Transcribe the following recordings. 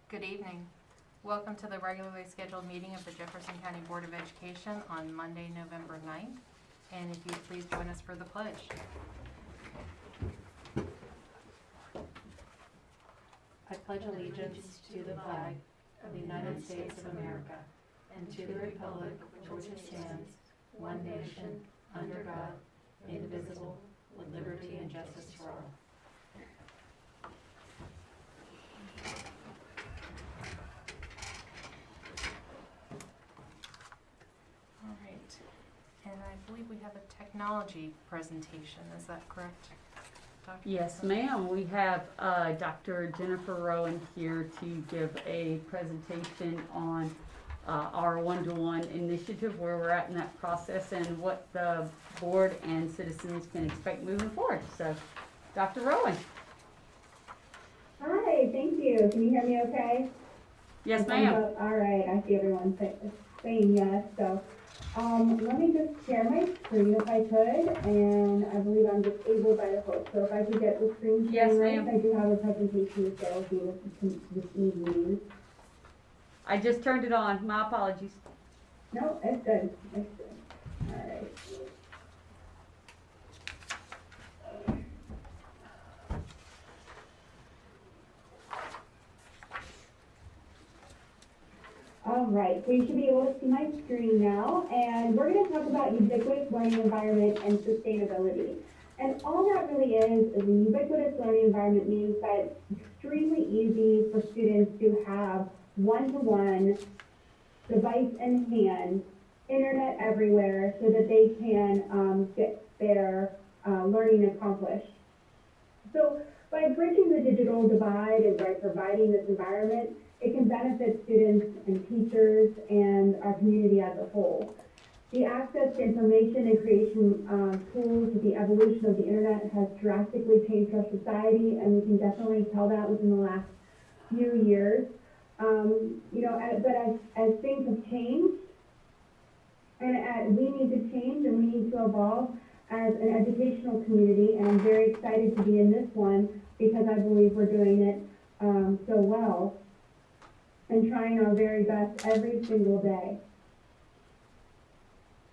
Good evening. Welcome to the regularly scheduled meeting of the Jefferson County Board of Education on Monday, November 9th. And if you'd please join us for the pledge. I pledge allegiance to the flag of the United States of America and to the republic for which it stands, one nation, under God, indivisible, with liberty and justice for all. All right, and I believe we have a technology presentation, is that correct, Dr. Yes, Jefferson? ma'am. We have Dr. Jennifer Rowan here to give a presentation on our one-to-one initiative, where we're at in that process and what the board and citizens can expect moving forward. So, Dr. Rowan. Hi, thank you. Can you hear me okay? Yes, ma'am. All right, I see everyone saying yes. So, let me just share my screen if I could, and I believe I'm disabled by default. So if I could get the screen Yes, sharing right, ma'am. I do have a presentation to share with you this evening. I just turned it on. My apologies. No, it's good. It's good. All right. All right, so you should be able to see my screen now, and we're going to talk about ubiquitous learning environment and sustainability. And all that really is a ubiquitous learning environment means that it's extremely easy for students to have one-to-one, device in hand, internet everywhere, so that they can get their learning accomplished. So by bridging the digital divide and by providing this environment, it can benefit students and teachers and our community as a whole. The access to information and creation tools, the evolution of the internet has drastically changed our society, and we can definitely tell that within the last few years. But as things have changed, and we need to change and we need to evolve as an educational community, and I'm very excited to be in this one because I believe we're doing it so well and trying our very best every single day.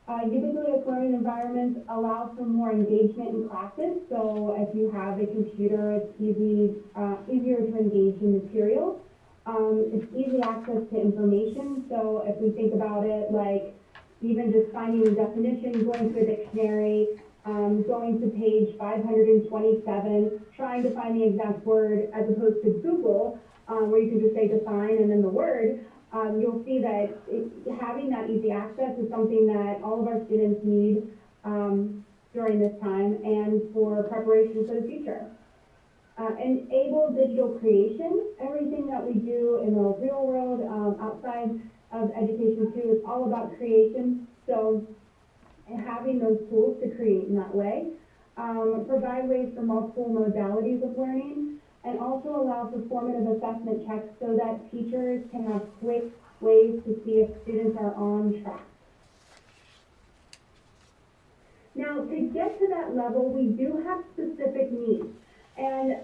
Ubiquitous learning environments allow for more engagement in classes, so if you have a computer, it's easier to engage in material. It's easy access to information, so if we think about it like even just finding a definition, going to a dictionary, going to page 527, trying to find the exact word as opposed to Google, where you can just say define and then the word, you'll see that having that easy access is something that all of our students need during this time and for preparation for the future. Enable digital creation. Everything that we do in the real world, outside of education too, is all about creation. So having those tools to create in that way, provide ways for multiple modalities of learning, and also allow for formative assessment checks so that teachers can have quick ways to see if students are on track. Now, to get to that level, we do have specific needs. And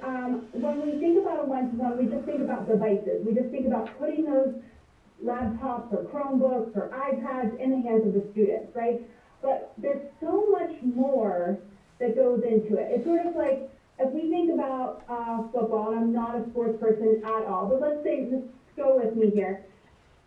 when we think about a one-to-one, we just think about devices. We just think about putting those laptops or Chromebooks or iPads in the hands of the students, right? But there's so much more that goes into it. It's sort of like, if we think about football, and I'm not a sports person at all, but let's go with me here.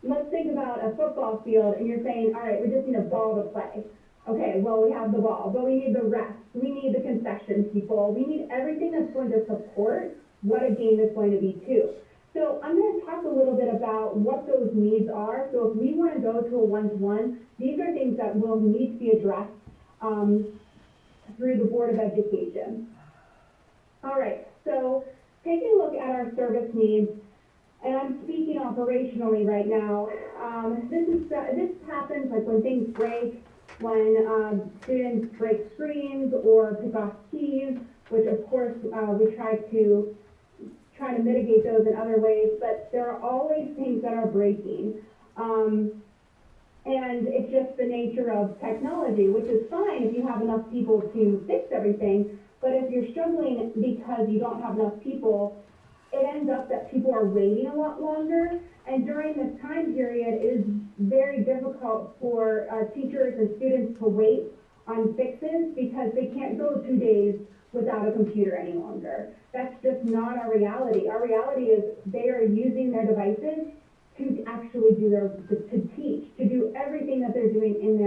Let's think about a football field, and you're saying, all right, we just need a ball to play. Okay, well, we have the ball, but we need the refs, we need the concession people, we need everything that's going to support what a game is going to be too. So I'm going to talk a little bit about what those needs are. So if we want to go to a one-to-one, these are things that will need to be addressed through the Board of Education. All right, so taking a look at our service needs, and I'm speaking operationally right now. This happens like when things break, when students break screens or pick off keys, which of course we try to mitigate those in other ways, but there are always things that are breaking. And it's just the nature of technology, which is fine if you have enough people to fix everything, but if you're struggling because you don't have enough people, it ends up that people are waiting a lot longer. And during this time period, it is very difficult for teachers and students to wait on fixes because they can't go 2 days without a computer any longer. That's just not our reality. Our reality is they are using their devices to actually do to teach, to do everything that they're doing in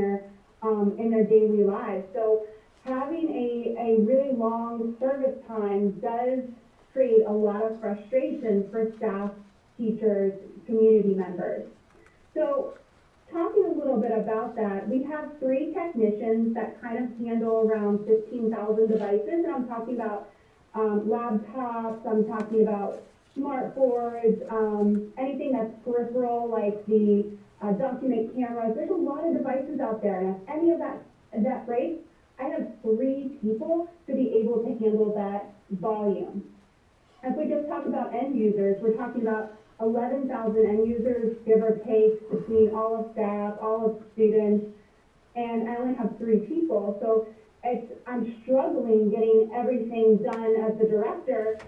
their daily lives. So having a really long service time does create a lot of frustration for staff, teachers, community members. So talking a little bit about that, we have 3 technicians that kind of handle around 15,000 devices, and I'm talking about laptops, I'm talking about smart boards, anything that's peripheral like the document cameras. There's a lot of devices out there, and if any of that breaks, I have 3 people to be able to handle that volume. If we just talk about end users, we're talking about 11,000 end users, give or take, between all of staff, all of students, and I only have 3 people. So I'm struggling getting everything done as the director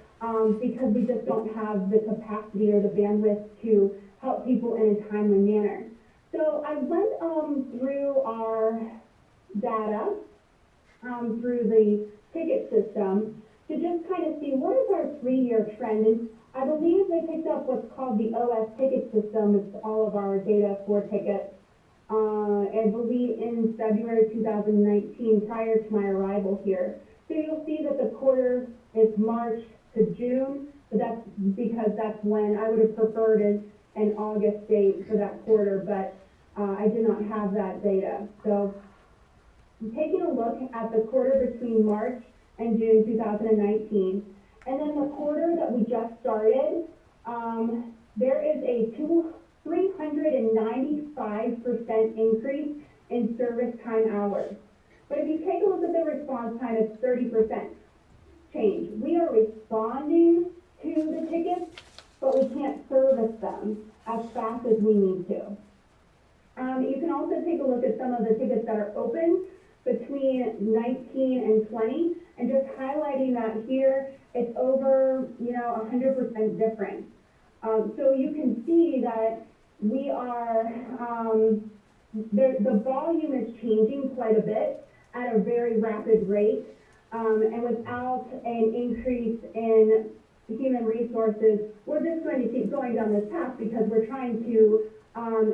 because we just don't have the capacity or the bandwidth to help people in a timely manner. So I went through our data, through the ticket system, to just kind of see what is our 3-year trend. And I believe they picked up what's called the OS ticket system. It's all of our data for tickets. I believe in February 2019, prior to my arrival here. So you'll see that the quarter is March to June, but that's because that's when I would have preferred an August date for that quarter, but I did not have that data. So I'm taking a look at the quarter between March and June 2019. And then the quarter that we just started, there is a 395% increase in service time hours. But if you take a look at the response time, it's 30% change. We are responding to the tickets, but we can't service them as fast as we need to. You can also take a look at some of the tickets that are open between 19 and 20, and just highlighting that here, it's over, 100% difference. So you can see that we are, the volume is changing quite a bit at a very rapid rate, and without an increase in human resources, we're just going to keep going down this path because we're trying to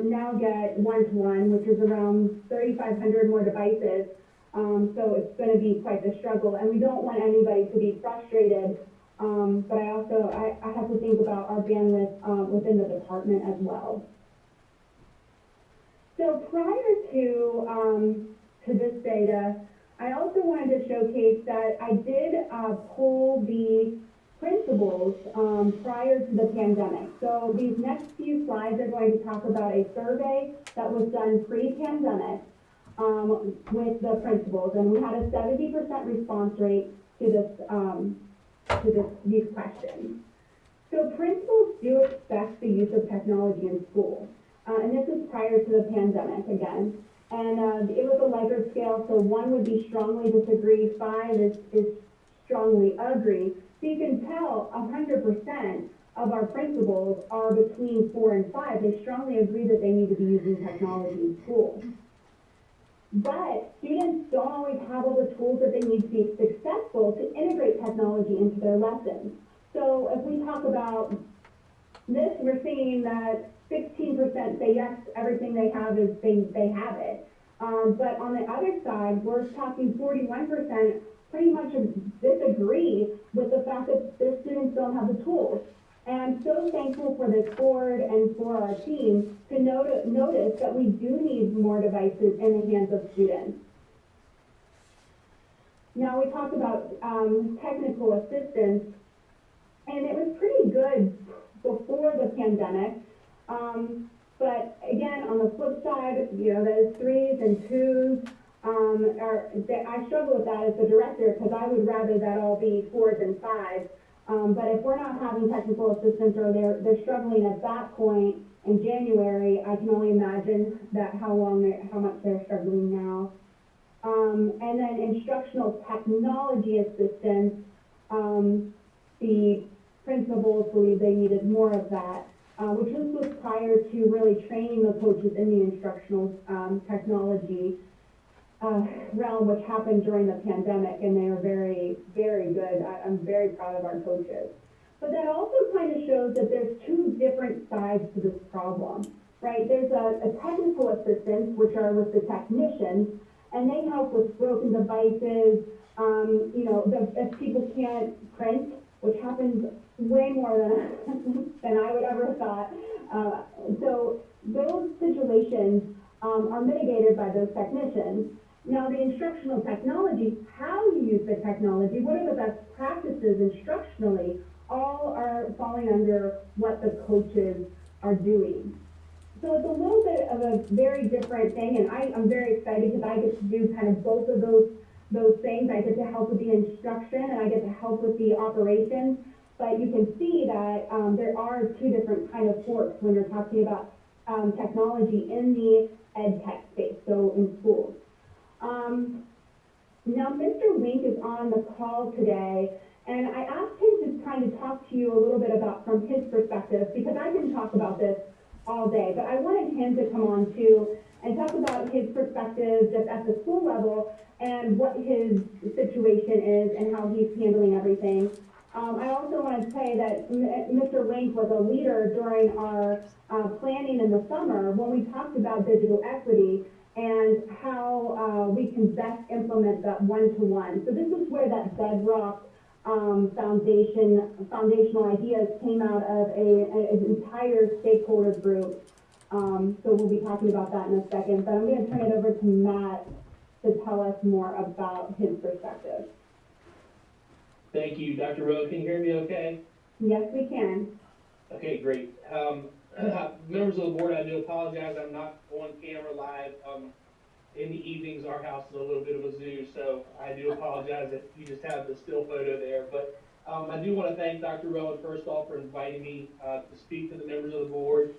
now get one-to-one, which is around 3,500 more devices. So it's going to be quite the struggle, and we don't want anybody to be frustrated. But I have to think about our bandwidth within the department as well. So prior to this data, I also wanted to showcase that I did pull the principals prior to the pandemic. So these next few slides are going to talk about a survey that was done pre-pandemic with the principals, and we had a 70% response rate to these questions. So principals do expect the use of technology in school, and this is prior to the pandemic again. And it was a Likert scale, so 1 would be strongly disagree, 5 is strongly agree. So you can tell 100% of our principals are between 4 and 5. They strongly agree that they need to be using technology in school. But students don't always have all the tools that they need to be successful to integrate technology into their lessons. So if we talk about this, we're seeing that 16% say yes, everything they have is they have it. But on the other side, we're talking 41% pretty much disagree with the fact that their students don't have the tools. And I'm so thankful for this board and for our team to notice that we do need more devices in the hands of students. Now we talk about technical assistance, and it was pretty good before the pandemic. But again, on the flip side, those 3s and 2s, I struggle with that as the director because I would rather that all be 4s and 5s. But if we're not having technical assistance or they're struggling at that point in January, I can only imagine how much they're struggling now. And then instructional technology assistance, the principals believe they needed more of that, which this was prior to really training the coaches in the instructional technology realm, which happened during the pandemic, and they are very, very good. I'm very proud of our coaches. But that also kind of shows that there's two different sides to this problem, right? There's a technical assistance, which are with the technicians, and they help with broken devices. If people can't print, which happens way more than I would ever have thought. So those situations are mitigated by those technicians. Now, the instructional technology, how you use the technology, what are the best practices instructionally, all are falling under what the coaches are doing. So it's a little bit of a very different thing, and I'm very excited because I get to do kind of both of those things. I get to help with the instruction, and I get to help with the operations. But you can see that there are two different kind of forks when you're talking about technology in the ed tech space, so in schools. Now, Mr. Wink is on the call today, and I asked him to kind of talk to you a little bit about from his perspective, because I can talk about this all day, but I wanted him to come on too and talk about his perspective just at the school level and what his situation is and how he's handling everything. I also want to say that Mr. Wink was a leader during our planning in the summer when we talked about digital equity and how we can best implement that one-to-one. So this is where that bedrock foundational ideas came out of an entire stakeholder group. So we'll be talking about that in a second, but I'm going to turn it over to Matt to tell us more about his perspective. Thank you, Dr. Rowe. Can you hear me okay? Yes, we can. Okay, great. Members of the board, I do apologize. I'm not on camera live. In the evenings, our house is a little bit of a zoo, so I do apologize if you just have the still photo there. But I do want to thank Dr. Rowan first off for inviting me to speak to the members of the board.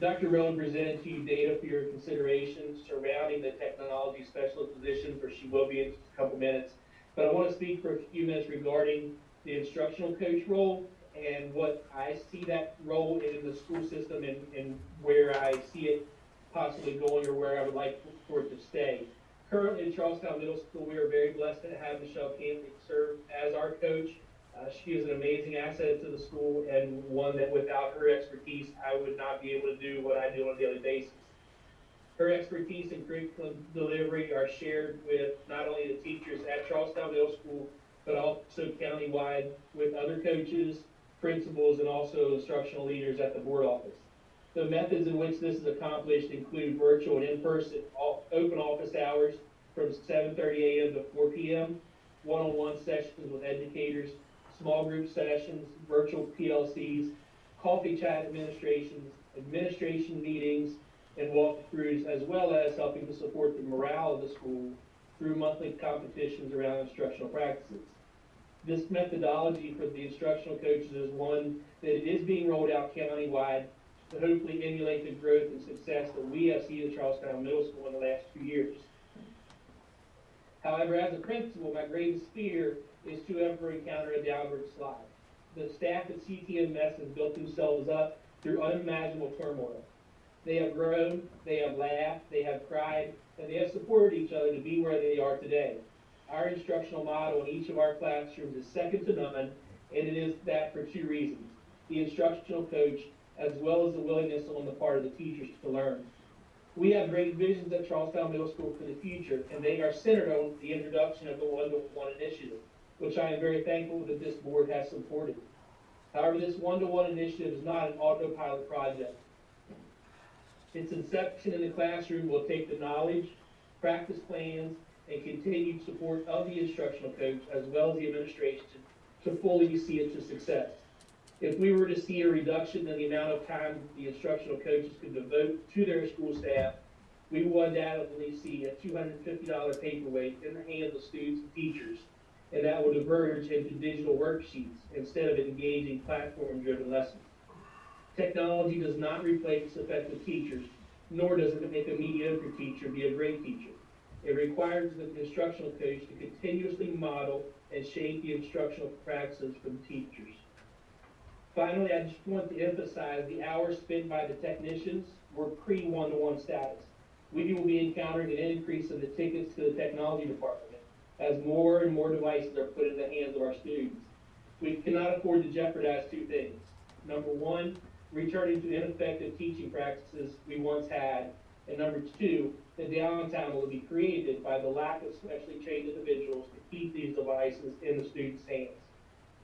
Dr. Rowan presented to you data for your consideration surrounding the technology specialist position, where she will be in just a couple minutes. But I want to speak for a few minutes regarding the instructional coach role and what I see that role in the school system and where I see it possibly going or where I would like for it to stay. Currently at Charlestown Middle School, we are very blessed to have Michelle Campbell serve as our coach. She is an amazing asset to the school and one that without her expertise, I would not be able to do what I do on a daily basis. Her expertise and curriculum delivery are shared with not only the teachers at Charlestown Middle School, but also countywide with other coaches, principals, and also instructional leaders at the board office. The methods in which this is accomplished include virtual and in-person open office hours from 7:30 a.m. to 4 p.m., one-on-one sessions with educators, small group sessions, virtual PLCs, coffee chat administration meetings, and walkthroughs, as well as helping to support the morale of the school through monthly competitions around instructional practices. This methodology for the instructional coaches is one that is being rolled out countywide to hopefully emulate the growth and success that we have seen at Charlestown Middle School in the last 2 years. However, as a principal, my greatest fear is to ever encounter a downward slide. The staff at CTMS has built themselves up through unimaginable turmoil. They have grown, they have laughed, they have cried, and they have supported each other to be where they are today. Our instructional model in each of our classrooms is second to none, and it is that for two reasons: the instructional coach, as well as the willingness on the part of the teachers to learn. We have great visions at Charlestown Middle School for the future, and they are centered on the introduction of the one-to-one initiative, which I am very thankful that this board has supported. However, this one-to-one initiative is not an autopilot project. Its inception in the classroom will take the knowledge, practice plans, and continued support of the instructional coach, as well as the administration, to fully see it to success. If we were to see a reduction in the amount of time the instructional coaches could devote to their school staff, we will undoubtedly see a $250 paperweight in the hands of students and teachers, and that will diverge into digital worksheets instead of engaging platform-driven lessons. Technology does not replace effective teachers, nor does it make a mediocre teacher be a great teacher. It requires the instructional coach to continuously model and shape the instructional practices for the teachers. Finally, I just want to emphasize the hours spent by the technicians were pre-one-to-one status. We will be encountering an increase in the tickets to the technology department as more and more devices are put in the hands of our students. We cannot afford to jeopardize two things. Number one, returning to ineffective teaching practices we once had, and number two, the downtime will be created by the lack of specially trained individuals to keep these devices in the students' hands.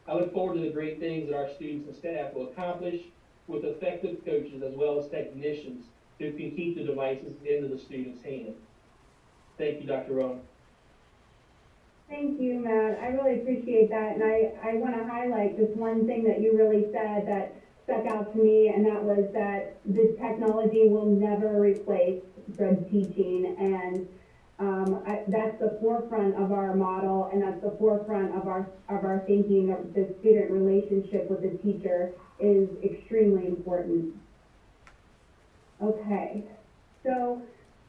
I look forward to the great things that our students and staff will accomplish with effective coaches as well as technicians who can keep the devices into the students' hands. Thank you, Dr. Rowan. Thank you, Matt. I really appreciate that, and I want to highlight just one thing that you really said that stuck out to me, and that was that the technology will never replace good teaching, and that's the forefront of our model, and that's the forefront of our thinking. The student relationship with the teacher is extremely important. Okay, so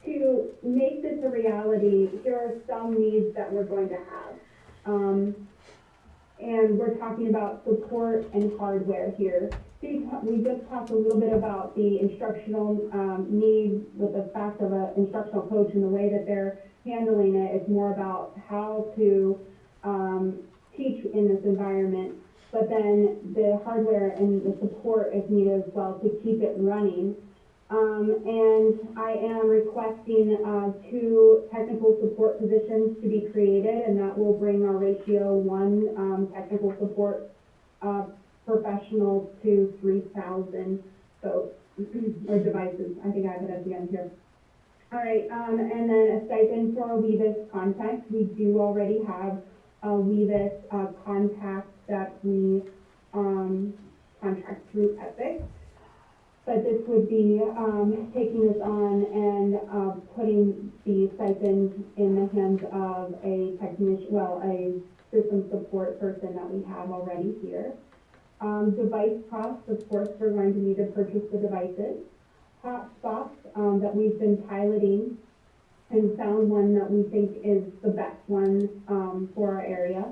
to make this a reality, here are some needs that we're going to have. And we're talking about support and hardware here. We just talked a little bit about the instructional needs with the fact of an instructional coach and the way that they're handling it. It's more about how to teach in this environment, but then the hardware and the support is needed as well to keep it running. And I am requesting 2 technical support positions to be created, and that will bring our ratio 1 technical support professional to 3,000 folks or devices. I think I have it at the end here. All right, and then a stipend for a WEVIS contact. We do already have a WEVIS contact that we contract through Epic. But this would be taking this on and putting the stipend in the hands of a technician, well, a system support person that we have already here. Device costs, of course, we're going to need to purchase the devices. Hotspots that we've been piloting and found one that we think is the best one for our area.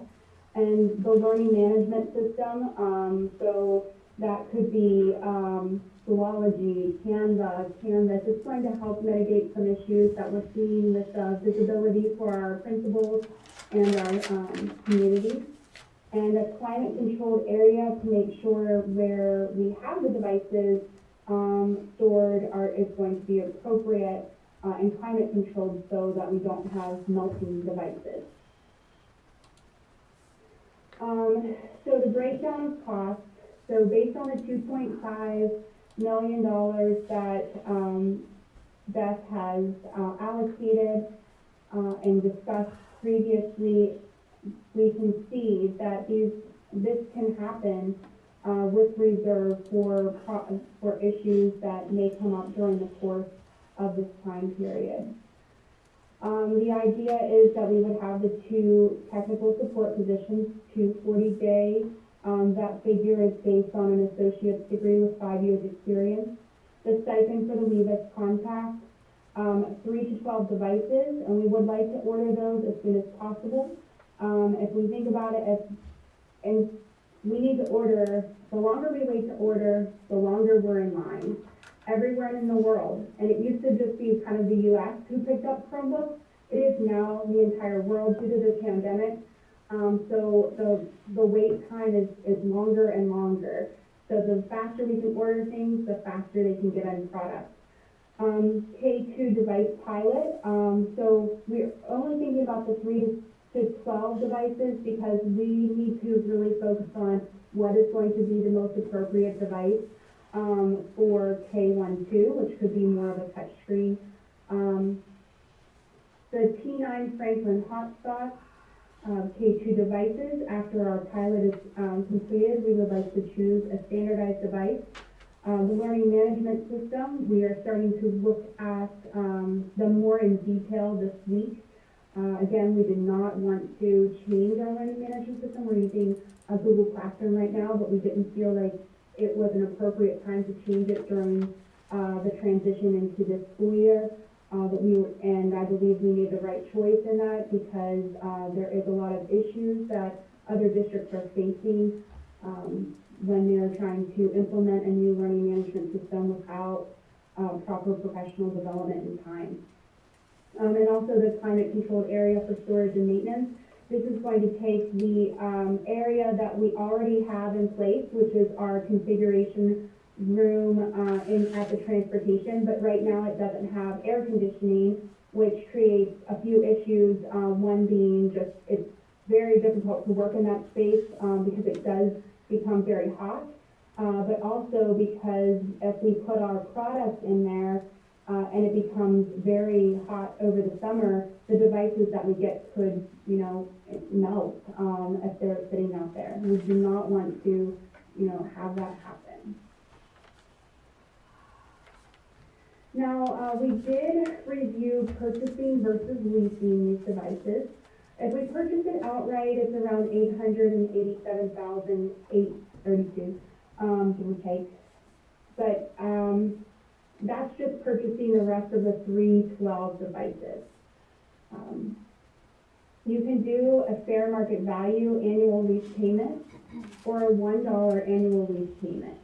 And the learning management system, so that could be Zoology, Canvas. It's going to help mitigate some issues that we're seeing with visibility for our principals and our community. And a climate-controlled area to make sure where we have the devices stored is going to be appropriate and climate-controlled so that we don't have melting devices. So the breakdown of costs. So based on the $2.5 million that Beth has allocated and discussed previously, we can see that this can happen with reserve for issues that may come up during the course of this time period. The idea is that we would have the 2 technical support positions, 2 40-day. That figure is based on an associate's degree with 5 years experience. The stipend for the WEVIS contact, 3 to 12 devices, and we would like to order those as soon as possible. If we think about it, and we need to order, the longer we wait to order, the longer we're in line. Everywhere in the world, and it used to just be kind of the U.S. who picked up Chromebooks. It is now the entire world due to the pandemic. So the wait time is longer and longer. So the faster we can order things, the faster they can get in product. K2 device pilot. So we're only thinking about the 3 to 12 devices because we need to really focus on what is going to be the most appropriate device for K12, which could be more of a touchscreen. The T9 Franklin hotspot. K2 devices. After our pilot is completed, we would like to choose a standardized device. The learning management system, we are starting to look at them more in detail this week. Again, we did not want to change our learning management system. We're using Google Classroom right now, but we didn't feel like it was an appropriate time to change it during the transition into this school year. And I believe we made the right choice in that because there is a lot of issues that other districts are facing when they're trying to implement a new learning management system without proper professional development and time. And also the climate controlled area for storage and maintenance. This is going to take the area that we already have in place, which is our configuration room at the transportation, but right now it doesn't have air conditioning, which creates a few issues. One being just it's very difficult to work in that space because it does become very hot, but also because if we put our products in there and it becomes very hot over the summer, the devices that we get could, melt if they're sitting out there. We do not want to, have that happen. Now, we did review purchasing versus leasing these devices. If we purchase it outright, it's around $887,832, give or take. But that's just purchasing the rest of the 312 devices. You can do a fair market value annual lease payment or a $1 annual lease payment.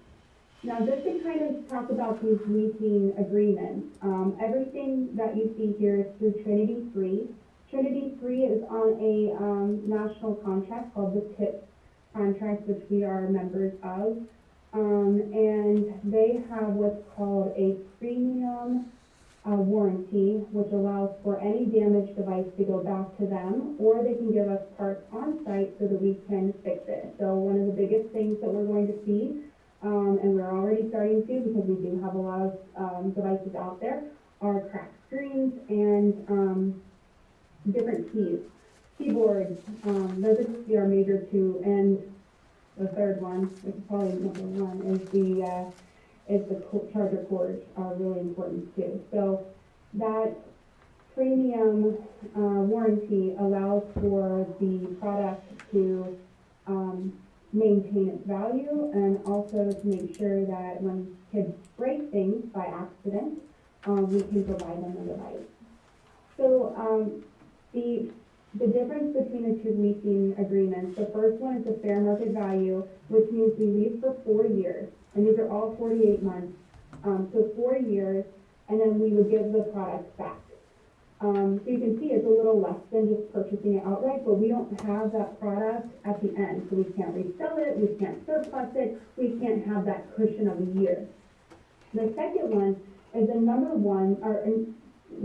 Now, just to kind of talk about these leasing agreements, everything that you see here is through Trinity 3. Trinity 3 is on a national contract called the TIP contract, which we are members of. And they have what's called a premium warranty, which allows for any damaged device to go back to them, or they can give us parts on site so that we can fix it. So one of the biggest things that we're going to see, and we're already starting to because we do have a lot of devices out there, are cracked screens and different keys. Keyboards, those are our major two, and the third one, which is probably number one, is the charger cords are really important too. So that premium warranty allows for the product to maintain its value, and also to make sure that when kids break things by accident, we can provide them a device. So the difference between the two leasing agreements, the first one is the fair market value, which means we lease for 4 years, and these are all 48 months, so 4 years, and then we would give the product back. So you can see it's a little less than just purchasing it outright, but we don't have that product at the end, so we can't resell it, we can't surplus it, we can't have that cushion of a year. The second one is a number one, or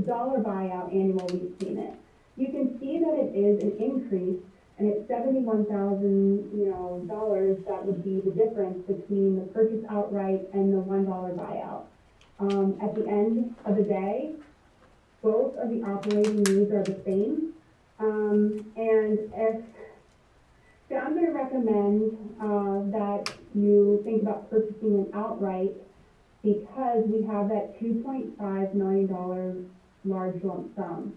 dollar buyout annual lease payment. You can see that it is an increase, and it's $71,000, dollars. That would be the difference between the purchase outright and the $1 buyout. At the end of the day, both of the operating needs are the same, so I'm going to recommend that you think about purchasing it outright because we have that $2.5 million large lump sum.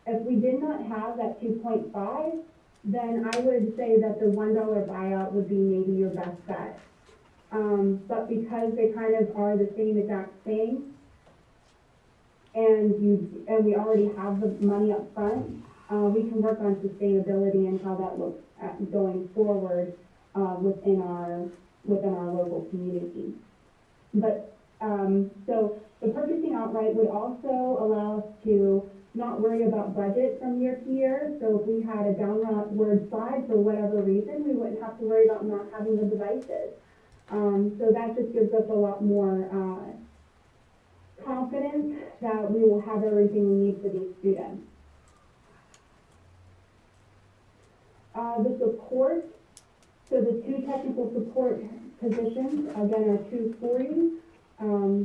If we did not have that 2.5, then I would say that the $1 buyout would be maybe your best bet. But because they kind of are the same exact thing, and we already have the money up front, we can work on sustainability and how that looks going forward within our local community. But so the purchasing outright would also allow us to not worry about budget from year to year. So if we had a downward slide for whatever reason, we wouldn't have to worry about not having the devices. So that just gives us a lot more confidence that we will have everything we need for these students. The support, so the two technical support positions, again, are 240.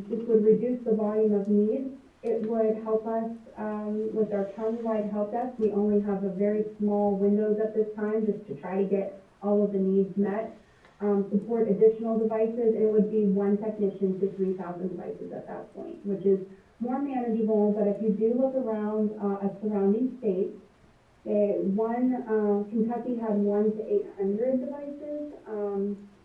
This would reduce the volume of needs. It would help us with our county-wide help desk. We only have a very small windows at this time just to try to get all of the needs met. Support additional devices, it would be one technician to 3,000 devices at that point, which is more manageable. But if you do look around surrounding states, Kentucky had 1 to 800 devices.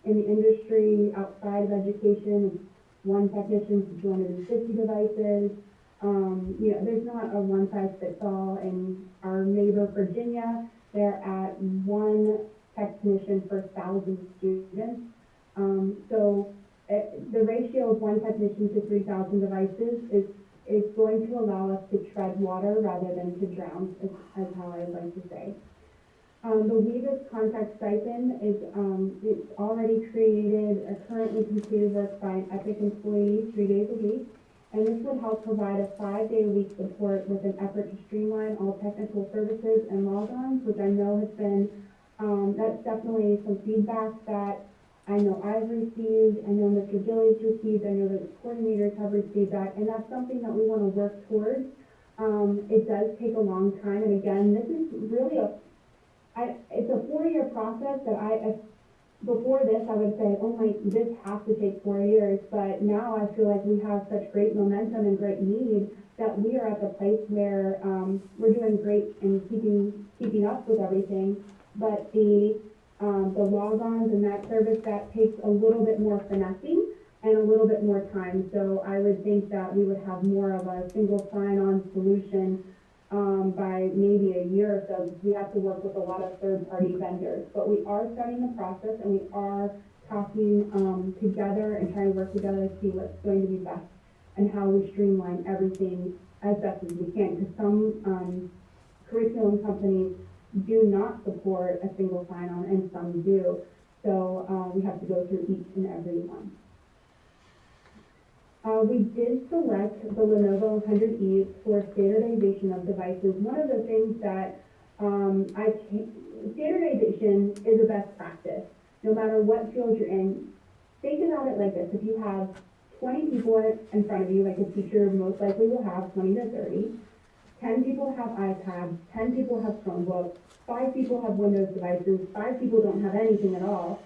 In the industry outside of education, it's one technician to 250 devices. There's not a one-size-fits-all. In our neighbor Virginia, they're at one technician per 1,000 students. The ratio of one technician to 3,000 devices is going to allow us to tread water rather than to drown, is how I like to say. The WEVIS contract stipend is, it's already created, currently completed work by an Epic employee 3 days a week. And this would help provide a 5-day-a-week support with an effort to streamline all technical services and logons, which I know has been, that's definitely some feedback that I know I've received, I know Mr. Gillies received, I know that coordinators have received that, and that's something that we want to work towards. It does take a long time, and again, this is really it's a 4-year process that before this, I would say, oh my, this has to take 4 years, but now I feel like we have such great momentum and great need that we are at the place where we're doing great in keeping up with everything, but the logons and that service, that takes a little bit more finessing and a little bit more time. So I would think that we would have more of a single sign-on solution by maybe a year or so, because we have to work with a lot of third-party vendors. But we are starting the process, and we are talking together and trying to work together to see what's going to be best and how we streamline everything as best as we can. Because some curriculum companies do not support a single sign-on, and some do. So we have to go through each and every one. We did select the Lenovo 100E for standardization of devices. One of the things that standardization is a best practice, no matter what field you're in. Think about it like this: if you have 20 people in front of you, like a teacher most likely will have 20 to 30, 10 people have iPads, 10 people have Chromebooks, 5 people have Windows devices, 5 people don't have anything at all.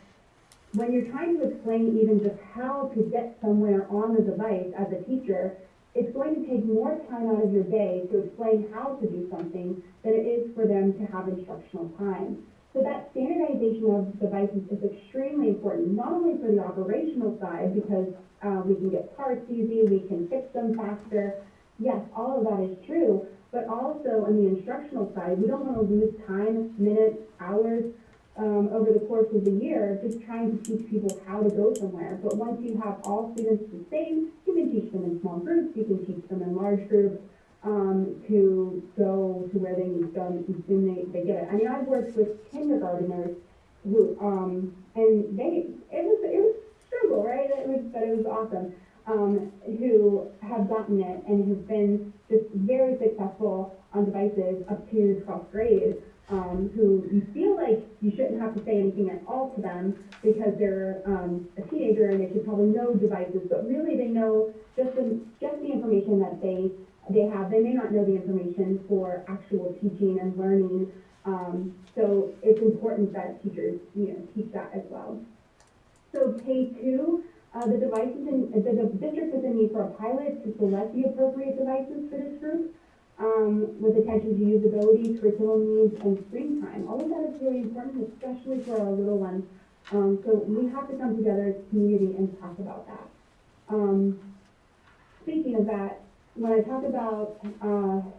When you're trying to explain even just how to get somewhere on the device as a teacher, it's going to take more time out of your day to explain how to do something than it is for them to have instructional time. So that standardization of devices is extremely important, not only for the operational side, because we can get parts easy, we can fix them faster. Yes, all of that is true, but also on the instructional side, we don't want to lose time, minutes, hours, over the course of the year, just trying to teach people how to go somewhere. But once you have all students the same, you can teach them in small groups, you can teach them in large groups, to go to where they need to go, and soon they get it. I mean, I've worked with kindergartners who, and it was a struggle, right? But it was awesome, who have gotten it and have been just very successful on devices up to 12th grade. Who you feel like you shouldn't have to say anything at all to them because they're a teenager and they should probably know devices, but really they know just the information that they have. They may not know the information for actual teaching and learning. So it's important that teachers, teach that as well. So K2, the district is in need for a pilot to select the appropriate devices for this group. With attention to usability, curriculum needs, and screen time. All of that is really important, especially for our little ones. So we have to come together as a community and talk about that. Speaking of that, when I talk about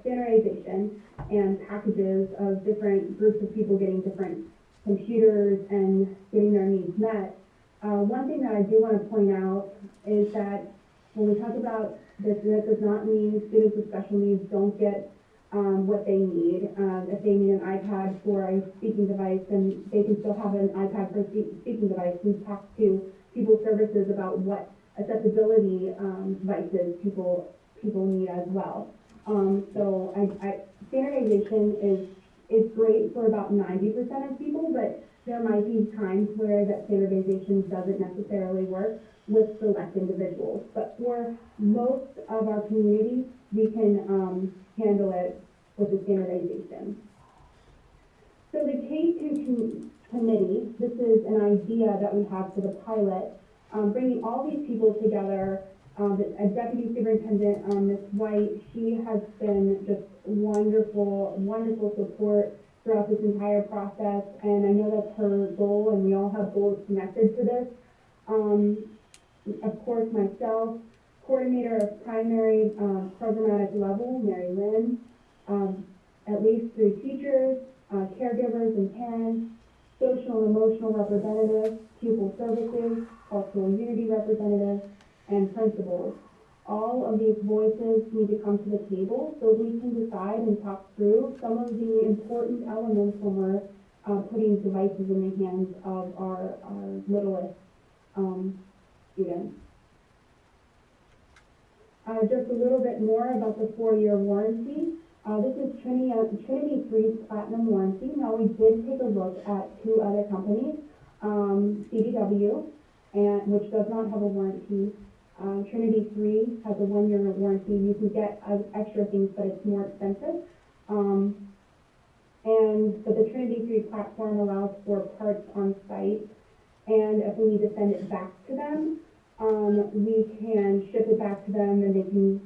standardization and packages of different groups of people getting different computers and getting their needs met, one thing that I do want to point out is that when we talk about this, that does not mean students with special needs don't get what they need. If they need an iPad for a speaking device, then they can still have an iPad for a speaking device. We've talked to People Services about what accessibility devices people need as well. So standardization is great for about 90% of people, but there might be times where that standardization doesn't necessarily work with select individuals. But for most of our communities, we can handle it with the standardization. So the K2 committee, this is an idea that we have for the pilot, bringing all these people together. A deputy superintendent, Ms. White, she has been just wonderful support throughout this entire process, and I know that's her goal, and we all have goals connected to this. Of course, myself, coordinator of primary programmatic level, Mary Lynn, at least 3 teachers, caregivers and parents, social and emotional representatives, pupil services, cultural unity representatives, and principals. All of these voices need to come to the table so we can decide and talk through some of the important elements when we're putting devices in the hands of our littlest students. Just a little bit more about the 4-year warranty. This is Trinity 3's Platinum Warranty. Now, we did take a look at 2 other companies, CDW, which does not have a warranty. Trinity 3 has a 1-year warranty. You can get extra things, but it's more expensive. But the Trinity 3 platform allows for parts on site, and if we need to send it back to them, we can ship it back to them, and they can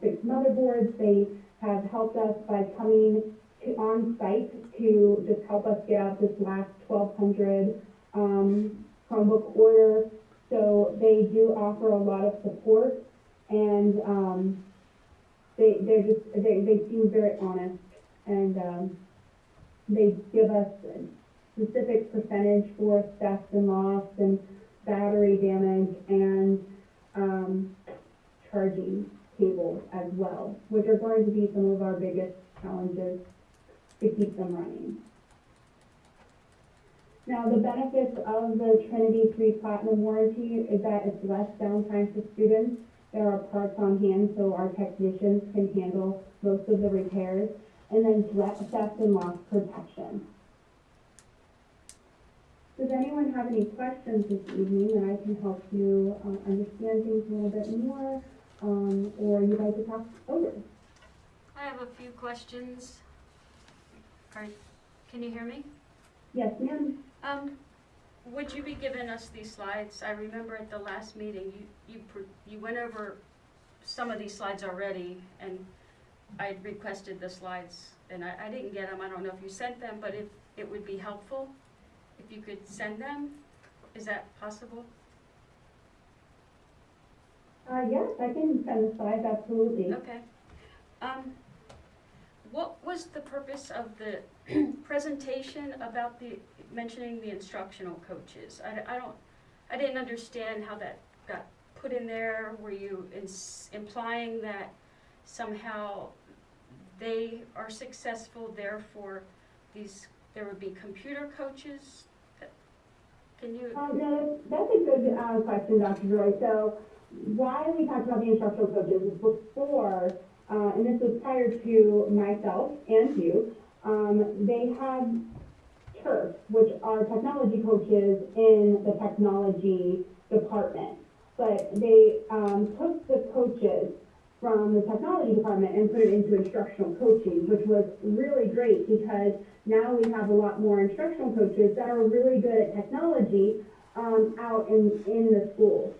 fix motherboards. They have helped us by coming on site to just help us get out this last 1,200 Chromebook order. So they do offer a lot of support, and they seem very honest, and they give us a specific percentage for theft and loss and battery damage and charging cables as well, which are going to be some of our biggest challenges to keep them running. Now, the benefits of the Trinity 3 Platinum warranty is that it's less downtime for students. There are parts on hand, so our technicians can handle most of the repairs, and then theft and loss protection. Does anyone have any questions this evening that I can help you understand things a little bit more, or you'd like to talk over? I have a few questions. Can you hear me? Yes, ma'am. Would you be giving us these slides? I remember at the last meeting you went over some of these slides already, and I had requested the slides, and I didn't get them. I don't know if you sent them, but it would be helpful if you could send them. Is that possible? Yes, I can send the slides, absolutely. Okay. What was the purpose of the presentation about mentioning the instructional coaches? I didn't understand how that got put in there. Were you implying that somehow they are successful, therefore there would be computer coaches? Can you? No, that's a good question, Dr. Joy. So why we talked about the instructional coaches is before, and this was prior to myself and you, they had TERF, which are technology coaches in the technology department. But they took the coaches from the technology department and put it into instructional coaching, which was really great because now we have a lot more instructional coaches that are really good at technology out in the schools.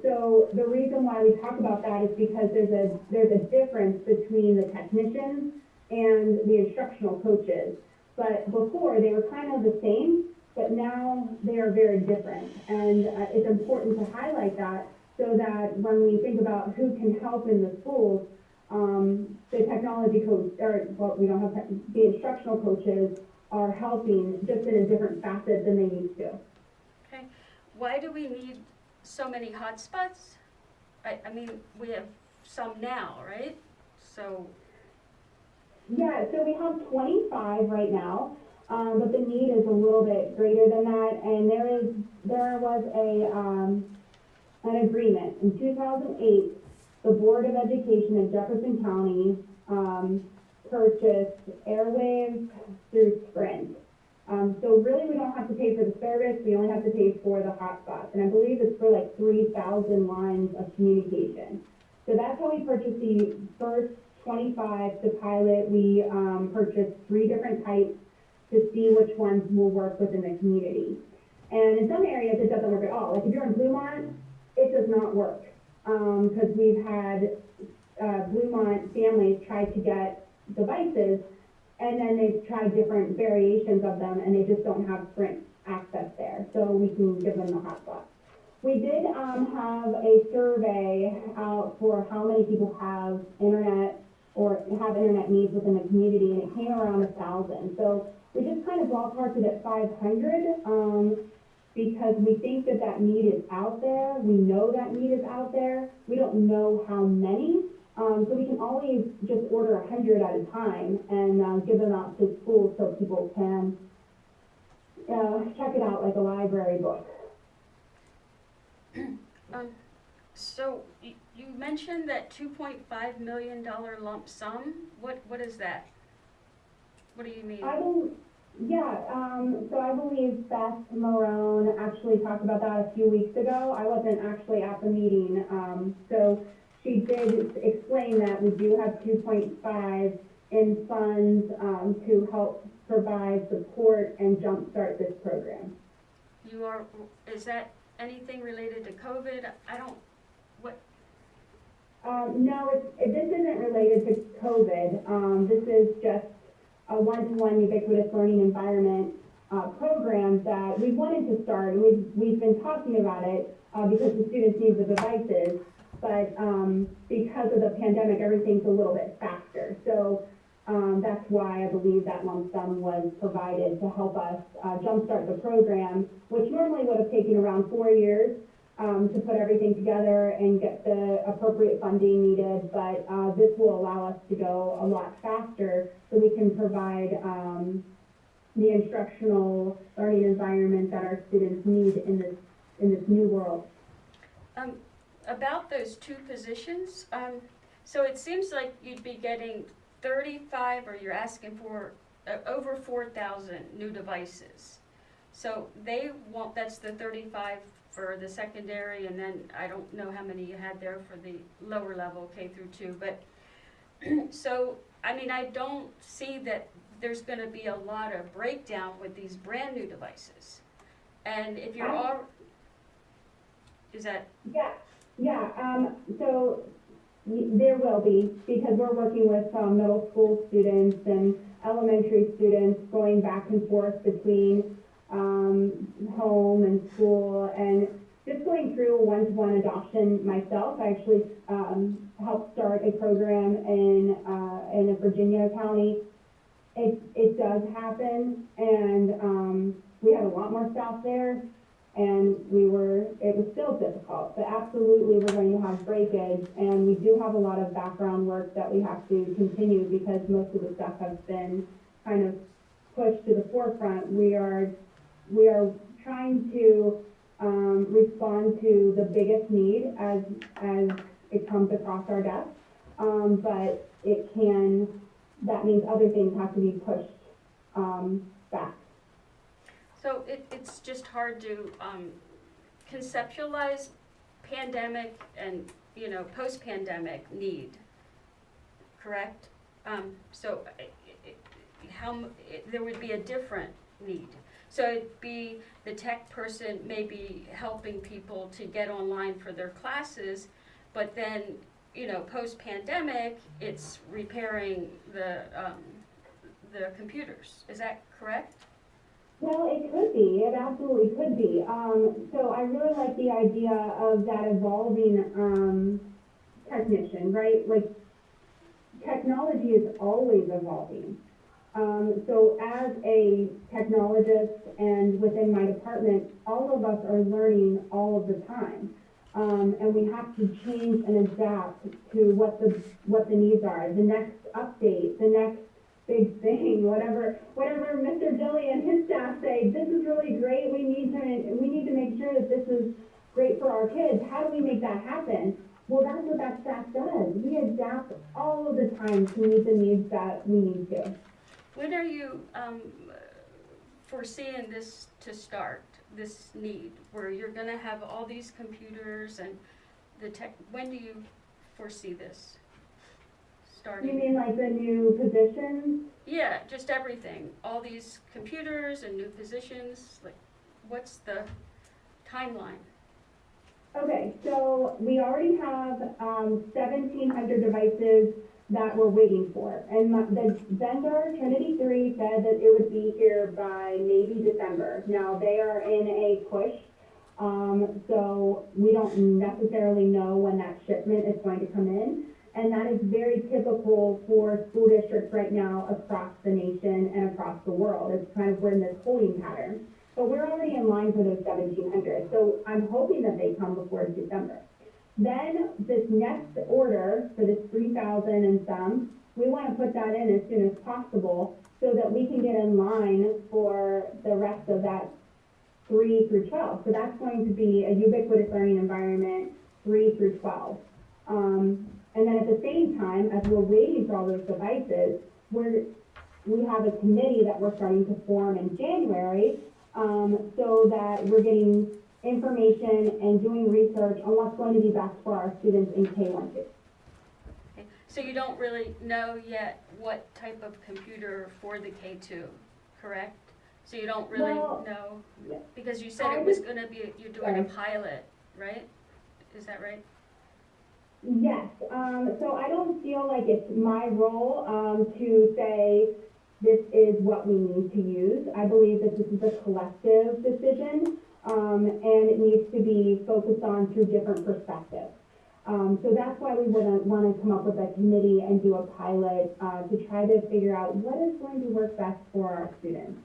So the reason why we talk about that is because there's a difference between the technicians and the instructional coaches. But before they were kind of the same, but now they are very different. And it's important to highlight that so that when we think about who can help in the schools, the technology coach, we don't have the instructional coaches are helping just in a different facet than they used to. Okay. Why do we need so many hotspots? I mean, we have some now, right? So. Yeah, so we have 25 right now, but the need is a little bit greater than that, and there was an agreement. In 2008, the Board of Education in Jefferson County purchased Airwaves through Sprint. So really we don't have to pay for the service, we only have to pay for the hotspots. And I believe it's for like 3,000 lines of communication. So that's how we purchased the first 25 to pilot. We purchased 3 different types to see which ones will work within the community. And in some areas it doesn't work at all. Like if you're in Bluemont, it does not work. Because we've had Bluemont families try to get devices, and then they've tried different variations of them, and they just don't have Sprint access there, so we can give them the hotspot. We did have a survey out for how many people have internet or have internet needs within the community, and it came around 1,000. So We just kind of ballparked it at 500, because we think that that need is out there. We know that need is out there. We don't know how many. So we can always just order 100 at a time and give them out to schools so people can check it out like a library book. So you mentioned that $2.5 million lump sum. What is that? What do you mean? So I believe Beth Marone actually talked about that a few weeks ago. I wasn't actually at the meeting, so she did explain that we do have 2.5 in funds to help provide support and jumpstart this program. Is that anything related to COVID? No, this isn't related to COVID. This is just a one-to-one ubiquitous learning environment program that we wanted to start, and we've been talking about it because the students need the devices, but because of the pandemic, everything's a little bit faster. So that's why I believe that lump sum was provided to help us jumpstart the program, which normally would have taken around 4 years to put everything together and get the appropriate funding needed, but this will allow us to go a lot faster so we can provide the instructional learning environment that our students need in this new world. About those two positions, so it seems like you'd be getting 35, or you're asking for over 4,000 new devices. So that's the 35 for the secondary, and then I don't know how many you had there for the lower level, K through 2, but so, I mean, I don't see that there's gonna be a lot of breakdown with these brand new devices. And if you're is that? So there will be, because we're working with middle school students and elementary students going back and forth between home and school, and just going through one-to-one adoption myself. I actually helped start a program in a Virginia county. It does happen, and we had a lot more staff there, and it was still difficult, but absolutely we're going to have breakage, and we do have a lot of background work that we have to continue because most of the stuff has been kind of pushed to the forefront. We are trying to respond to the biggest need as it comes across our desk, but that means other things have to be pushed back. So it's just hard to conceptualize pandemic and, post-pandemic need, correct? So there would be a different need. So it'd be the tech person maybe helping people to get online for their classes, but then, post-pandemic, it's repairing the computers. Is that correct? Well, it could be. It absolutely could be. So I really like the idea of that evolving technician, right? Like, technology is always evolving. So as a technologist and within my department, all of us are learning all of the time. And we have to change and adapt to what the needs are. The next update, the next big thing, whatever Mr. Dilly and his staff say, this is really great. We need to make sure that this is great for our kids. How do we make that happen? Well, that's what that staff does. We adapt all of the time to meet the needs that we need to. When are you foreseeing this to start, this need, where you're going to have all these computers and the tech? When do you foresee this starting? You mean like the new positions? Yeah, just everything. All these computers and new positions. Like, what's the timeline? Okay, so we already have 1,700 devices that we're waiting for. And the vendor, Trinity 3, said that it would be here by maybe December. Now, they are in a push, so we don't necessarily know when that shipment is going to come in. And that is very typical for school districts right now across the nation and across the world. It's kind of we're in this holding pattern. But we're already in line for those 1,700, so I'm hoping that they come before December. Then this next order for this 3,000 and some, we want to put that in as soon as possible so that we can get in line for the rest of that 3 through 12. So that's going to be a ubiquitous learning environment 3 through 12. And then at the same time, as we're waiting for all those devices, we have a committee that we're starting to form in January, so that we're getting information and doing research on what's going to be best for our students in K-1 too. Okay. So you don't really know yet what type of computer for the K2, correct? So you don't really know, because you said it was gonna be, you're doing a pilot, right? Is that right? Yes, so I don't feel like it's my role to say this is what we need to use. I believe that this is a collective decision, and it needs to be focused on through different perspectives. So that's why we want to come up with a committee and do a pilot to try to figure out what is going to work best for our students.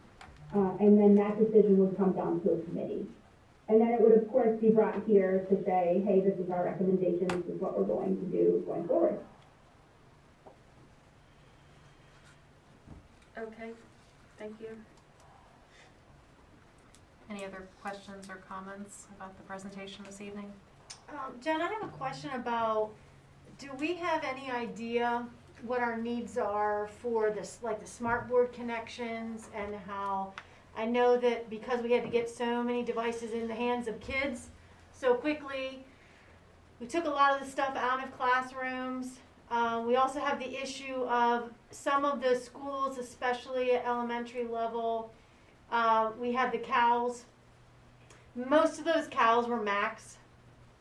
And then that decision would come down to a committee. And then it would, of course, be brought here to say, hey, this is our recommendation, this is what we're going to do going forward. Okay, thank you. Any other questions or comments about the presentation this evening? Jen, I have a question about, do we have any idea what our needs are for this, like the smart board connections, and how, I know that because we had to get so many devices in the hands of kids so quickly, we took a lot of the stuff out of classrooms. We also have the issue of some of the schools, especially at elementary level, we had the cows. Most of those cows were Macs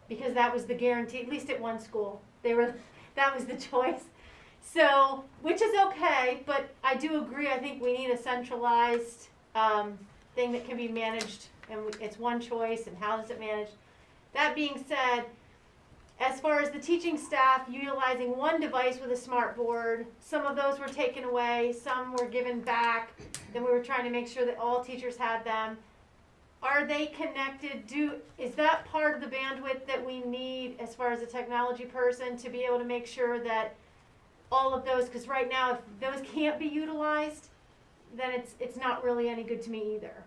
because that was the guarantee, at least at one school. That was the choice. So, which is okay, but I do agree, I think we need a centralized thing that can be managed, and it's one choice, and how does it manage? That being said, as far as the teaching staff utilizing one device with a smart board, some of those were taken away, some were given back, then we were trying to make sure that all teachers had them. Are they connected? Is that part of the bandwidth that we need as far as a technology person to be able to make sure that all of those, because right now if those can't be utilized, then it's not really any good to me either,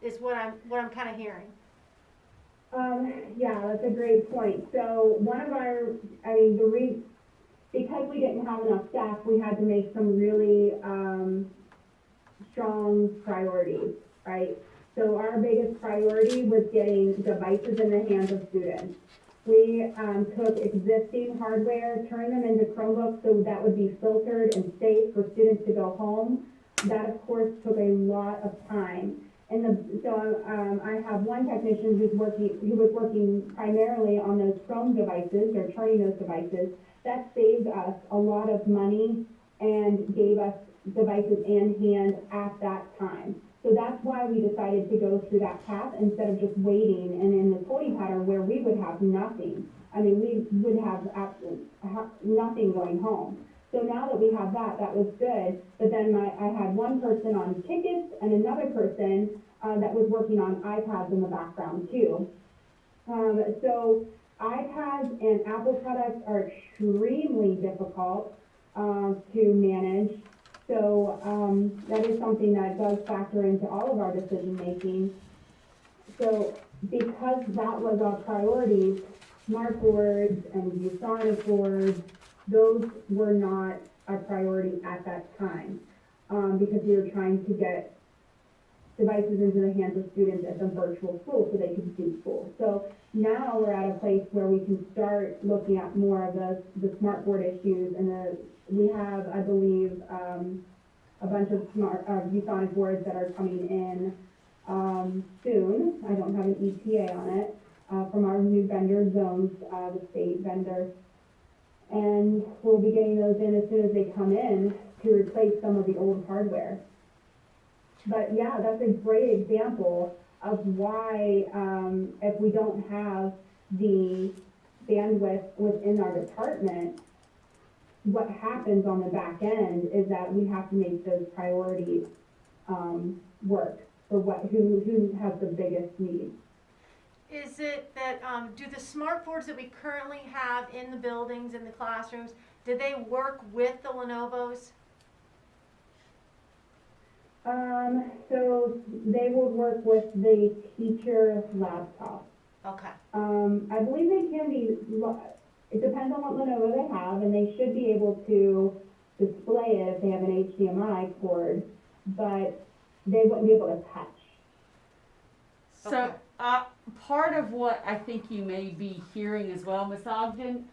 is what I'm kind of hearing. Yeah, that's a great point. So one of our, because we didn't have enough staff, we had to make some really strong priorities, right? So our biggest priority was getting devices in the hands of students. We took existing hardware, turned them into Chromebooks so that would be filtered and safe for students to go home. That, of course, took a lot of time. So I have one technician who was working primarily on those Chrome devices, or turning those devices. That saved us a lot of money and gave us devices in hand at that time. So that's why we decided to go through that path instead of just waiting and in the holding pattern where we would have nothing. We would have absolutely nothing going home. So now that we have that was good. But then I had one person on tickets and another person that was working on iPads in the background too. So iPads and Apple products are extremely difficult to manage. So that is something that does factor into all of our decision making. So because that was our priority, smart boards and ViewSonic boards, those were not a priority at that time because we were trying to get devices into the hands of students at the virtual school so they could do school. So now we're at a place where we can start looking at more of the smart board issues, and we have, I believe, a bunch of smart ViewSonic boards that are coming in soon. I don't have an ETA on it from our new vendor zones, the state vendor. And we'll be getting those in as soon as they come in to replace some of the old hardware. But yeah, that's a great example of why if we don't have the bandwidth within our department, what happens on the back end is that we have to make those priorities, work for who has the biggest need. Is it that, do the smart boards that we currently have in the buildings, in the classrooms, do they work with the Lenovo's? So they will work with the teacher laptop. Okay, I believe they can be, it depends on what Lenovo they have, and they should be able to display it if they have an HDMI cord, but they wouldn't be able to touch. So, Okay. part of what I think you may be hearing as well, Ms. Ogden,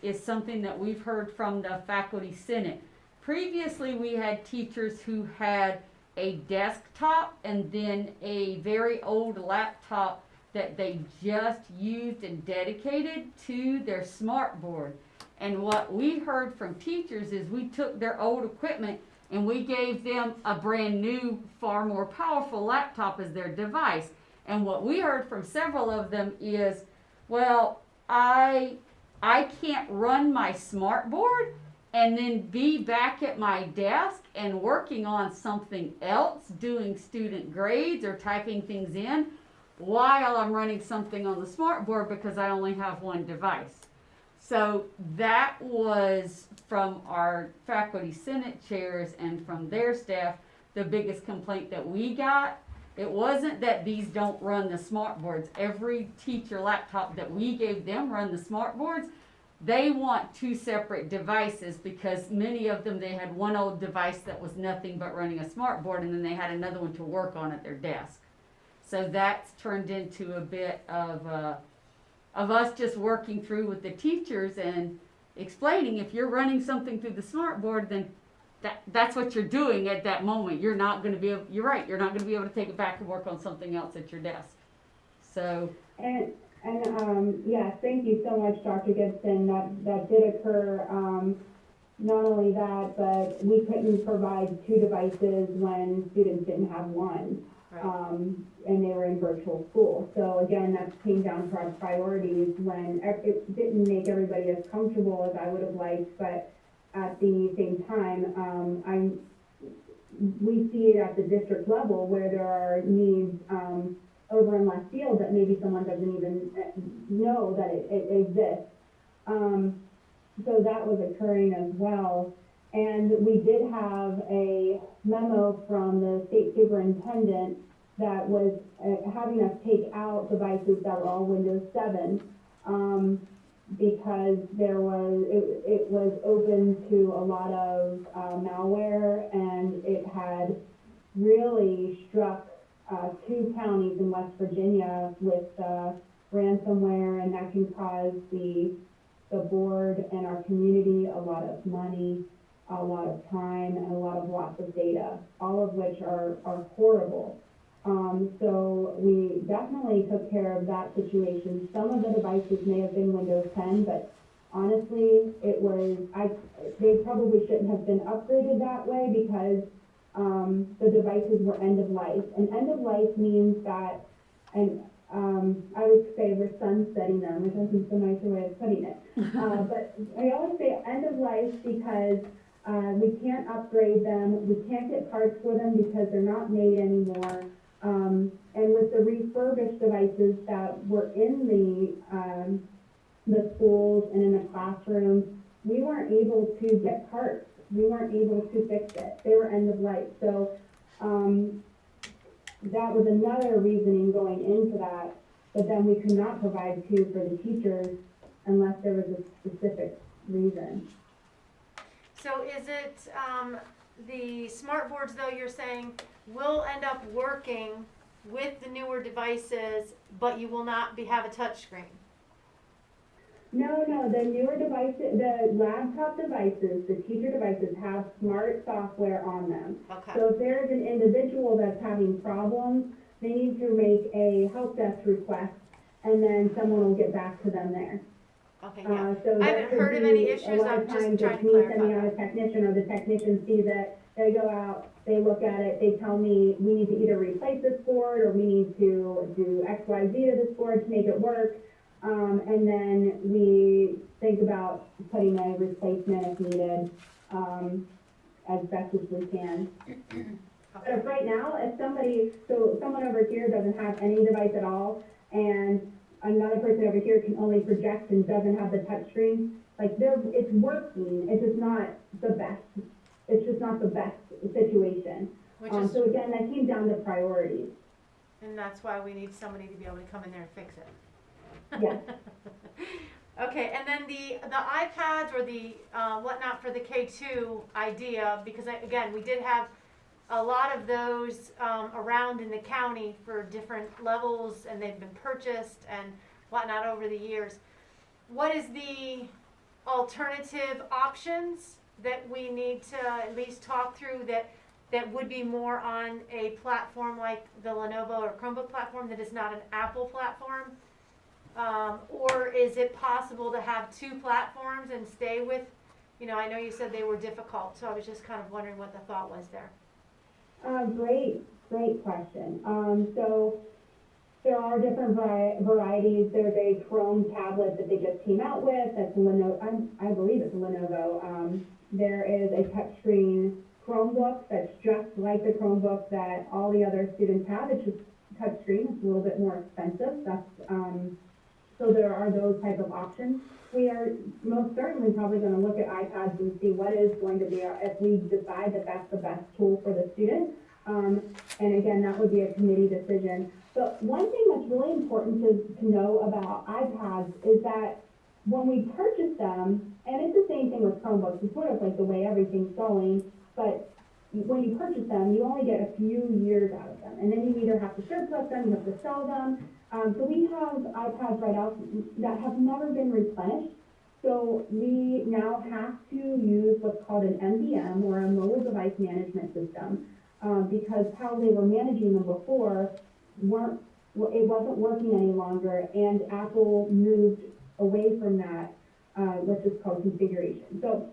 is something that we've heard from the faculty senate. Previously, we had teachers who had a desktop and then a very old laptop that they just used and dedicated to their smart board. And what we heard from teachers is we took their old equipment and we gave them a brand new, far more powerful laptop as their device. And what we heard from several of them is, well, I can't run my smart board and then be back at my desk and working on something else, doing student grades or typing things in while I'm running something on the smart board because I only have one device. So that was from our faculty senate chairs and from their staff, the biggest complaint that we got. It wasn't that these don't run the smart boards. Every teacher laptop that we gave them run the smart boards. They want two separate devices because many of them, they had one old device that was nothing but running a smart board, and then they had another one to work on at their desk. So that's turned into a bit of us just working through with the teachers and explaining, if you're running something through the smart board, then that's what you're doing at that moment. You're not going to be able, you're right, you're not going to be able to take it back and work on something else at your desk. So. And yes, thank you so much, Dr. Gibson. That did occur. Not only that, but we couldn't provide two devices when students didn't have one. right. And they were in virtual school. So again, that came down to our priorities when it didn't make everybody as comfortable as I would have liked, but at the same time, we see it at the district level where there are needs, over in left field that maybe someone doesn't even know that it exists. So that was occurring as well. And we did have a memo from the state superintendent that was having us take out devices that were all Windows 7 because it was open to a lot of malware, and it had really struck two counties in West Virginia with ransomware, and that can cause the board and our community a lot of money, a lot of time, and a lot of lots of data, all of which are horrible. So we definitely took care of that situation. Some of the devices may have been Windows 10, but honestly, they probably shouldn't have been upgraded that way because the devices were end of life. And end of life means that, and I would say we're sunsetting them, which I think is a nicer way of putting it. But I always say end of life because we can't upgrade them, we can't get parts for them because they're not made anymore. And with the refurbished devices that were in the schools and in the classrooms, we weren't able to get parts. We weren't able to fix it. They were end of life. So that was another reasoning going into that, but then we could not provide two for the teachers unless there was a specific reason. So is it, the smart boards though, you're saying will end up working with the newer devices, but you will not have a touch screen? No, the newer devices, the laptop devices, the teacher devices have smart software on them. Okay. So if there's an individual that's having problems, they need to make a help desk request, and then someone will get back to them there. Okay, yeah. So I that haven't could heard of be any a issues, lot I'm of just times trying it's to me clarify sending out a that. technician, or the technician sees it, they go out, they look at it, they tell me, we need to either replace this board, or we need to do X, Y, Z to this board to make it work. And then we think about putting a replacement if needed, as best as we can. But if right now, if someone over here doesn't have any device at all, and another person over here can only project and doesn't have the touchscreen, like it's working, it's just not the best. It's just not the best situation. Which is, So again, that came down to priorities. and that's why we need somebody to be able to come in there and fix it. Yes. Okay, and then the iPads or the whatnot for the K2 idea, because again, we did have a lot of those around in the county for different levels, and they've been purchased and whatnot over the years. What is the alternative options that we need to at least talk through that would be more on a platform like the Lenovo or Chromebook platform that is not an Apple platform? Or is it possible to have two platforms and stay with, I know you said they were difficult, so I was just kind of wondering what the thought was there. Great question. So there are different varieties. There's a Chrome tablet that they just came out with. That's Lenovo. I believe it's Lenovo. There is a touchscreen Chromebook that's just like the Chromebook that all the other students have. It's just touchscreen. It's a little bit more expensive. So there are those type of options. We are most certainly probably going to look at iPads and see what is going to be if we decide that that's the best tool for the student. And again, that would be a committee decision. But one thing that's really important to know about iPads is that when we purchase them, and it's the same thing with Chromebooks, it's sort of like the way everything's going, but when you purchase them, you only get a few years out of them. And then you either have to surplus them, you have to sell them. So we have iPads right out that have never been replenished. So we now have to use what's called an MDM, or a mobile device management system, because how they were managing them before it wasn't working any longer, and Apple moved away from that, which is called configuration. So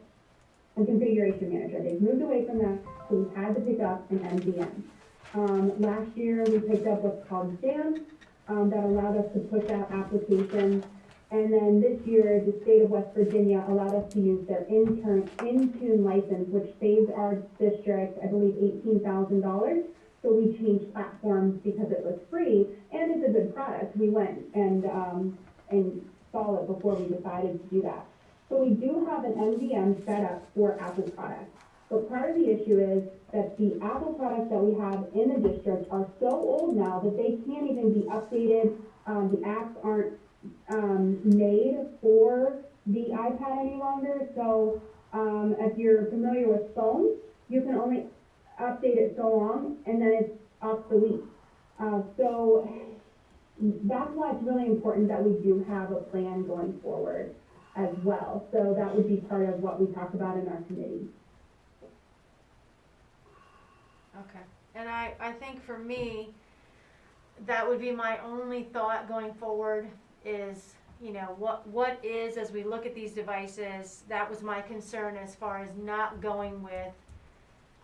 a configuration manager, they've moved away from that, so we had to pick up an MDM. Last year we picked up what's called JAM, that allowed us to push out applications. And then this year, the state of West Virginia allowed us to use their Intune license, which saved our district, I believe, $18,000. So we changed platforms because it was free, and it's a good product. We went and saw it before we decided to do that. So we do have an MDM set up for Apple products. But part of the issue is that the Apple products that we have in the district are so old now that they can't even be updated. The apps aren't made for the iPad any longer. So if you're familiar with phones, you can only update it so long, and then it's obsolete. So that's why it's really important that we do have a plan going forward as well. So that would be part of what we talk about in our committee. Okay, and I think for me, that would be my only thought going forward is, what is, as we look at these devices, that was my concern as far as not going with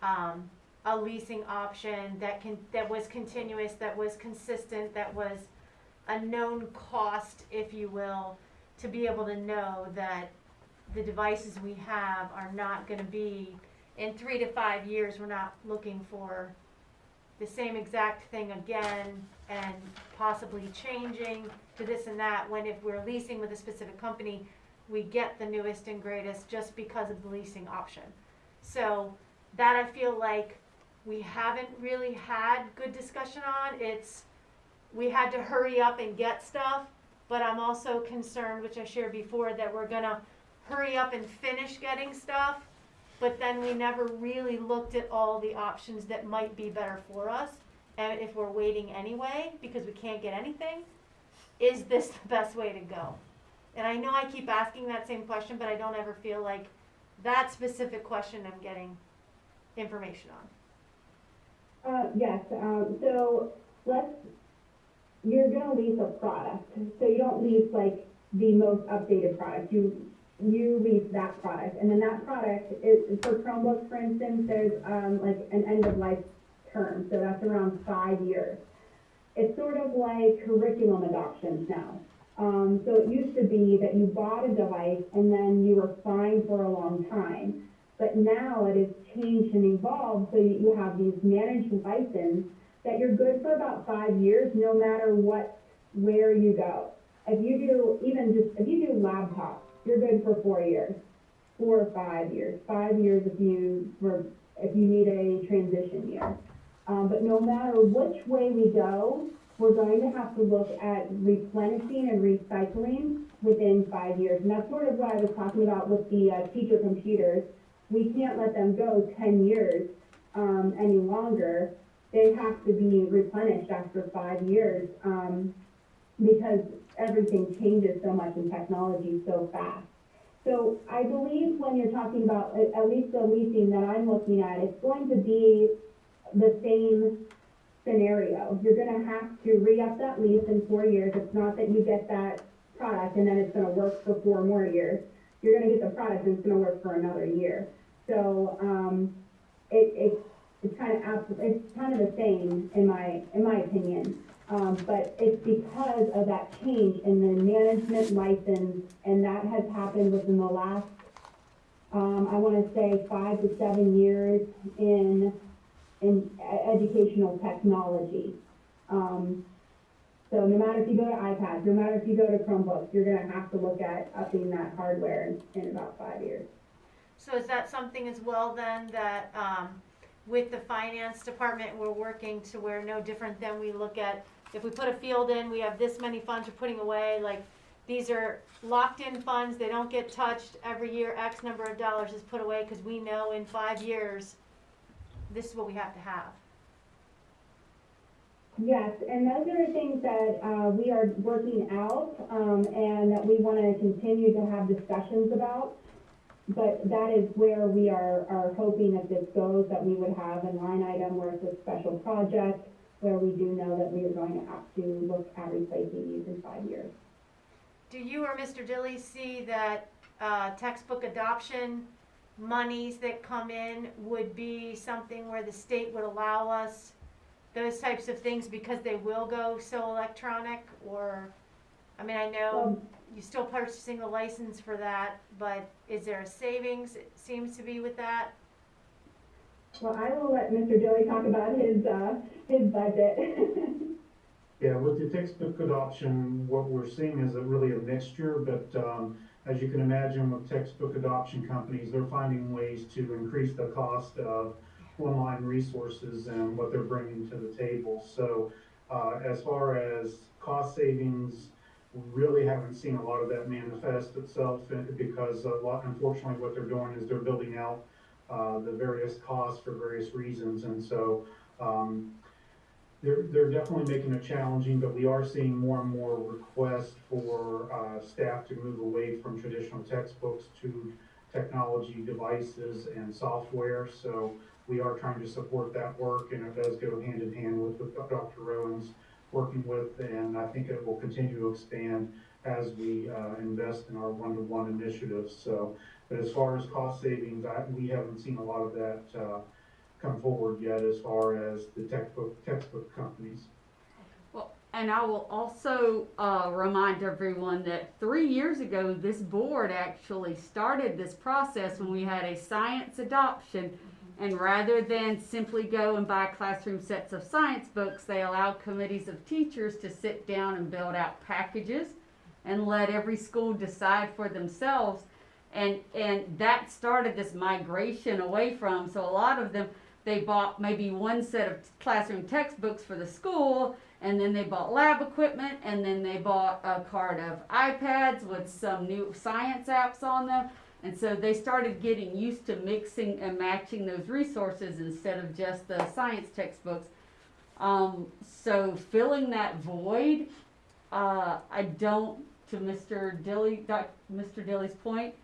a leasing option that was continuous, that was consistent, that was a known cost, if you will, to be able to know that the devices we have are not going to be, in 3 to 5 years, we're not looking for the same exact thing again and possibly changing to this and that, when if we're leasing with a specific company, we get the newest and greatest just because of the leasing option. So that I feel like we haven't really had good discussion on. We had to hurry up and get stuff, but I'm also concerned, which I shared before, that we're gonna hurry up and finish getting stuff, but then we never really looked at all the options that might be better for us. And if we're waiting anyway, because we can't get anything, is this the best way to go? And I know I keep asking that same question, but I don't ever feel like that specific question I'm getting information on. Yes, so you're gonna lease a product, so you don't lease like the most updated product. You lease that product, and then that product is, for Chromebooks, for instance, there's like an end of life term, so that's around 5 years. It's sort of like curriculum adoptions now. So it used to be that you bought a device and then you were fine for a long time. But now it has changed and evolved so that you have these managed license that you're good for about 5 years, no matter where you go. If you do laptops, you're good for 4 years, 4 or 5 years, 5 years if you need a transition year. But no matter which way we go, we're going to have to look at replenishing and recycling within 5 years. And that's sort of what I was talking about with the teacher computers. We can't let them go 10 years any longer. They have to be replenished after 5 years because everything changes so much in technology so fast. So I believe when you're talking about at least the leasing that I'm looking at, it's going to be the same scenario. You're going to have to re-up that lease in 4 years. It's not that you get that product and then it's going to work for 4 more years. You're going to get the product and it's going to work for another year. So it's kind of the same in my opinion. But it's because of that change in the management license, and that has happened within the last, I want to say 5 to 7 years in educational technology. So no matter if you go to iPads, no matter if you go to Chromebooks, you're going to have to look at upping that hardware in about 5 years. So is that something as well then that with the finance department, we're working to where no different than we look at, if we put a field in, we have this many funds we're putting away, like these are locked in funds, they don't get touched every year, X number of dollars is put away because we know in 5 years, this is what we have to have. Yes, and those are the things that we are working out and that we want to continue to have discussions about. But that is where we are hoping if this goes, that we would have a line item where it's a special project, where we do know that we are going to have to look at replacing these in 5 years. Do you or Mr. Dilly see that textbook adoption monies that come in would be something where the state would allow us those types of things because they will go so electronic? Or, I mean, I know you're still purchasing the license for that, but is there a savings, it seems to be, with that? Well, I will let Mr. Dilly talk about his budget. Yeah, with the textbook adoption, what we're seeing is really a mixture, but as you can imagine with textbook adoption companies, they're finding ways to increase the cost of online resources and what they're bringing to the table. So as far as cost savings, we really haven't seen a lot of that manifest itself because unfortunately what they're doing is they're building out the various costs for various reasons, and so they're definitely making it challenging, but we are seeing more and more requests for staff to move away from traditional textbooks to technology devices and software. So we are trying to support that work, and it does go hand in hand with what Dr. Rowan's working with, and I think it will continue to expand as we invest in our one-to-one initiatives. So, but as far as cost savings, we haven't seen a lot of that come forward yet as far as the textbook companies. Well, and I will also remind everyone that 3 years ago, this board actually started this process when we had a science adoption. And rather than simply go and buy classroom sets of science books, they allowed committees of teachers to sit down and build out packages and let every school decide for themselves. And that started this migration away from, so a lot of them, they bought maybe one set of classroom textbooks for the school, and then they bought lab equipment, and then they bought a cart of iPads with some new science apps on them. And so they started getting used to mixing and matching those resources instead of just the science textbooks. So filling that void, I don't, to Mr. Dilly's point,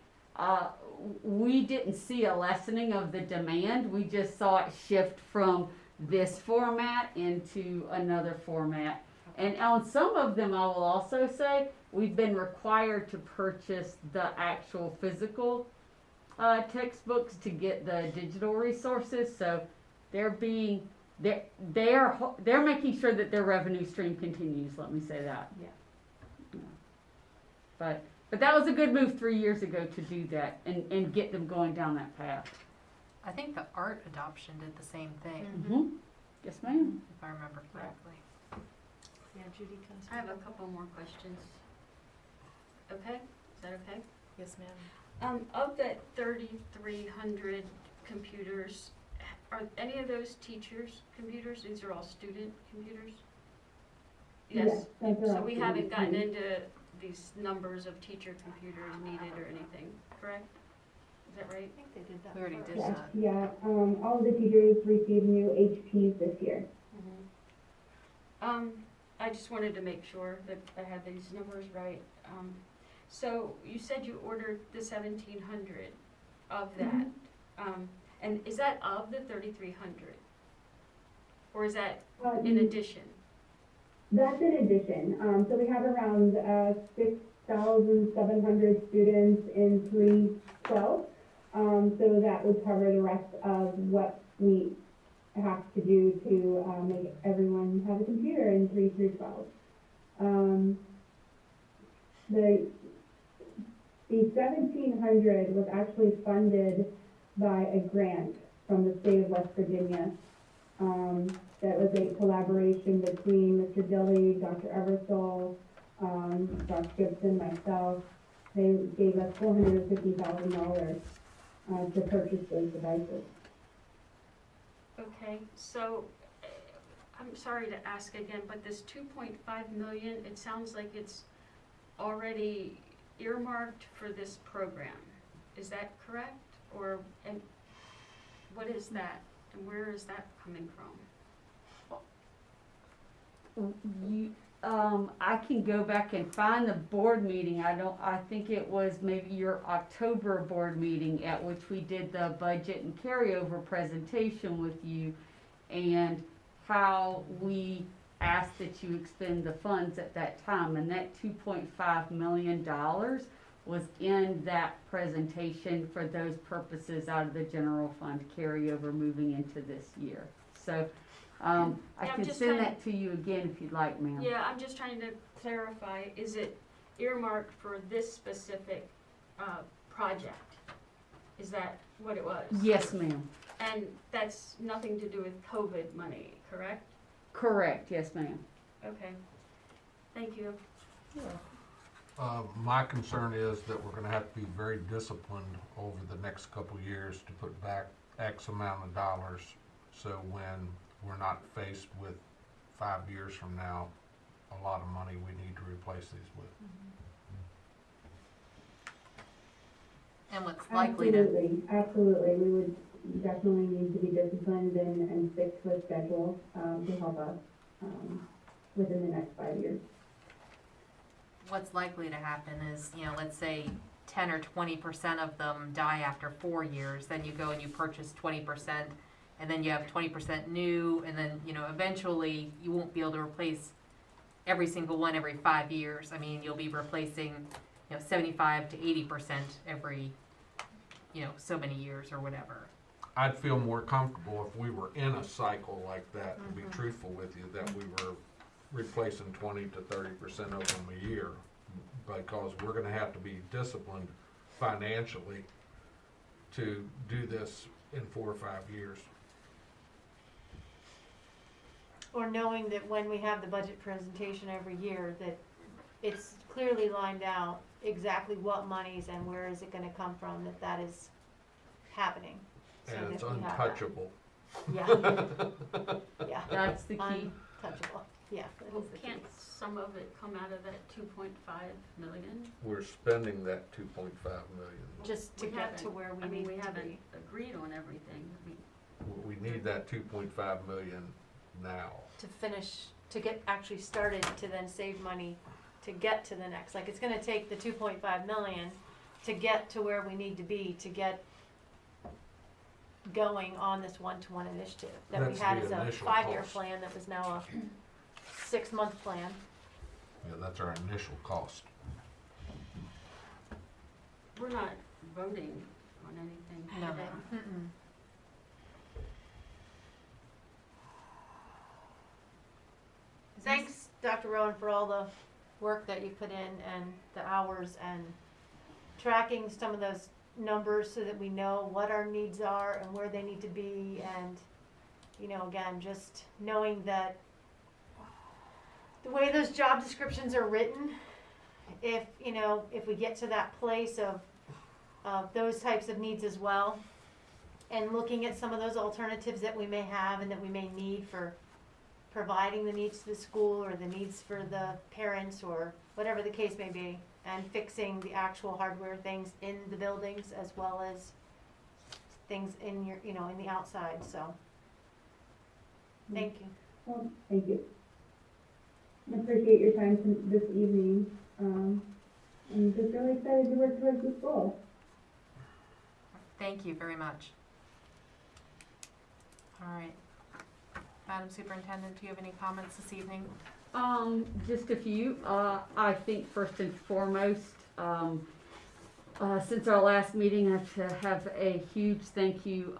we didn't see a lessening of the demand. We just saw it shift from this format into another format. And on some of them, I will also say, we've been required to purchase the actual physical textbooks to get the digital resources. So they're making sure that their revenue stream continues. Let me say that. Yeah. But that was a good move 3 years ago to do that and get them going down that path. I think the art adoption did the same thing, Mm-hmm. Yes, ma'am. if I remember correctly. Yeah, Judy comes. I have a couple more questions. Okay, is that okay? Yes, ma'am. Of that 3,300 computers, are any of those teachers' computers? These are all student computers? Yes. Yes, those are So all we student haven't gotten computers. into these numbers of teacher computers needed or anything, correct? Is that right? I think they did that. We already first. did Yes, that. yeah, all of the teachers received new HPs this year. I just wanted to make sure that I had these numbers right. So you said you ordered the 1,700 of that. And is that of the 3,300? Or is that in addition? That's in addition. So we have around 6,700 students in 312. So that would cover the rest of what we have to do to make everyone have a computer in 3 through 12. The 1,700 was actually funded by a grant from the state of West Virginia. That was a collaboration between Mr. Dilly, Dr. Eversole, Dr. Gibson, myself. They gave us $450,000 to purchase those devices. Okay, so I'm sorry to ask again, but this 2.5 million, it sounds like it's already earmarked for this program. Is that correct? Or, and what is that? And where is that coming from? I can go back and find the board meeting. I think it was maybe your October board meeting at which we did the budget and carryover presentation with you and how we asked that you expend the funds at that time. And that $2.5 million was in that presentation for those purposes out of the general fund carryover moving into this year. So I Yeah, I'm can just send trying that to you again if you'd like, ma'am. Yeah, I'm just trying to clarify, is it earmarked for this specific project? Is that what it was? Yes, ma'am. And that's nothing to do with COVID money, correct? Correct, yes, ma'am. Okay, thank you. My concern is that we're gonna have to be very disciplined over the next couple of years to put back X amount of dollars. So when we're not faced with 5 years from now, a lot of money we need to replace these with. And what's likely to, Absolutely. We would definitely need to be disciplined and stick to a schedule to help us within the next 5 years. what's likely to happen is, let's say 10 or 20% of them die after 4 years, then you go and you purchase 20%, and then you have 20% new, and then, eventually you won't be able to replace every single one every 5 years. I mean, you'll be replacing, 75 to 80% every, so many years or whatever. I'd feel more comfortable if we were in a cycle like that, to be truthful with you, that we were replacing 20 to 30% of them a year, because we're gonna have to be disciplined financially to do this in 4 or 5 years. Or knowing that when we have the budget presentation every year, that it's clearly lined out exactly what monies and where is it gonna come from, that is happening. So And that it's we have that. untouchable. Yeah, yeah, That's the key. untouchable, yeah. that is the key. Can't some of it come out of that 2.5 million? We're spending that 2.5 million. Just to We get to haven't- where we I mean, need we to haven't be. agreed on everything. We need that 2.5 million now. To finish, to get actually started, to then save money to get to the next. Like, it's gonna take the 2.5 million to get to where we need to be, to get going on this one-to-one initiative that we That's had the as a initial 5-year cost. plan that was now a 6-month plan. Yeah, that's our initial cost. We're not voting on anything No. today. Mm-mm. Thanks, Dr. Rowan, for all the work that you put in and the hours and tracking some of those numbers so that we know what our needs are and where they need to be, and, you know, again, just knowing that the way those job descriptions are written, if, you know, if we get to that place of those types of needs as well, and looking at some of those alternatives that we may have and that we may need for providing the needs to the school or the needs for the parents or whatever the case may be, and fixing the actual hardware things in the buildings as well as things in your, you know, in the outside, so. Thank you. Well, thank you. I appreciate your time this evening. I'm just really excited to work towards this goal. Thank you very much. All right. Madam Superintendent, do you have any comments this evening? Just a few. I think first and foremost, since our last meeting, I have to have a huge thank you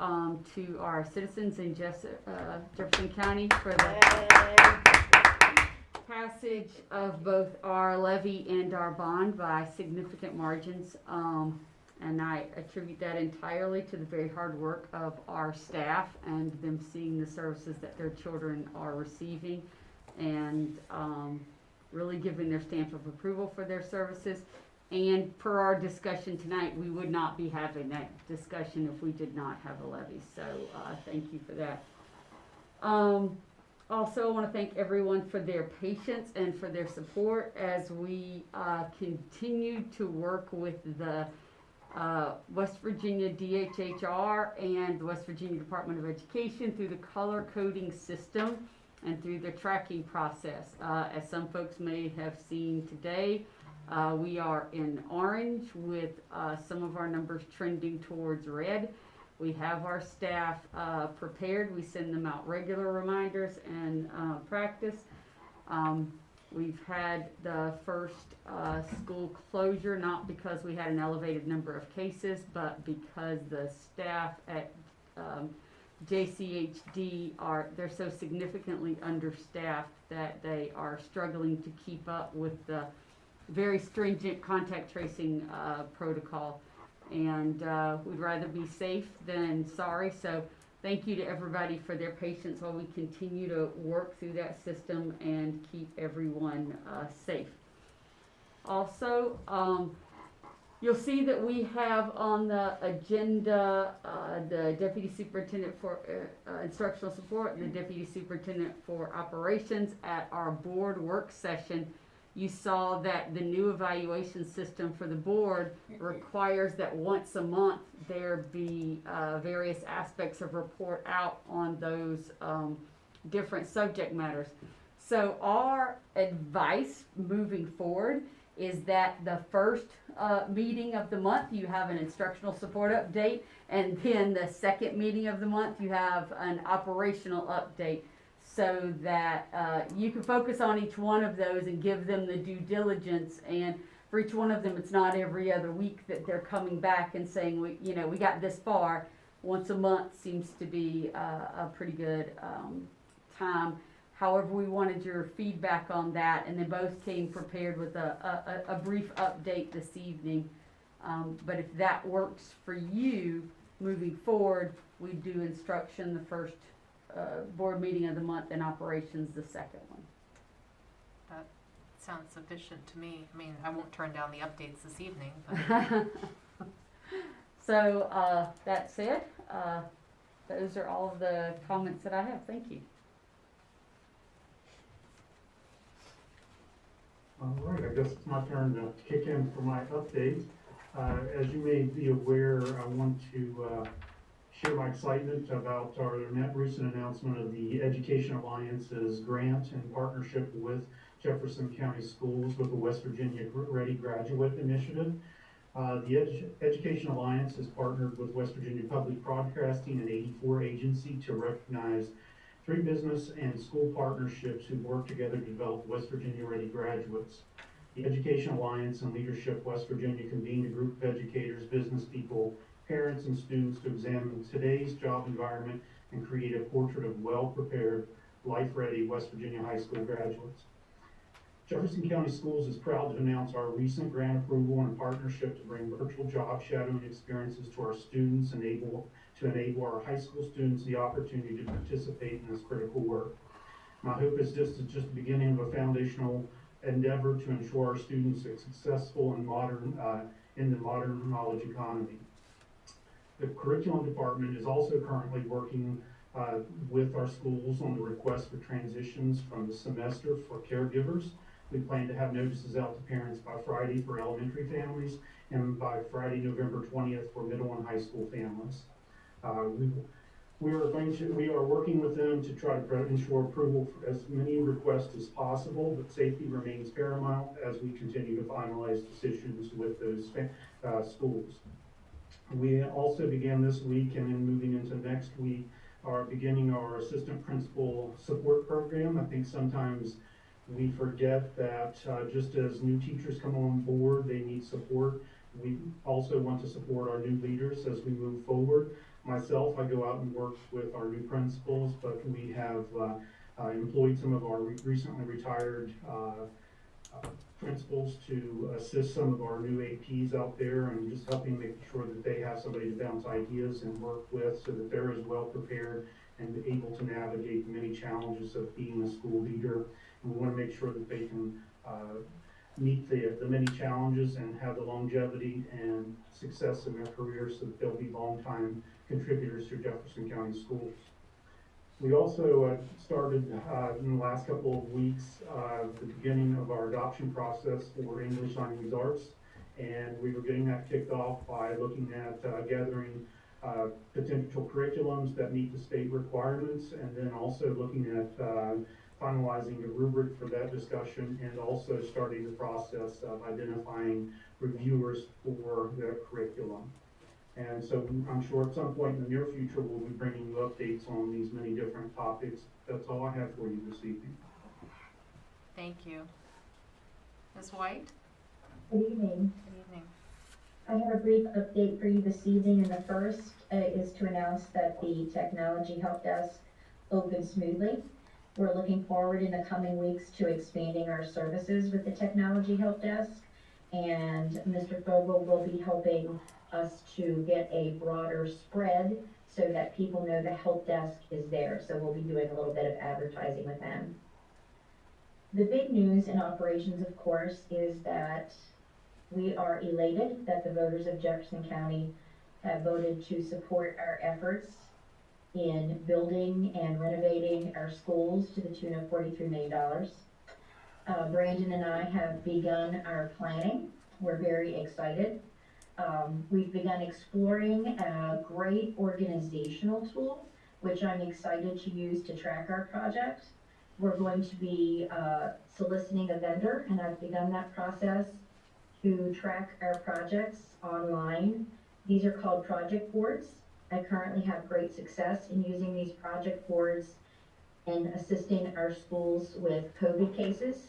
to our citizens in Jefferson County for the passage of both our levy and our bond by significant margins. And I attribute that entirely to the very hard work of our staff and them seeing the services that their children are receiving, and really giving their stamp of approval for their services. And per our discussion tonight, we would not be having that discussion if we did not have a levy. So thank you for that. Also, I want to thank everyone for their patience and for their support as we continue to work with the West Virginia DHHR and the West Virginia Department of Education through the color coding system and through the tracking process. As some folks may have seen today, we are in orange with some of our numbers trending towards red. We have our staff prepared. We send them out regular reminders and practice. We've had the first school closure, not because we had an elevated number of cases, but because the staff at JCHD they're so significantly understaffed that they are struggling to keep up with the very stringent contact tracing protocol. And we'd rather be safe than sorry. So thank you to everybody for their patience while we continue to work through that system and keep everyone safe. Also, you'll see that we have on the agenda the Deputy Superintendent for Instructional Support and the Deputy Superintendent for Operations. At our board work session, you saw that the new evaluation system for the board requires that once a month there be various aspects of report out on those different subject matters. So our advice moving forward is that the first meeting of the month you have an instructional support update, and then the second meeting of the month you have an operational update, so that you can focus on each one of those and give them the due diligence. And for each one of them, it's not every other week that they're coming back and saying, we got this far. Once a month seems to be a pretty good time. However, we wanted your feedback on that, and they both came prepared with a brief update this evening. But if that works for you moving forward, we do instruction the first board meeting of the month and operations the second one. That sounds sufficient to me. I mean, I won't turn down the updates this evening, but So that said, those are all of the comments that I have. Thank you. All right, I guess it's my turn to kick in for my update. As you may be aware, I want to share my excitement about our recent announcement of the Education Alliance's grant in partnership with Jefferson County Schools with the West Virginia Ready Graduate Initiative. The Education Alliance has partnered with West Virginia Public Broadcasting and 84 Agency to recognize 3 business and school partnerships who work together to develop West Virginia Ready graduates. The Education Alliance and Leadership West Virginia convened a group of educators, business people, parents, and students to examine today's job environment and create a portrait of well-prepared, life-ready West Virginia high school graduates. Jefferson County Schools is proud to announce our recent grant approval and partnership to bring virtual job shadowing experiences to our students, to enable our high school students the opportunity to participate in this critical work. My hope is just the beginning of a foundational endeavor to ensure our students are successful in the modern knowledge economy. The curriculum department is also currently working with our schools on the request for transitions from the semester for caregivers. We plan to have notices out to parents by Friday for elementary families and by Friday, November 20th for middle and high school families. We are working with them to try to ensure approval for as many requests as possible, but safety remains paramount as we continue to finalize decisions with those schools. We also began this week and then moving into next week are beginning our assistant principal support program. I think sometimes we forget that just as new teachers come on board, they need support. We also want to support our new leaders as we move forward. Myself, I go out and work with our new principals, but we have employed some of our recently retired principals to assist some of our new APs out there and just helping make sure that they have somebody to bounce ideas and work with so that they're as well prepared and able to navigate the many challenges of being a school leader. And we want to make sure that they can meet the many challenges and have the longevity and success in their careers so that they'll be longtime contributors to Jefferson County Schools. We also started in the last couple of weeks the beginning of our adoption process for English Language Arts, and we were getting that kicked off by looking at gathering potential curriculums that meet the state requirements, and then also looking at finalizing a rubric for that discussion, and also starting the process of identifying reviewers for the curriculum. And so I'm sure at some point in the near future we'll be bringing you updates on these many different topics. That's all I have for you this evening. Thank you. Ms. White? Good evening. Good evening. I have a brief update for you this evening, and the first is to announce that the Technology Help Desk opened smoothly. We're looking forward in the coming weeks to expanding our services with the Technology Help Desk, and Mr. Fogel will be helping us to get a broader spread so that people know the help desk is there. So we'll be doing a little bit of advertising with them. The big news in operations, of course, is that we are elated that the voters of Jefferson County have voted to support our efforts in building and renovating our schools to the tune of $43 million. Brandon and I have begun our planning. We're very excited. We've begun exploring a great organizational tool, which I'm excited to use to track our project. We're going to be soliciting a vendor, and I've begun that process to track our projects online. These are called project boards. I currently have great success in using these project boards and assisting our schools with COVID cases.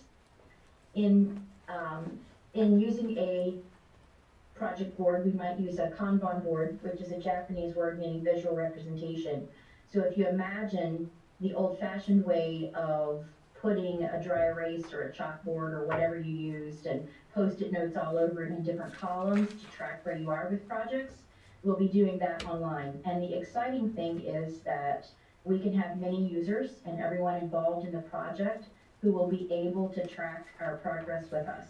In using a project board, we might use a Kanban board, which is a Japanese word meaning visual representation. So if you imagine the old-fashioned way of putting a dry erase or a chalkboard or whatever you used and post-it notes all over it in different columns to track where you are with projects, we'll be doing that online. And the exciting thing is that we can have many users and everyone involved in the project who will be able to track our progress with us.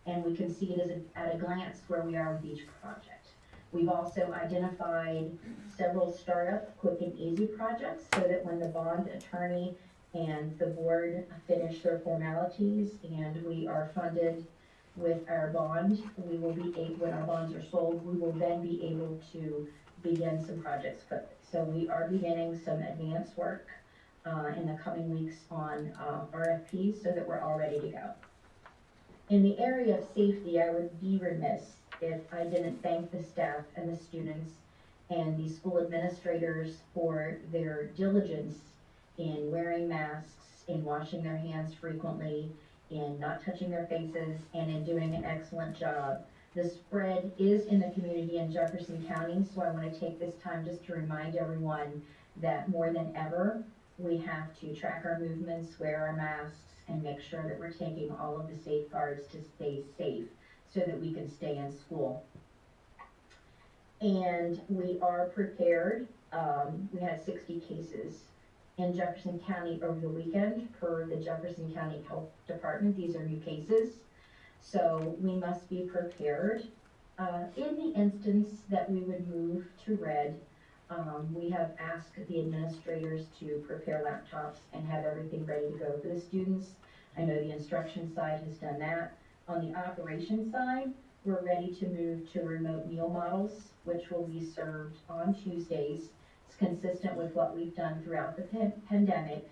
And we can see it at a glance where we are with each project. We've also identified several startup, quick and easy projects so that when the bond attorney and the board finish their formalities and we are funded with our bond, we will be able, when our bonds are sold, we will then be able to begin some projects quickly. So we are beginning some advanced work in the coming weeks on RFPs so that we're all ready to go. In the area of safety, I would be remiss if I didn't thank the staff and the students and the school administrators for their diligence in wearing masks, in washing their hands frequently, in not touching their faces, and in doing an excellent job. The spread is in the community in Jefferson County, so I want to take this time just to remind everyone that more than ever, We have to track our movements, wear our masks, and make sure that we're taking all of the safeguards to stay safe so that we can stay in school. And we are prepared. We had 60 cases in Jefferson County over the weekend per the Jefferson County Health Department. These are new cases. So we must be prepared. In the instance that we would move to red, we have asked the administrators to prepare laptops and have everything ready to go for the students. I know the instruction side has done that. On the operations side, we're ready to move to remote meal models, which will be served on Tuesdays. It's consistent with what we've done throughout the pandemic,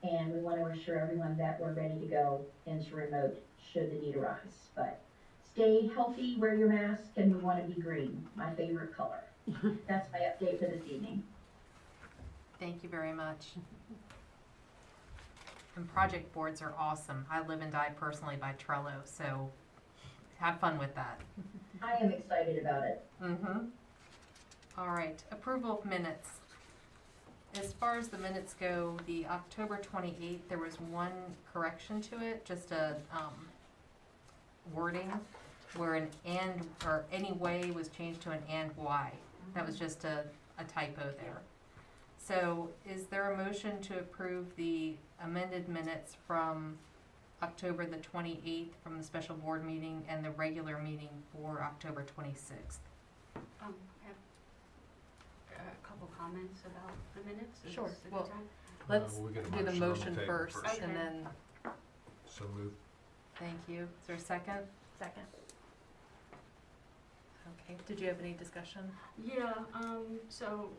and we want to assure everyone that we're ready to go into remote should the need arise. But stay healthy, wear your mask, and we want to be green, my favorite color. That's my update for this evening. Thank you very much. And project boards are awesome. I live and die personally by Trello, so have fun with that. I am excited about it. Mm-hmm. All right, approval of minutes. As far as the minutes go, the October 28th, there was one correction to it, just a wording where an and or any way was changed to an and why. That was just a typo there. So is there a motion to approve the amended minutes from October the 28th from the special board meeting and the regular meeting for October 26th? I have a couple comments about the minutes. Is Sure. this a good Well, time? Let's We get a do the on motion table first, Okay. and then, So move. thank you. Is there a second? Second. Okay, did you have any discussion? Yeah, so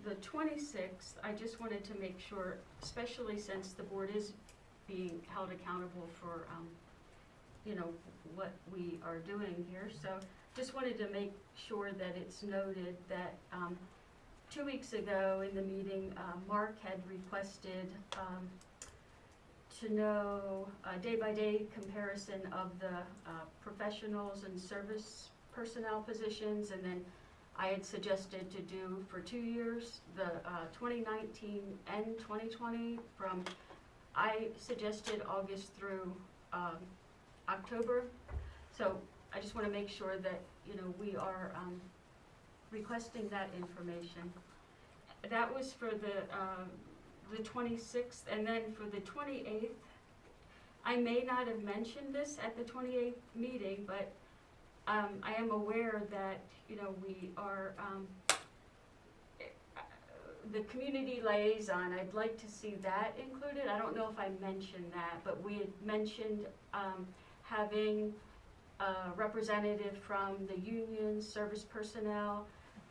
the 26th, I just wanted to make sure, especially since the board is being held accountable for, you know, what we are doing here. So just wanted to make sure that it's noted that 2 weeks ago in the meeting, Mark had requested to know a day-by-day comparison of the professionals and service personnel positions, and then I had suggested to do for 2 years, the 2019 and 2020 from, I suggested August through October. So I just want to make sure that, you know, we are requesting that information. That was for the 26th, and then for the 28th, I may not have mentioned this at the 28th meeting, but I am aware that, you know, we are, the community liaison, I'd like to see that included. I don't know if I mentioned that, but we had mentioned having a representative from the union, service personnel,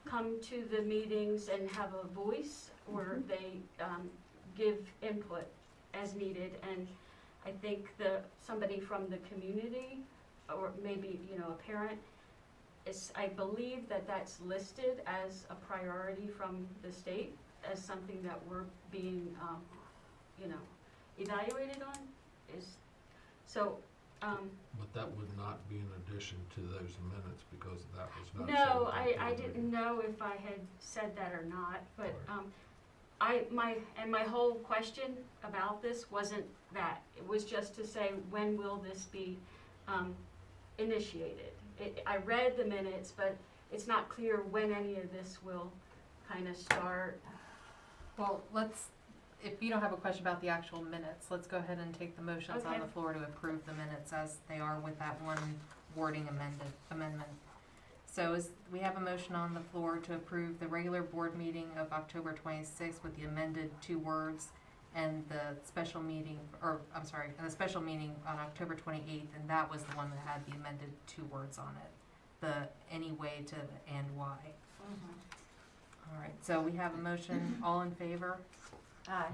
come to the meetings and have a voice where they give input as needed. And I think somebody from the community, or maybe, you know, a parent, I believe that that's listed as a priority from the state, as something that we're being, you know, evaluated on. But that would not be in addition to those minutes because that was not. No, said at I the didn't meeting. know if I had said that or not, but, Right. my whole question about this wasn't that. It was just to say, when will this be, initiated? I read the minutes, but it's not clear when any of this will kind of start. Well, if you don't have a question about the actual minutes, let's go ahead and take the motions on Okay. the floor to approve the minutes as they are with that one wording amendment. So we have a motion on the floor to approve the regular board meeting of October 26th with the amended 2 words, and the special meeting, and the special meeting on October 28th, and that was the one that had the amended 2 words on it. The any way to the and why. All right, so we have a motion, all in favor? Aye.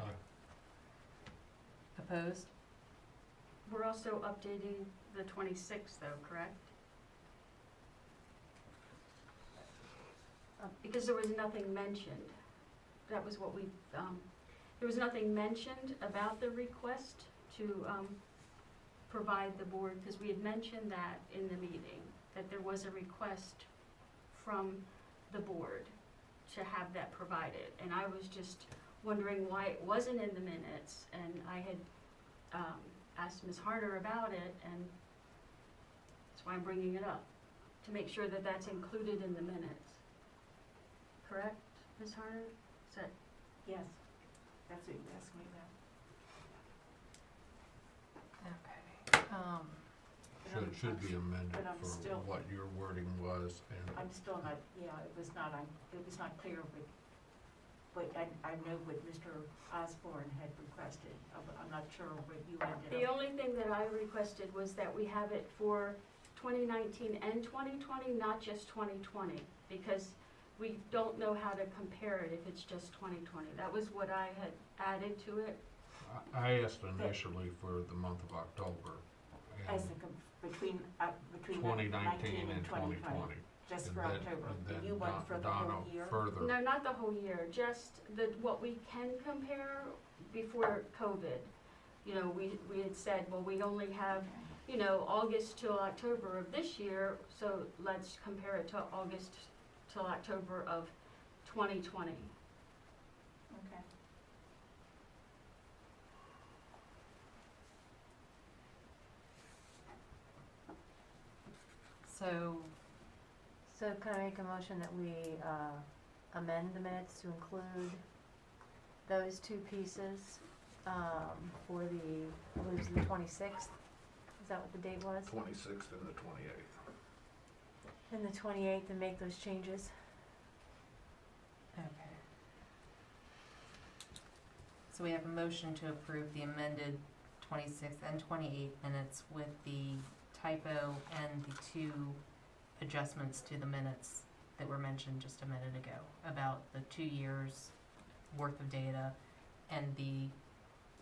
Opposed? We're also updating the 26th though, correct? Because there was nothing mentioned. That was what we, there was nothing mentioned about the request to provide the board, because we had mentioned that in the meeting, that there was a request from the board to have that provided. And I was just wondering why it wasn't in the minutes, and I had asked Ms. Harder about it, and that's why I'm bringing it up, to make sure that that's included in the minutes. Correct, Ms. Harder? Is that, Yes, that's what you asked me about. Okay, Should be amended But I'm for still- what your wording was, and I'm still not, it was not clear what I know what Mr. Osborne had requested. I'm not sure what you ended the up. only thing that I requested was that we have it for 2019 and 2020, not just 2020, because we don't know how to compare it if it's just 2020. That was what I had added to it. I asked initially for the month of October. As and between 2019 and 2020. just And for then- October. and And then you want for the Donna whole year? further, No, not the whole year, just what we can compare before COVID. We had said, well, we only have, August till October of this year, so let's compare it to August till October of 2020. Okay. so, So can I make a motion that we amend the minutes to include those two pieces for the, I believe it was the 26th? Is that what the date was? 26th and the 28th. And the 28th, and make those changes? okay. So we have a motion to approve the amended 26th and 28th minutes with the typo and the two adjustments to the minutes that were mentioned just a minute ago about the 2 years worth of data and the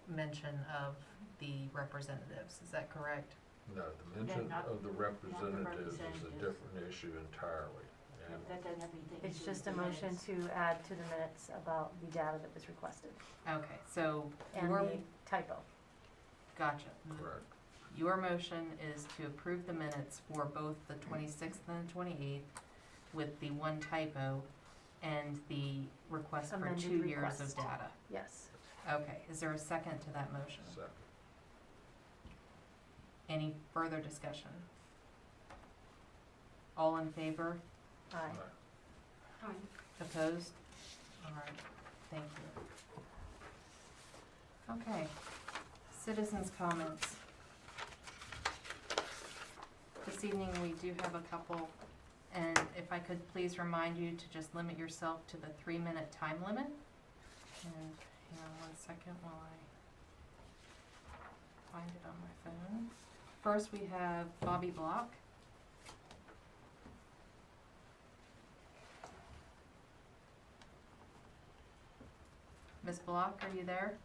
mention of the representatives. Is that correct? No, the mention not- of the representatives is a representatives. different issue entirely. And That doesn't have anything to do It's with just the a motion minutes. to add to the minutes about the data that was requested Okay, so and your, the typo. gotcha. correct. Your motion is to approve the minutes for both the 26th and the 28th with the one typo and the request for Amended 2 years request. of data. Yes. Okay, is there a second to that motion? Second. Any further discussion? All in favor? Aye. Fine. Opposed? All right, thank you. Okay, citizens' comments. This evening, we do have a couple, and if I could please remind you to just limit yourself to the 3-minute time limit. And hang on one second while I find it on my phone. First, we have Bobby Block. Ms. Block, are you there?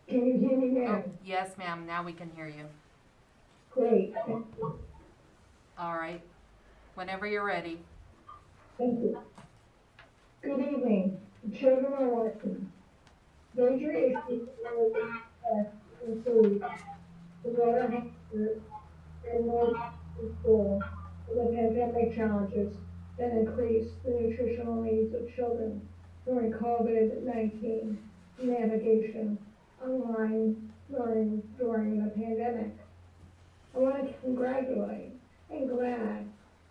Can you hear me now? Oh, yes, ma'am, now we can hear you. Great, All right, whenever you're ready. thank you. Good evening. The children are working. Major issues include the water hazard and more school, and the pandemic challenges that increase the nutritional needs of children during COVID-19, navigation, online learning during the pandemic. I want to congratulate and glad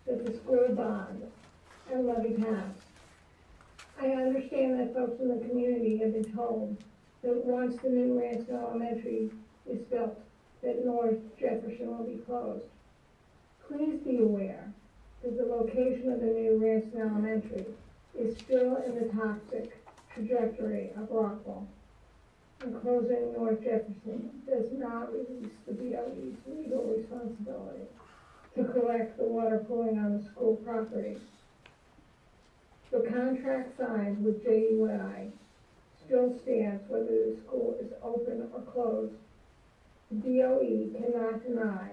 that the school bond and levy passed. I understand that folks in the community have been told that once the new Ransom Elementary is built, that North Jefferson will be closed. Please be aware that the location of the new Ransom Elementary is still in the toxic trajectory of Rockwell. And closing North Jefferson does not release the BoE's legal responsibility to collect the water pooling on the school property. The contract signed with JUI still stands whether the school is open or closed. The BoE cannot deny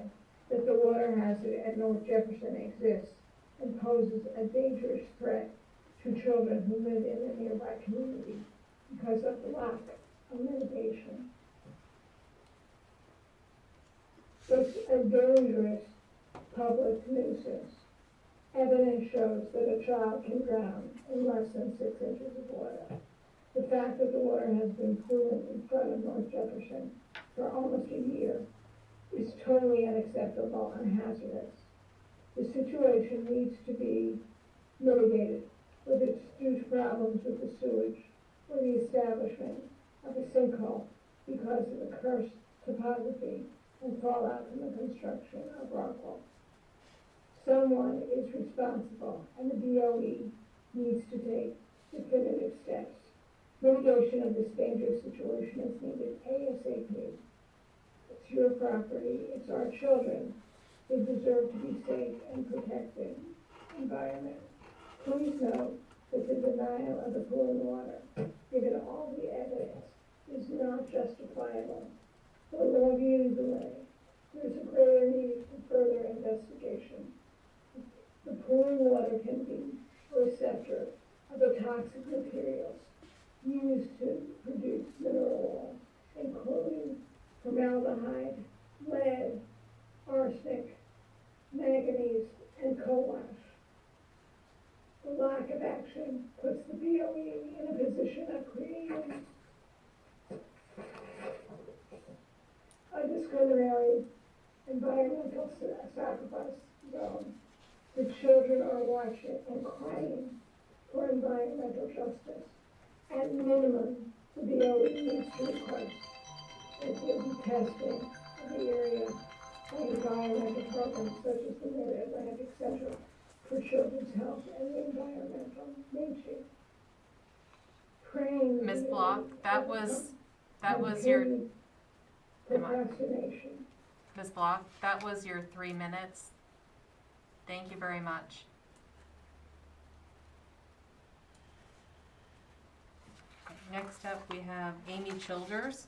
that the water hazard at North Jefferson exists and poses a dangerous threat to children who live in the nearby community because of the lack of mitigation. It's a dangerous public nuisance. Evidence shows that a child can drown in less than 6 inches of water. The fact that the water has been pooling in front of North Jefferson for almost a year is totally unacceptable and hazardous. The situation needs to be mitigated, whether it's due to problems with the sewage or the establishment of a sinkhole because of the cursed topography and fallout from the construction of Rockwell. Someone is responsible, and the BoE needs to take definitive steps. Mitigation of this dangerous situation is needed ASAP. It's your property, it's our children. They deserve to be safe and protected environment. Please note that the denial of the pooling water, given all the evidence, is not justifiable. The long-viewed delay, there's a greater need for further investigation. The pooling water can be a receptor of the toxic materials used to produce mineral oil, including formaldehyde, lead, arsenic, manganese, and coal ash. The lack of action puts the BoE in a position of creating a discriminatory environmental sacrifice zone. The children are watching and crying for environmental justice. At minimum, the BoE needs to request that there be testing of the area and environmental programs such as the Mid-Atlantic Center for Children's Health and the Environmental nature. Praying Ms. Block, that was your, procrastination. Ms. Block, that was your 3 minutes. Thank you very much. Next up, we have Amy Childers.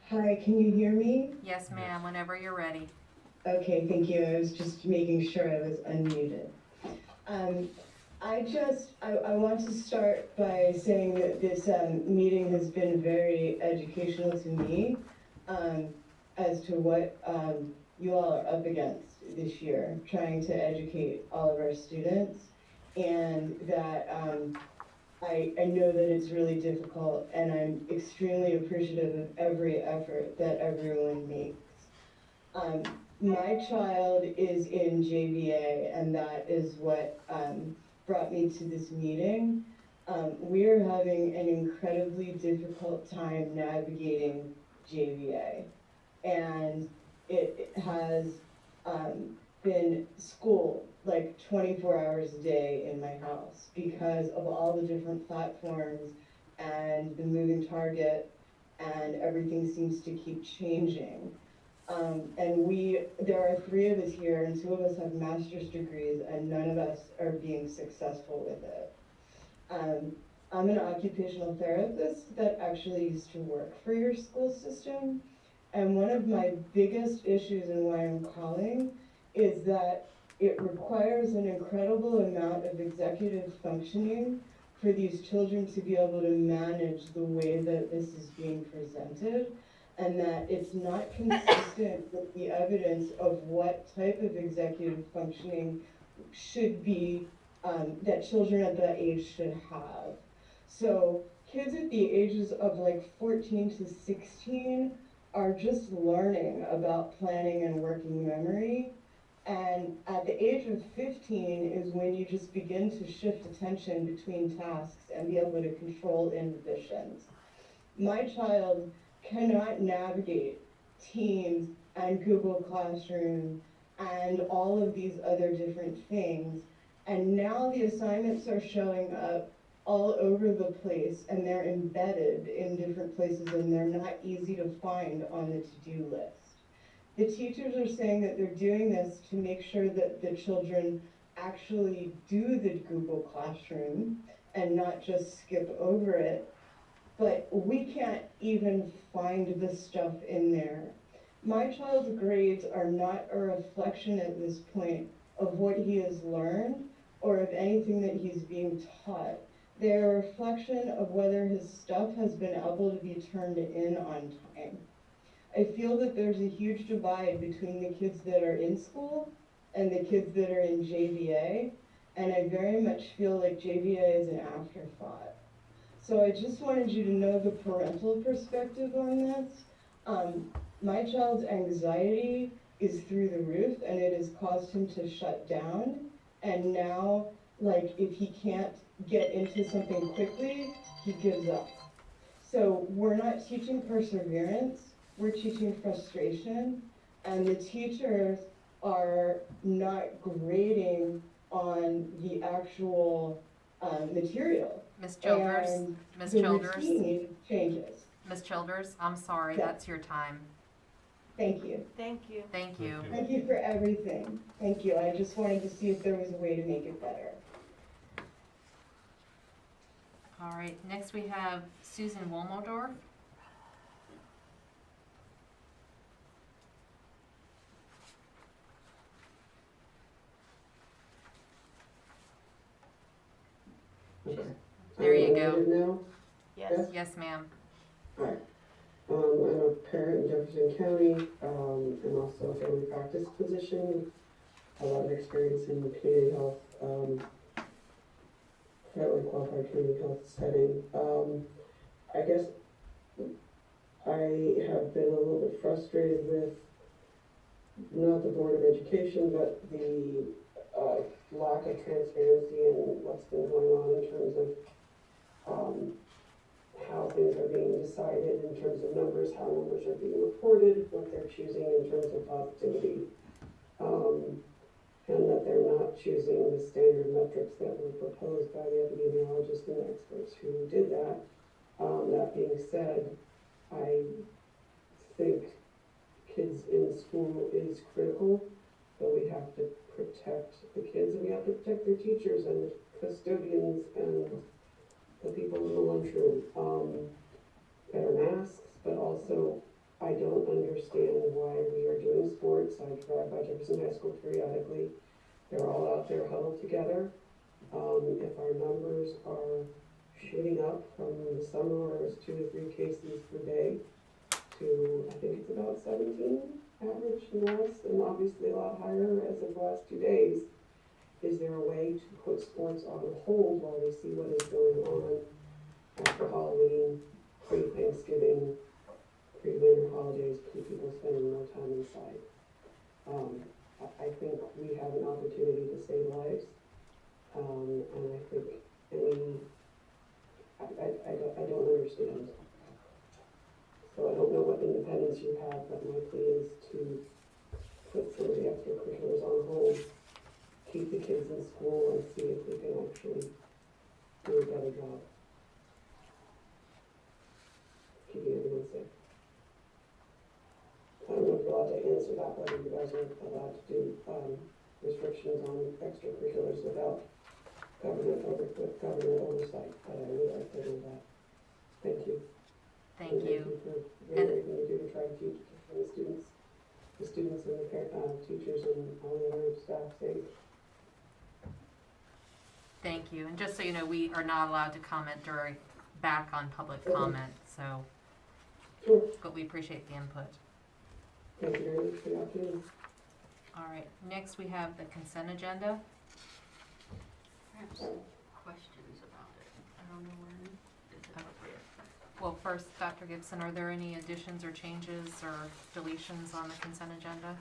Hi, can you hear me? Yes, ma'am, whenever you're ready. Okay, thank you. I was just making sure I was unmuted. I want to start by saying that this meeting has been very educational to me as to what you all are up against this year, trying to educate all of our students, and that I know that it's really difficult, and I'm extremely appreciative of every effort that everyone makes. My child is in JVA, and that is what brought me to this meeting. We're having an incredibly difficult time navigating JVA, and it has been school like 24 hours a day in my house because of all the different platforms and the moving target, and everything seems to keep changing. And there are 3 of us here, and 2 of us have master's degrees, and none of us are being successful with it. I'm an occupational therapist that actually used to work for your school system, and one of my biggest issues and why I'm calling is that it requires an incredible amount of executive functioning for these children to be able to manage the way that this is being presented, and that it's not consistent with the evidence of what type of executive functioning should be, that children at that age should have. So kids at the ages of like 14 to 16 are just learning about planning and working memory. And at the age of 15 is when you just begin to shift attention between tasks and be able to control inhibitions. My child cannot navigate Teams and Google Classroom and all of these other different things. And now the assignments are showing up all over the place, and they're embedded in different places, and they're not easy to find on the to-do list. The teachers are saying that they're doing this to make sure that the children actually do the Google Classroom and not just skip over it. But we can't even find the stuff in there. My child's grades are not a reflection at this point of what he has learned or of anything that he's being taught. They're a reflection of whether his stuff has been able to be turned in on time. I feel that there's a huge divide between the kids that are in school and the kids that are in JVA, and I very much feel like JVA is an afterthought. So I just wanted you to know the parental perspective on this. My child's anxiety is through the roof, and it has caused him to shut down. And now, like, if he can't get into something quickly, he gives up. So we're not teaching perseverance, we're teaching frustration, and the teachers are not grading on the actual material. Ms. Childers, And Ms. the Childers, routine changes. Ms. Childers, I'm sorry, Yeah. that's your time. Thank you. Thank you. Thank you. Thank you. Thank you for everything. Thank you. I just wanted to see if there was a way to make it better. All right, next we have Susan Wolmodorf. Okay. There you Am I go. muted now? Yes. Yes, ma'am. Hi. I'm a parent in Jefferson County, and also a family practice physician. A lot of experience in the community health, fairly qualified community health setting. I guess I have been a little bit frustrated with not the Board of Education, but the lack of transparency in what's been going on in terms of how things are being decided in terms of numbers, how numbers are being reported, what they're choosing in terms of positivity, and that they're not choosing the standard metrics that were proposed by the epidemiologists and experts who did that. That being said, I think kids in school is critical, but we have to protect the kids, and we have to protect their teachers and the custodians and the people in the lunchroom. Better masks, but also I don't understand why we are doing sports. I drive by Jefferson High School periodically. They're all out there huddled together. If our numbers are shooting up from the summer where it was 2 to 3 cases per day to, I think it's about 17 average and less, and obviously a lot higher as of the last 2 days. Is there a way to put sports on hold while we see what is going on after Halloween, pre-Thanksgiving, pre-winter holidays, people spending more time inside? I think we have an opportunity to save lives, and I think I don't understand. So I don't know what independence you have, but my plea is to put some of the extracurriculars on hold, keep the kids in school, and see if we can actually do a better job keeping everyone safe. I don't know if you're allowed to answer that, whether you guys are allowed to do restrictions on extracurriculars without government oversight, but I would like to know that. Thank you. Thank And you. Thank you for everything you do to try to keep the students and the teachers and all the other staff safe. Thank you. And just so you know, we are not allowed to comment back on public comment, so, Sure. but we appreciate the input. Thank you very much for the opportunity. All right, next we have the consent agenda. I have some questions about it. I don't know when it's appropriate. Well, first, Dr. Gibson, are there any additions or changes or deletions on the consent agenda?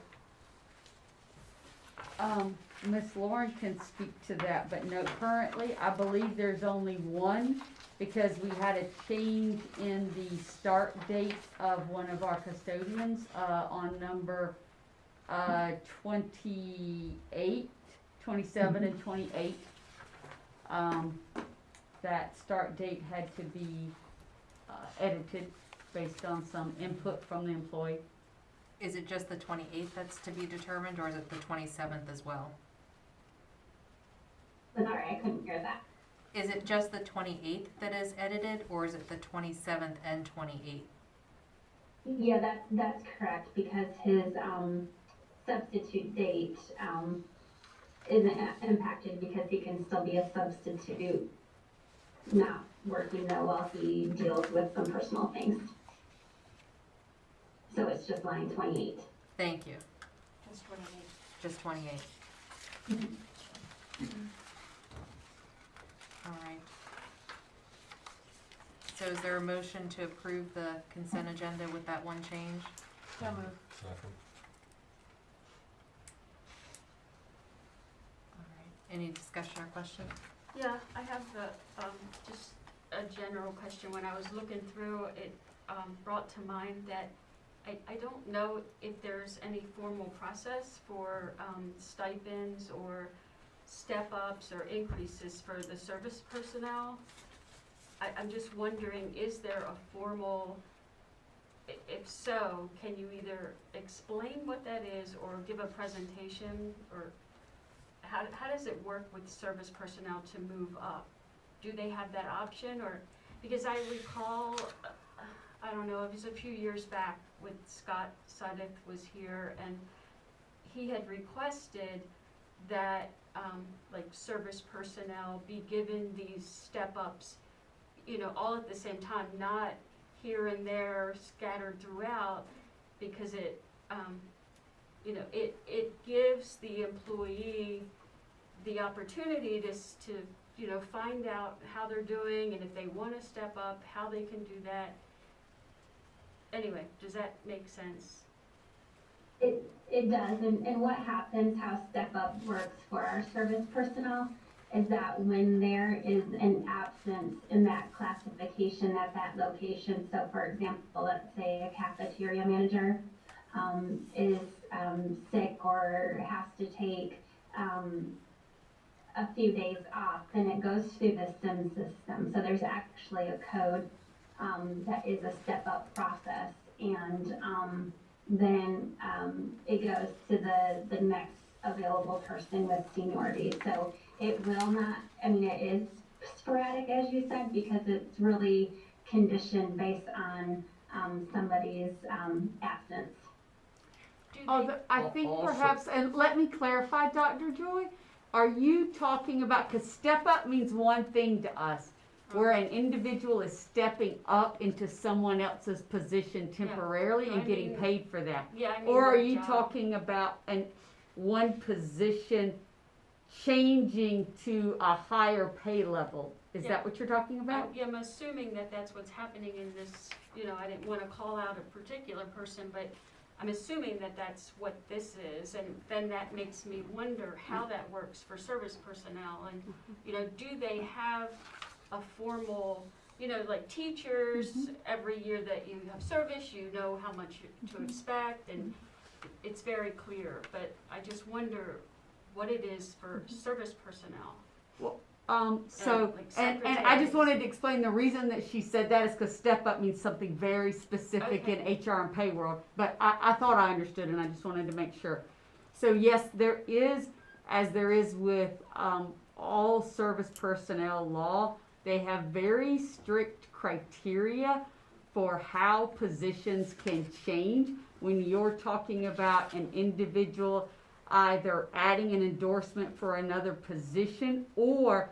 Ms. Lauren can speak to that, but no, currently, I believe there's only one, because we had a change in the start date of one of our custodians, on number, 28, 27 and 28. That start date had to be, edited based on some input from the employee. Is it just the 28th that's to be determined, or is it the 27th as well? Sorry, I couldn't hear that. Is it just the 28th that is edited, or is it the 27th and 28th? Yeah, that's correct, because his substitute date isn't impacted, because he can still be a substitute, not working though while he deals with some personal things. So it's just line 28. Thank you. Just 28. Just 28. All right. So is there a motion to approve the consent agenda with that one change? So moved. Second. All right. Any discussion or question? Yeah, I have just a general question. When I was looking through, it brought to mind that I don't know if there's any formal process for stipends or step-ups or increases for the service personnel. I'm just wondering, is there a formal, if so, can you either explain what that is or give a presentation, or how does it work with service personnel to move up? Do they have that option? Or, because I recall, I don't know, it was a few years back when Scott Suddick was here, and he had requested that like service personnel be given these step-ups, you know, all at the same time, not here and there scattered throughout, because it, you know, it gives the employee the opportunity to, you know, find out how they're doing, and if they want to step up, how they can do that. Anyway, does that make sense? It does, and what happens, how Step Up works for our service personnel, is that when there is an absence in that classification at that location, so for example, let's say a cafeteria manager is sick or has to take a few days off, then it goes through the SIM system. So there's actually a code that is a Step Up process, and then it goes to the next available person with seniority. So it will not, I mean, it is sporadic, as you said, because it's really conditioned based on somebody's absence. I think Also- perhaps, and let me clarify, Dr. Joy, are you talking about, because step up means one thing to us, where an individual is stepping up into someone else's position temporarily No, and I getting mean- paid for that? Yeah, I mean, Or are their you job. talking about one position changing to a higher pay level? Is Yeah. that what you're talking about? I'm assuming that that's what's happening in this, you know, I didn't want to call out a particular person, but I'm assuming that that's what this is, and then that makes me wonder how that works for service personnel, and, you know, do they have a formal, you know, like teachers, every year that you have service, you know how much to expect, and it's very clear, but I just wonder what it is for service personnel. So, like and I secretaries. just wanted to explain the reason that she said that is because step up means something very specific in HR and pay world. But I thought I understood, and I just wanted to make sure. So yes, there is, as there is with all service personnel law, they have very strict criteria for how positions can change when you're talking about an individual either adding an endorsement for another position or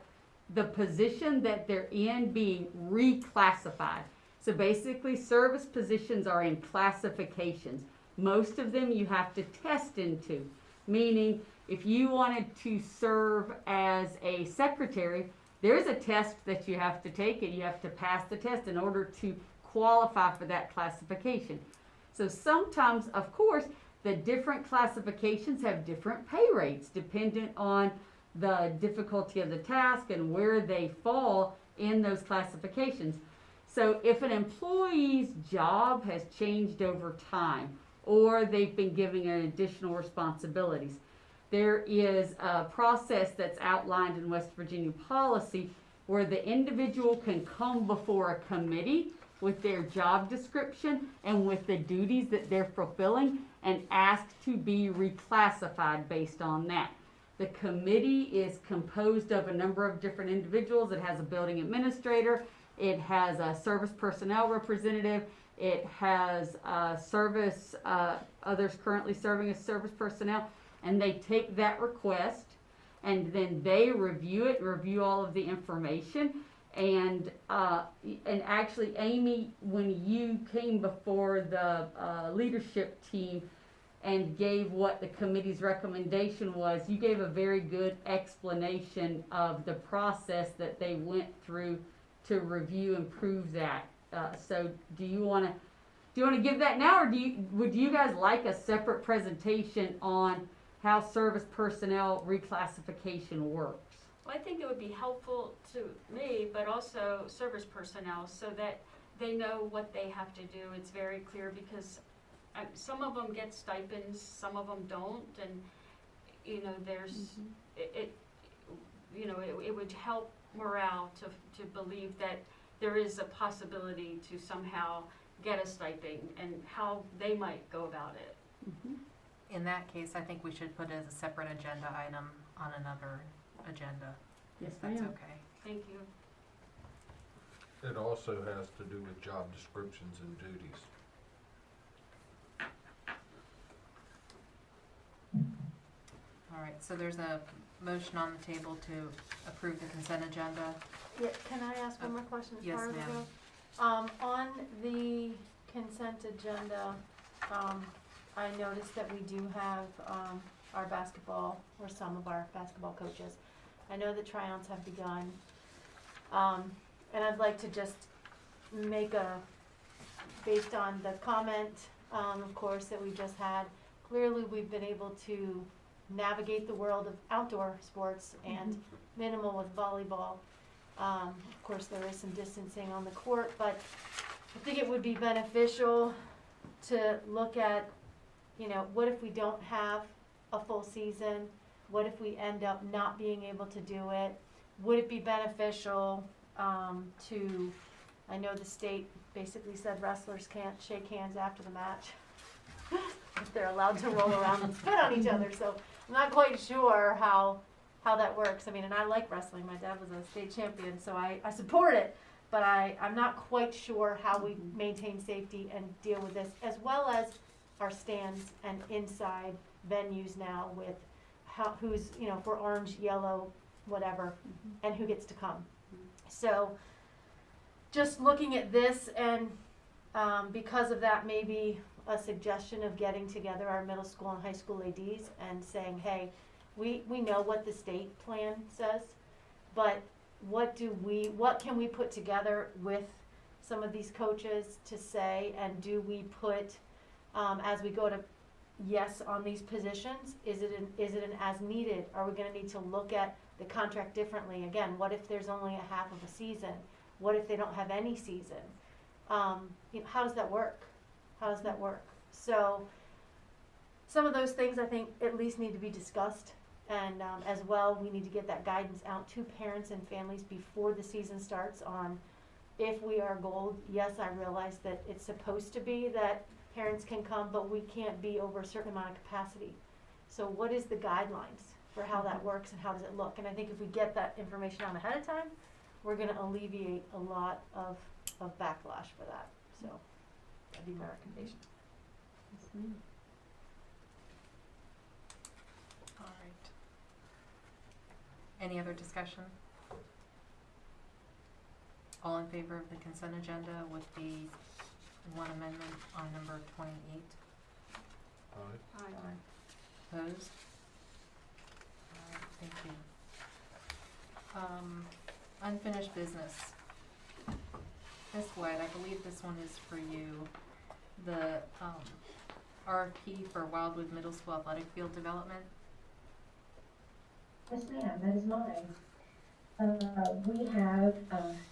the position that they're in being reclassified. So basically, service positions are in classifications. Most of them you have to test into, meaning if you wanted to serve as a secretary, there's a test that you have to take, and you have to pass the test in order to qualify for that classification. So sometimes, of course, the different classifications have different pay rates dependent on the difficulty of the task and where they fall in those classifications. So if an employee's job has changed over time, or they've been given additional responsibilities, there is a process that's outlined in West Virginia policy where the individual can come before a committee with their job description and with the duties that they're fulfilling and ask to be reclassified based on that. The committee is composed of a number of different individuals. It has a building administrator, it has a service personnel representative, it has others currently serving as service personnel, and they take that request and then they review it, review all of the information, And actually, Amy, when you came before the leadership team and gave what the committee's recommendation was, you gave a very good explanation of the process that they went through to review and prove that. So do you want to give that now, or would you guys like a separate presentation on how service personnel reclassification works? Well, I think it would be helpful to me, but also service personnel, so that they know what they have to do. It's very clear, because some of them get stipends, some of them don't, and, you know, there's, it would help morale to believe that there is a possibility to somehow get a stipend, and how they might go about it. In that case, I think we should put it as a separate agenda item on another agenda. Yes, That's ma'am. okay. Thank you. It also has to do with job descriptions and duties. All right, so there's a motion on the table to approve the consent agenda. Yeah, can I ask one more question as Yes, far as we ma'am. go? On the consent agenda, I noticed that we do have, our basketball, or some of our basketball coaches. I know the tryouts have begun. And I'd like to just make based on the comment, of course, that we just had, clearly we've been able to navigate the world of outdoor sports and minimal with volleyball. Of course, there is some distancing on the court, but I think it would be beneficial to look at, what if we don't have a full season? What if we end up not being able to do it? Would it be beneficial I know the state basically said wrestlers can't shake hands after the match. If they're allowed to roll around and spit on each other, so I'm not quite sure how that works. I mean, and I like wrestling. My dad was a state champion, so I support it. But I'm not quite sure how we maintain safety and deal with this, as well as our stands and inside venues now with who's, if we're orange, yellow, whatever, and who gets to come. So just looking at this, and because of that, maybe a suggestion of getting together our middle school and high school ADs and saying, hey, we know what the state plan says, but what can we put together with some of these coaches to say, and do we put, as we go to yes on these positions, is it an as needed? Are we gonna need to look at the contract differently? Again, what if there's only a half of a season? What if they don't have any season? How does that work? So some of those things I think at least need to be discussed, and as well, we need to get that guidance out to parents and families before the season starts on if we are gold. Yes, I realize that it's supposed to be that parents can come, but we can't be over a certain amount of capacity. So what is the guidelines for how that works, and how does it look? And I think if we get that information out ahead of time, we're going to alleviate a lot of backlash for that. So that'd be my recommendation. All right. Any other discussion? All in favor of the consent agenda with the one amendment on number 28? Opposed? All right, thank you. Unfinished business. Ms. White, I believe this one is for you. The RFP for Wildwood Middle School athletic field development. Yes, ma'am, that is mine. We have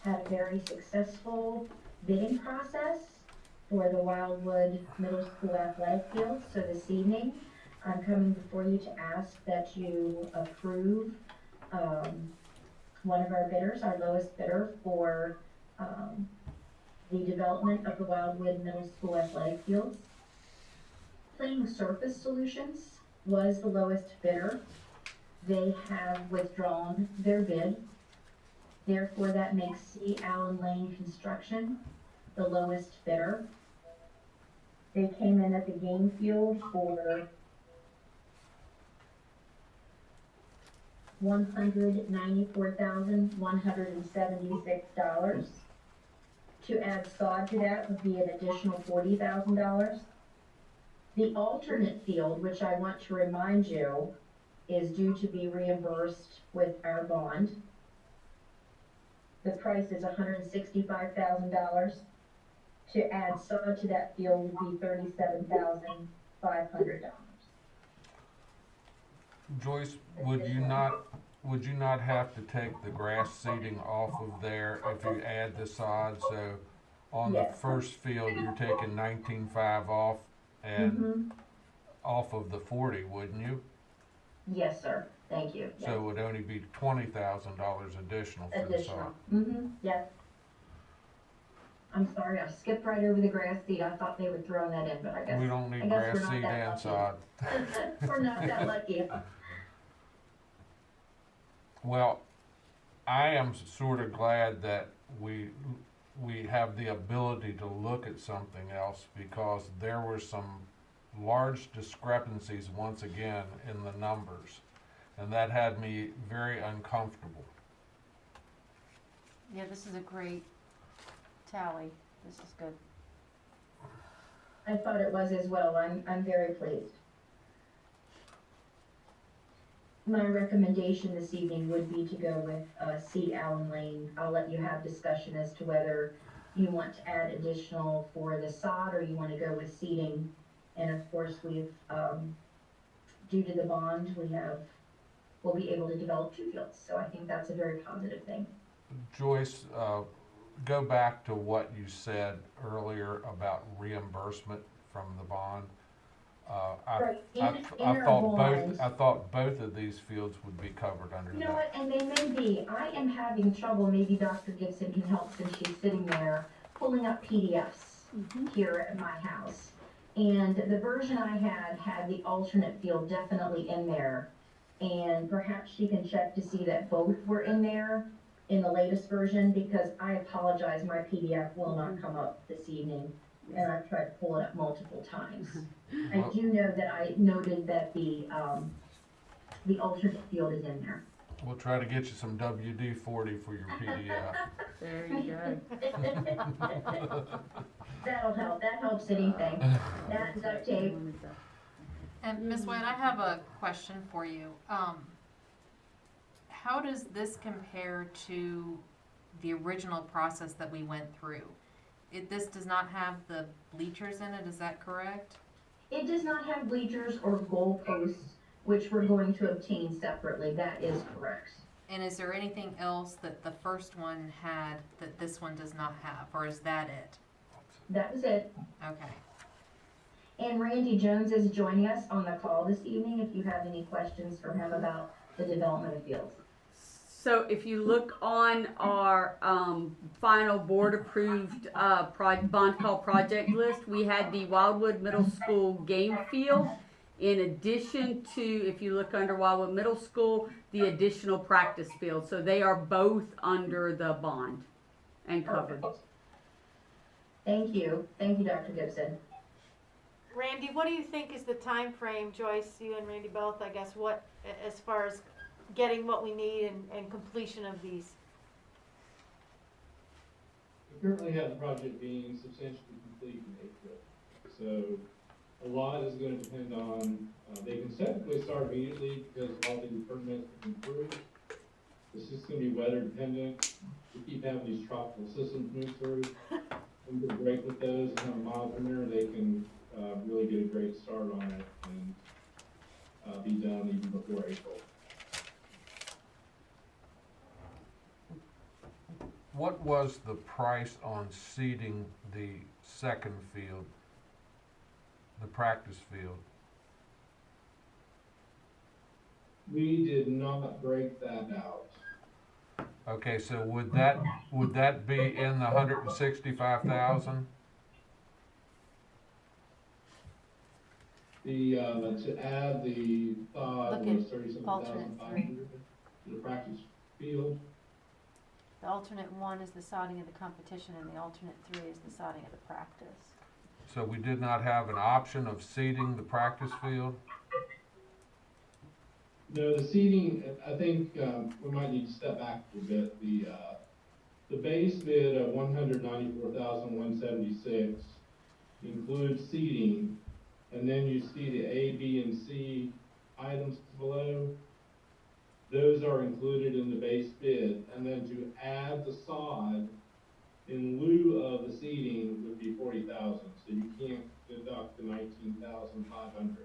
had a very successful bidding process for the Wildwood Middle School athletic field. So this evening, I'm coming before you to ask that you approve one of our bidders, our lowest bidder for the development of the Wildwood Middle School athletic fields. Playing Surface Solutions was the lowest bidder. They have withdrawn their bid. Therefore, that makes C. Allen Lane Construction the lowest bidder. They came in at the game field for $194,176. To add sod to that would be an additional $40,000. The alternate field, which I want to remind you, is due to be reimbursed with our bond. The price is $165,000. To add sod to that field would be $37,500. Joyce, would you not have to take the grass seeding off of there if you add the sod? So on the Yes. first field, you're taking 19.5 off and off of the 40, wouldn't you? Yes, sir. Thank you. Yes. So it would only be $20,000 additional for the sod. Additional. Yes. I'm sorry, I skipped right over the grass seed. I thought they would throw that in, but I guess. We don't need I guess grass we're not seed that and lucky. sod. We're not that lucky. Well, I am sort of glad that we have the ability to look at something else, because there were some large discrepancies once again in the numbers, and that had me very uncomfortable. Yeah, this is a great tally. This is good. I thought it was as well. I'm very pleased. My recommendation this evening would be to go with C. Allen Lane. I'll let you have discussion as to whether you want to add additional for the sod or you want to go with seeding. And of course, we've, due to the bond, we'll be able to develop 2 fields. So I think that's a very positive thing. Joyce, go back to what you said earlier about reimbursement from the bond. Right, in I our bond. thought both of these fields would be covered under You know that. what, and they may be. I am having trouble, maybe Dr. Gibson can help since she's sitting there, pulling up PDFs here at my house. And the version I had the alternate field definitely in there. And perhaps she can check to see that both were in there in the latest version, because I apologize, my PDF will not come up this evening. And I've tried to pull it up multiple times. I do know that I noted that the alternate field is in there. We'll try to get you some WD-40 for your PDF. There you go. That'll help. That helps anything. That and duct tape. And Ms. White, I have a question for you. How does this compare to the original process that we went through? This does not have the bleachers in it, is that correct? It does not have bleachers or goal posts, which we're going to obtain separately. That is correct. And is there anything else that the first one had that this one does not have, or is that it? That was it. Okay. And Randy Jones is joining us on the call this evening if you have any questions for him about the development of fields. So if you look on our final board-approved bond call project list, we had the Wildwood Middle School game field, in addition to, if you look under Wildwood Middle School, the additional practice field. So they are both under the bond and covered. Thank you. Thank you, Dr. Gibson. Randy, what do you think is the time frame, Joyce, you and Randy both, I guess, what, as far as getting what we need and completion of these? We currently have the project being substantially complete in April. So a lot is going to depend on, they can technically start immediately because all the permits have been approved. It's just going to be weather dependent. We keep having these tropical systems move through. We can break with those and have a mild winter, they can really get a great start on it and be done even before April. What was the price on seeding the second field, the practice field? We did not break that out. Okay, so would that be in the 165,000? To add the thawed Look was at 37,500 to the practice field. The alternate 1 is the sodding of the competition, and the alternate 3 is the sodding of the practice. So we did not have an option of seeding the practice field? No, the seating, I think, we might need to step back a little bit. The base bid of 194,176 includes seating, and then you see the A, B, and C items below. Those are included in the base bid, and then to add the sod in lieu of the seating would be 40,000, so you can't deduct the 19,500.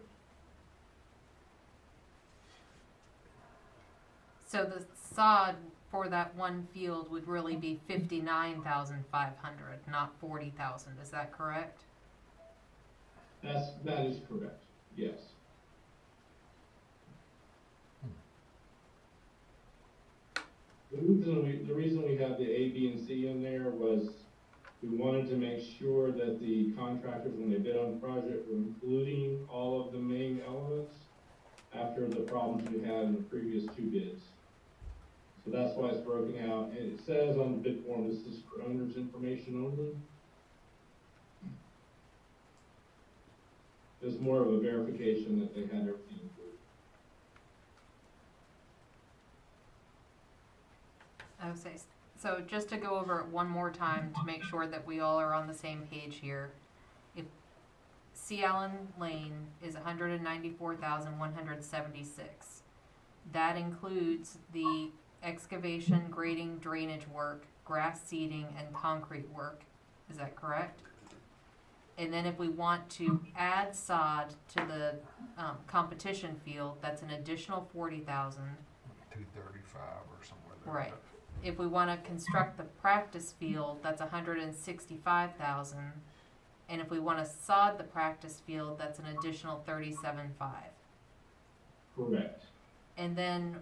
So the sod for that one field would really be 59,500, not 40,000. Is that correct? That is correct, yes. The reason we had the A, B, and C in there was we wanted to make sure that the contractors, when they bid on the project, were including all of the main elements after the problems we had in the previous two bids. So that's why it's broken out, and it says on the bid form, this is for owner's information only. It's more of a verification that they had everything included. Okay, so just to go over it one more time to make sure that we all are on the same page here. If C. Allen Lane is 194,176, that includes the excavation, grading, drainage work, grass seeding, and concrete work. Is that correct? And then if we want to add sod to the competition field, that's an additional 40,000. 235 or somewhere there. Right. If we want to construct the practice field, that's 165,000. And if we want to sod the practice field, that's an additional 37.5. Correct. And then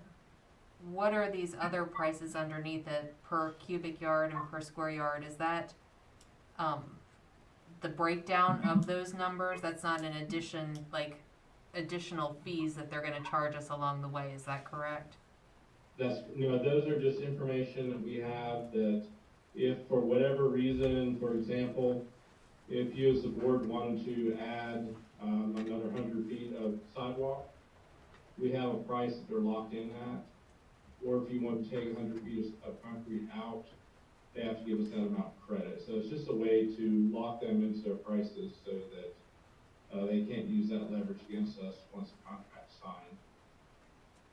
what are these other prices underneath it per cubic yard and per square yard? Is that the breakdown of those numbers? That's not an addition, like additional fees that they're going to charge us along the way. Is that correct? Those are just information that we have that if for whatever reason, for example, if you as the board wanted to add another 100 feet of sidewalk, we have a price that they're locked in at. Or if you want to take 100 feet of concrete out, they have to give us that amount of credit. So it's just a way to lock them into their prices so that they can't use that leverage against us once the contract's signed.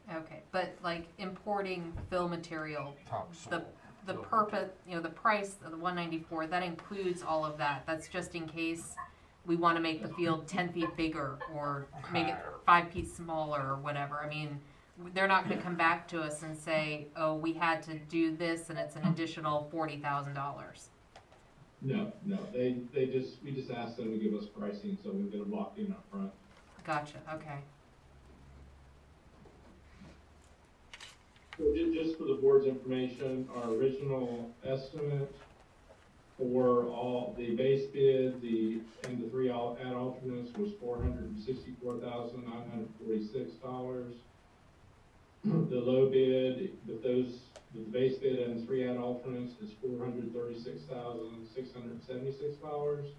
Okay, but like importing fill material, Topsoil. the purpose, the price of the 194, that includes all of that. That's just in case we want to make the field 10 feet bigger or make it 5 feet smaller or whatever. I mean, they're not going to come back to us and say, oh, we had to do this and it's an additional $40,000. No, we just asked them to give us pricing, so we've been locked in up front. Gotcha, okay. So just for the board's information, our original estimate for all the base bid, and the three add alternates was $464,946. The low bid with the base bid and three add alternates is $436,676.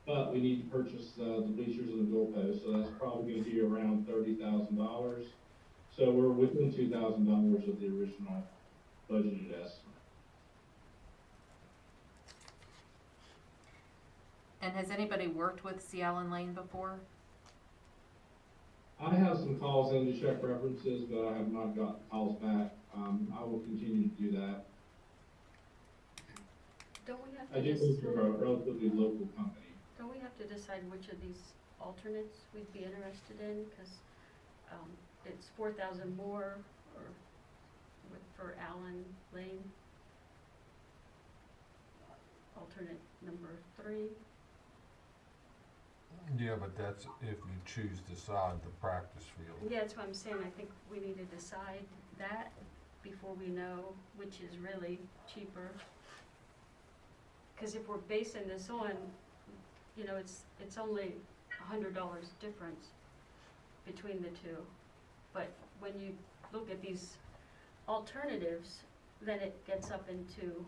But we need to purchase the bleachers and the goalposts, so that's probably going to be around $30,000. So we're within $2,000 of the original budgeted estimate. And has anybody worked with C. Allen Lane before? I have some calls in to check references, but I have not got calls back. I will continue to do that. Don't we have I to do think we're a relatively local company. don't we have to decide which of these alternates we'd be interested in? Because it's 4,000 more for Allen Lane. Alternate number 3. Yeah, but that's if you choose to sod the practice field. Yeah, that's what I'm saying. I think we need to decide that before we know which is really cheaper. Because if we're basing this on, it's only $100 difference between the two. But when you look at these alternatives, then it gets up into,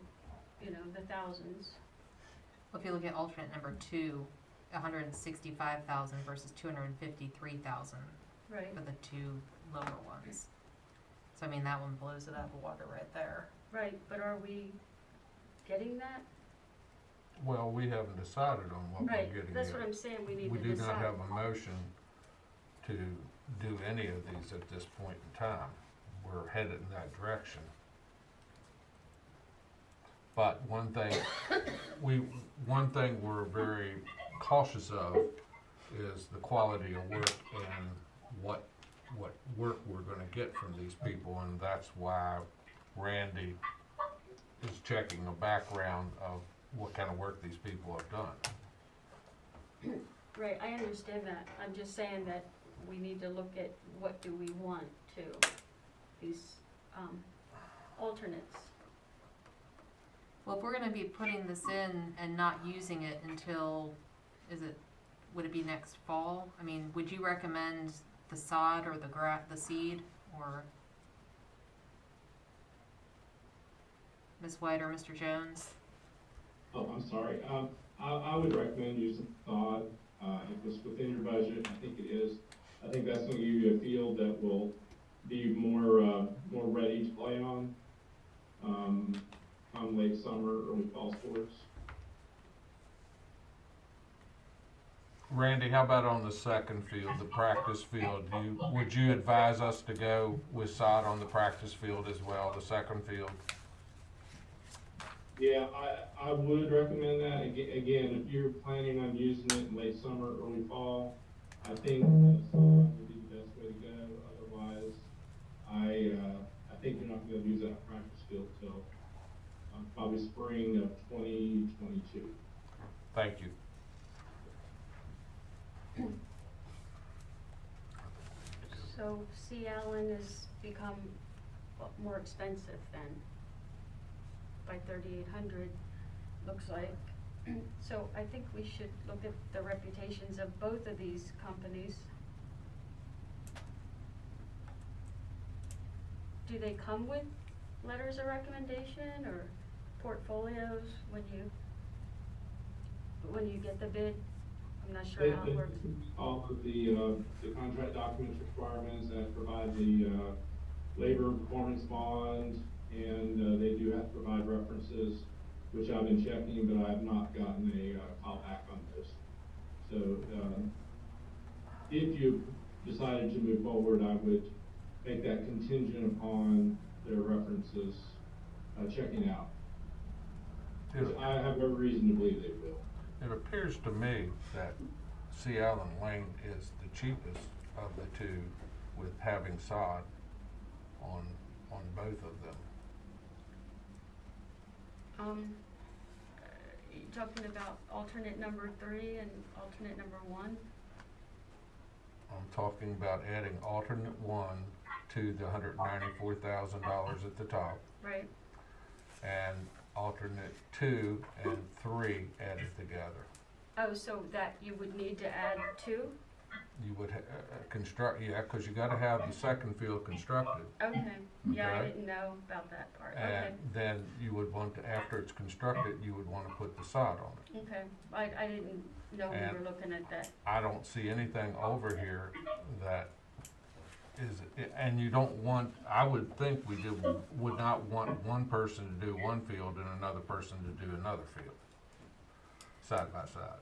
the thousands. Well, if you look at alternate number 2, 165,000 versus 253,000 Right. for the two lower ones. So I mean, that one blows it out of the water right there. Right, but are we getting that? Well, we haven't decided on what we're Right, getting that's yet. what I'm saying, we need We to do not decide. have a motion to do any of these at this point in time. We're headed in that direction. But one thing we're very cautious of is the quality of work and what work we're gonna get from these people, and that's why Randy is checking a background of what kind of work these people have done. Right, I understand that, I'm just saying that we need to look at what do we want to, these, alternates. Well, if we're gonna be putting this in and not using it until, would it be next fall? I mean, would you recommend the sod or the seed, or Ms. White or Mr. Jones? Oh, I'm sorry. I would recommend using sod. If it's within your budget, I think it is. I think that's gonna give you a field that will be more ready to play on, come late summer, early fall sports. Randy, how about on the second field, the practice field? Would you advise us to go with sod on the practice field as well, the second field? Yeah, I would recommend that. Again, if you're planning on using it in late summer, early fall, I think sod would be the best way to go. Otherwise, I think you're not gonna be able to use that practice field till probably spring of 2022. Thank you. So C. Allen has become more expensive then, by 3,800, looks like. So I think we should look at the reputations of both of these companies. Do they come with letters of recommendation or portfolios when you get the bid? I'm not sure how it works. All of the contract documents requirements that provide the labor and performance bond, and they do have to provide references, which I've been checking, but I have not gotten a call back on those. So if you decided to move forward, I would make that contingent upon their references checking out, which I have every reason to believe they will. It appears to me that C. Allen Lane is the cheapest of the two with having sod on both of them. You talking about alternate number 3 and alternate number 1? I'm talking about adding alternate 1 to the $194,000 at the top, Right, and alternate 2 and 3 added together. oh, so that you would need to add 2? You would construct, yeah, because you got to have the second field constructed. Okay, yeah, I Okay. didn't know about that part, okay. And then you would want to, after it's constructed, you would want to put the sod on it. Okay, I didn't know we And were looking at that. I don't see anything over here that is, and you don't want, I would think would not want one person to do one field and another person to do another field, side by side.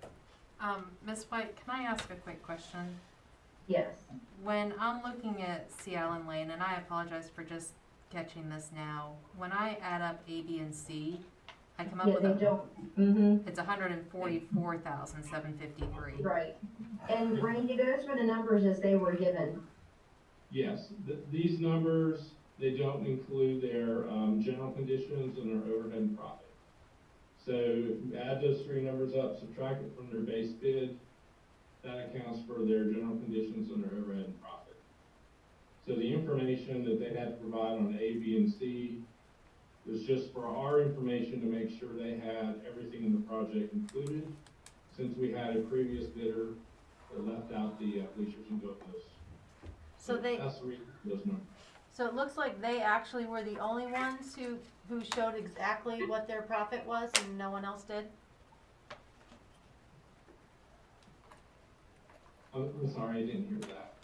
Ms. White, can I ask a quick question? Yes. When I'm looking at C. Allen Lane, and I apologize for just catching this now, when I add up A, B, and C, I come up Yeah, with they don't, it's 144,753. right. And Randy, those were the numbers as they were given. Yes, these numbers, they don't include their general conditions and their overhead and profit. So add those three numbers up, subtract it from their base bid, that accounts for their general conditions and their overhead and profit. So the information that they had to provide on A, B, and C was just for our information to make sure they had everything in the project included, since we had a previous bidder that left out the bleachers and GoPros. So they, That's the reason for those numbers. so it looks like they actually were the only ones who showed exactly what their profit was and no one else did? I'm sorry, I didn't hear that.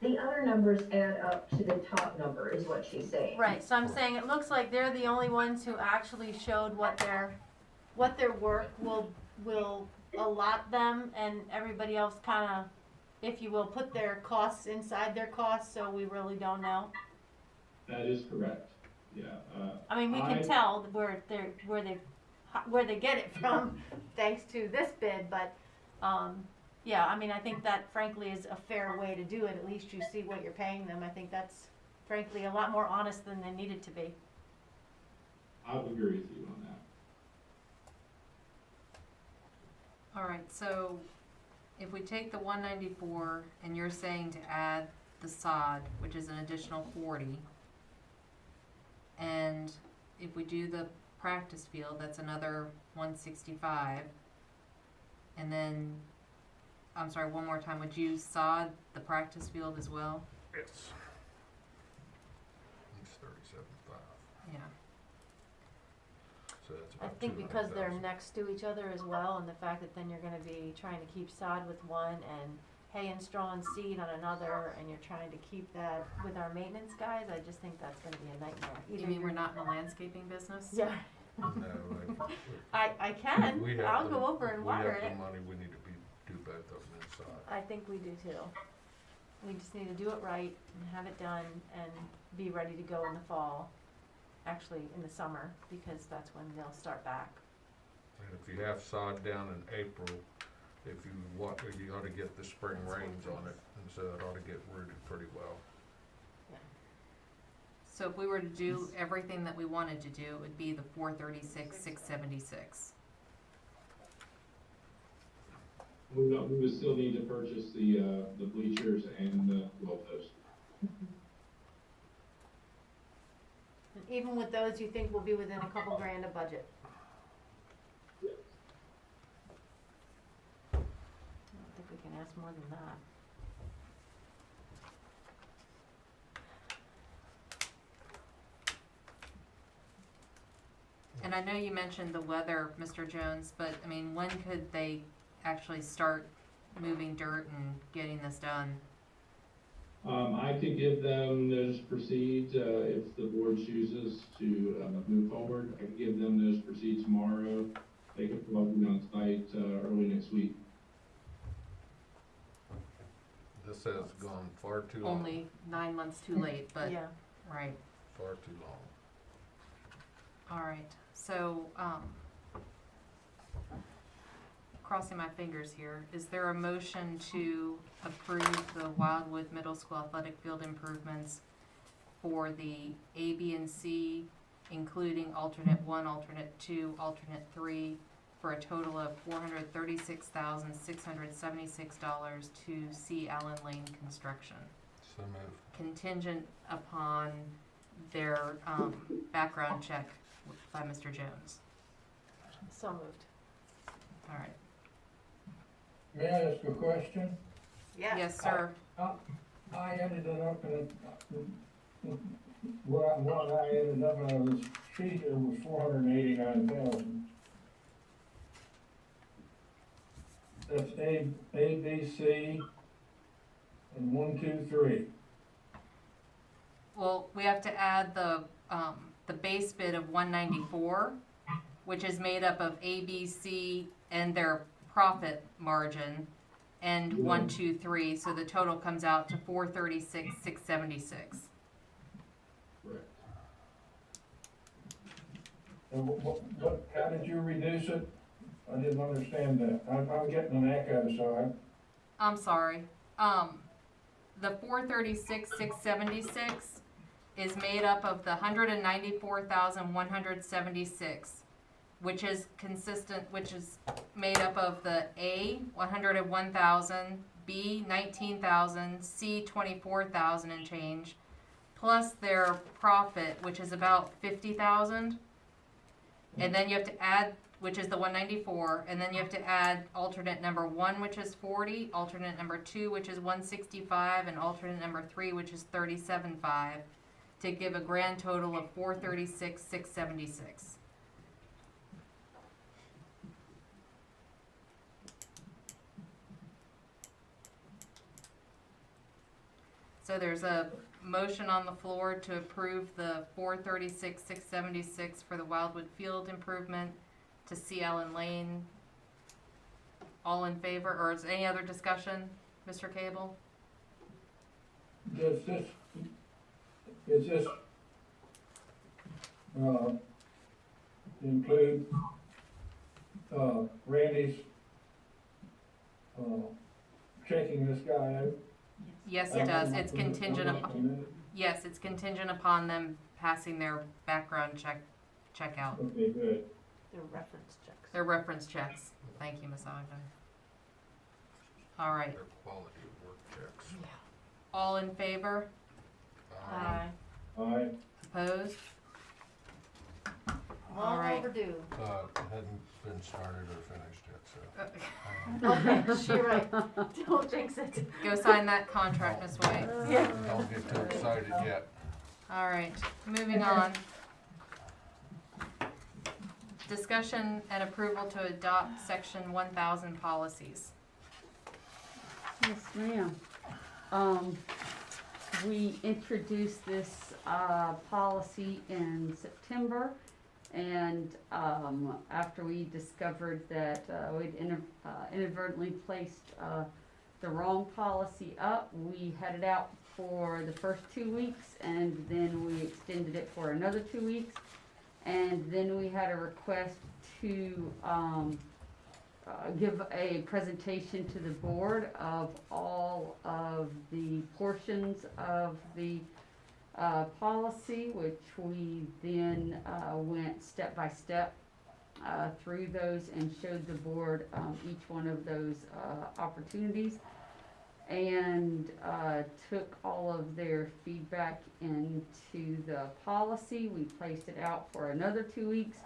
The other numbers add up to the top number, is what she's saying. Right, so I'm saying it looks like they're the only ones who actually showed what their work will allot them, and everybody else kinda, if you will, put their costs inside their costs, so we really don't know. That is correct, yeah. I mean, we can tell where they get it from, thanks to this bid, but, yeah, I mean, I think that frankly is a fair way to do it, at least you see what you're paying them, I think that's frankly a lot more honest than they needed to be. I would agree with you on that. All right, so if we take the 194 and you're saying to add the sod, which is an additional 40, and if we do the practice field, that's another 165, and then, I'm sorry, one more time, would you sod the practice field as well? Yes. It's 37.5, Yeah. so that's I about think because they're 200,000. next to each other as well, and the fact that then you're gonna be trying to keep sod with one and hay and straw and seed on another, and you're trying to keep that with our maintenance guys, I just think that's gonna be a nightmare. You Either mean you're- we're not in the landscaping business? Yeah, No, I can, we have I'll the- go over and water We have it. the money, we need to do both of them inside. I think we do too. We just need to do it right and have it done and be ready to go in the fall, actually in the summer, because that's when they'll start back. And if you have sod down in April, if you want, you ought to get the spring rains on it, and so it ought to get rooted pretty well. So if we were to do everything that we wanted to do, it would be the 436, 676. We would still need to purchase the bleachers and the wall post. And even with those, you think we'll be within a couple grand of budget? I don't think we can ask more than that. And I know you mentioned the weather, Mr. Jones, but I mean, when could they actually start moving dirt and getting this done? I could give them notice to proceed, if the board chooses to, move forward. I could give them notice to proceed tomorrow. They could probably be on site, early next week. This has gone far too long. Only 9 months too late, but, Yeah. right, Far too long. all right. So, crossing my fingers here, is there a motion to approve the Wildwood Middle School athletic field improvements for the A, B, and C, including alternate 1, alternate 2, alternate 3, for a total of $436,676 to C. Allen Lane Construction, So moved. contingent upon their background check by Mr. Jones. So moved. All right. May I ask a question? Yeah. Yes, sir. I ended up in what I ended up in this sheet here was 489,000. That's A, B, C, and 1, 2, 3. Well, we have to add the base bid of 194, which is made up of A, B, C, and their profit margin, and 1, 2, 3, so the total comes out to 436, 676. Correct. And how did you reduce it? I didn't understand that. I'm getting an echo, so I'm sorry. The 436, 676 is made up of the 194,176, which is consistent, which is made up of the A, 101,000, B, 19,000, C, 24,000 and change, plus their profit, which is about 50,000. And then you have to add, which is the 194, and then you have to add alternate number 1, which is 40, alternate number 2, which is 165, and alternate number 3, which is 37.5, to give a grand total of 436, 676. So there's a motion on the floor to approve the 436,676 for the Wildwood Field improvement to C. Allen Lane. All in favor, or is any other discussion, Mr. Cable? Is this, include, Randy's, checking this guy out? Yes, it does. It's contingent upon, yes, it's contingent upon them passing their background checkout. Okay, good. Their reference checks. Their reference checks. Thank you, Ms. Ogden. All right, Their quality of work checks. all in favor? Aye. Aye. Opposed? All Long right. overdue. Hadn't been started or finished yet, so. Okay, she right. Don't jinx it. Go sign that contract, Ms. White. Yeah. Don't get too excited yet. All right, moving on. Discussion and approval to adopt section 1000 policies. Yes, ma'am. We introduced this, policy in September, and, after we discovered that, we'd inadvertently placed, the wrong policy up, we had it out for the first 2 weeks, and then we extended it for another 2 weeks, and then we had a request to, give a presentation to the board of all of the portions of the policy, which we then went step by step through those and showed the board each one of those opportunities, and took all of their feedback into the policy. We placed it out for another 2 weeks.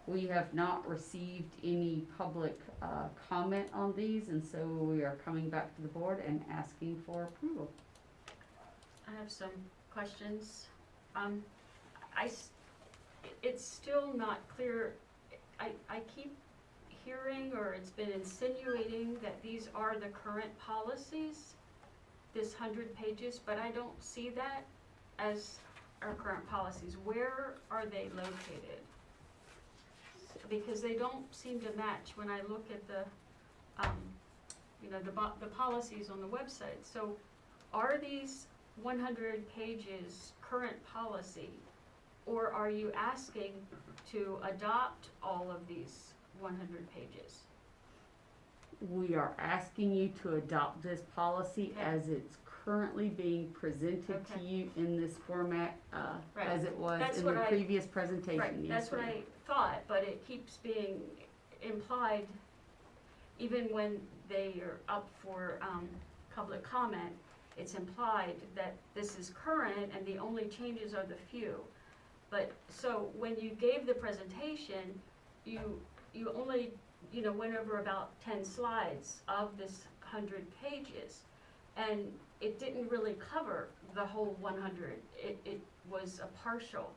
We have not received any public comment on these, and so we are coming back to the board and asking for approval. I have some questions. It's still not clear. I keep hearing, or it's been insinuating that these are the current policies, this 100 pages, but I don't see that as our current policies. Where are they located? Because they don't seem to match when I look at the, the policies on the website. So are these 100 pages current policy, or are you asking to adopt all of these 100 pages? We are asking you to adopt this policy Okay. as it's currently being presented to Okay. you in this format, Right. as it was That's in what the I- previous presentation. Right, Yes, that's what ma'am. I thought, but it keeps being implied, even when they are up for public comment, it's implied that this is current and the only changes are the few. But, so when you gave the presentation, you only, went over about 10 slides of this 100 pages. And it didn't really cover the whole 100. It was a partial.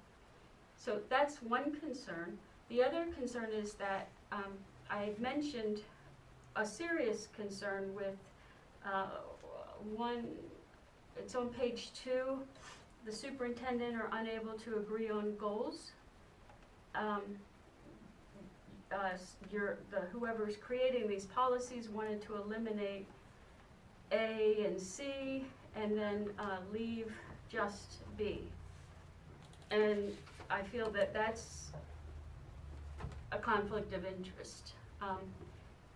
So that's one concern. The other concern is that I had mentioned a serious concern with one, it's on page 2, the superintendent are unable to agree on goals. Whoever's creating these policies wanted to eliminate A and C and then leave just B. And I feel that that's a conflict of interest,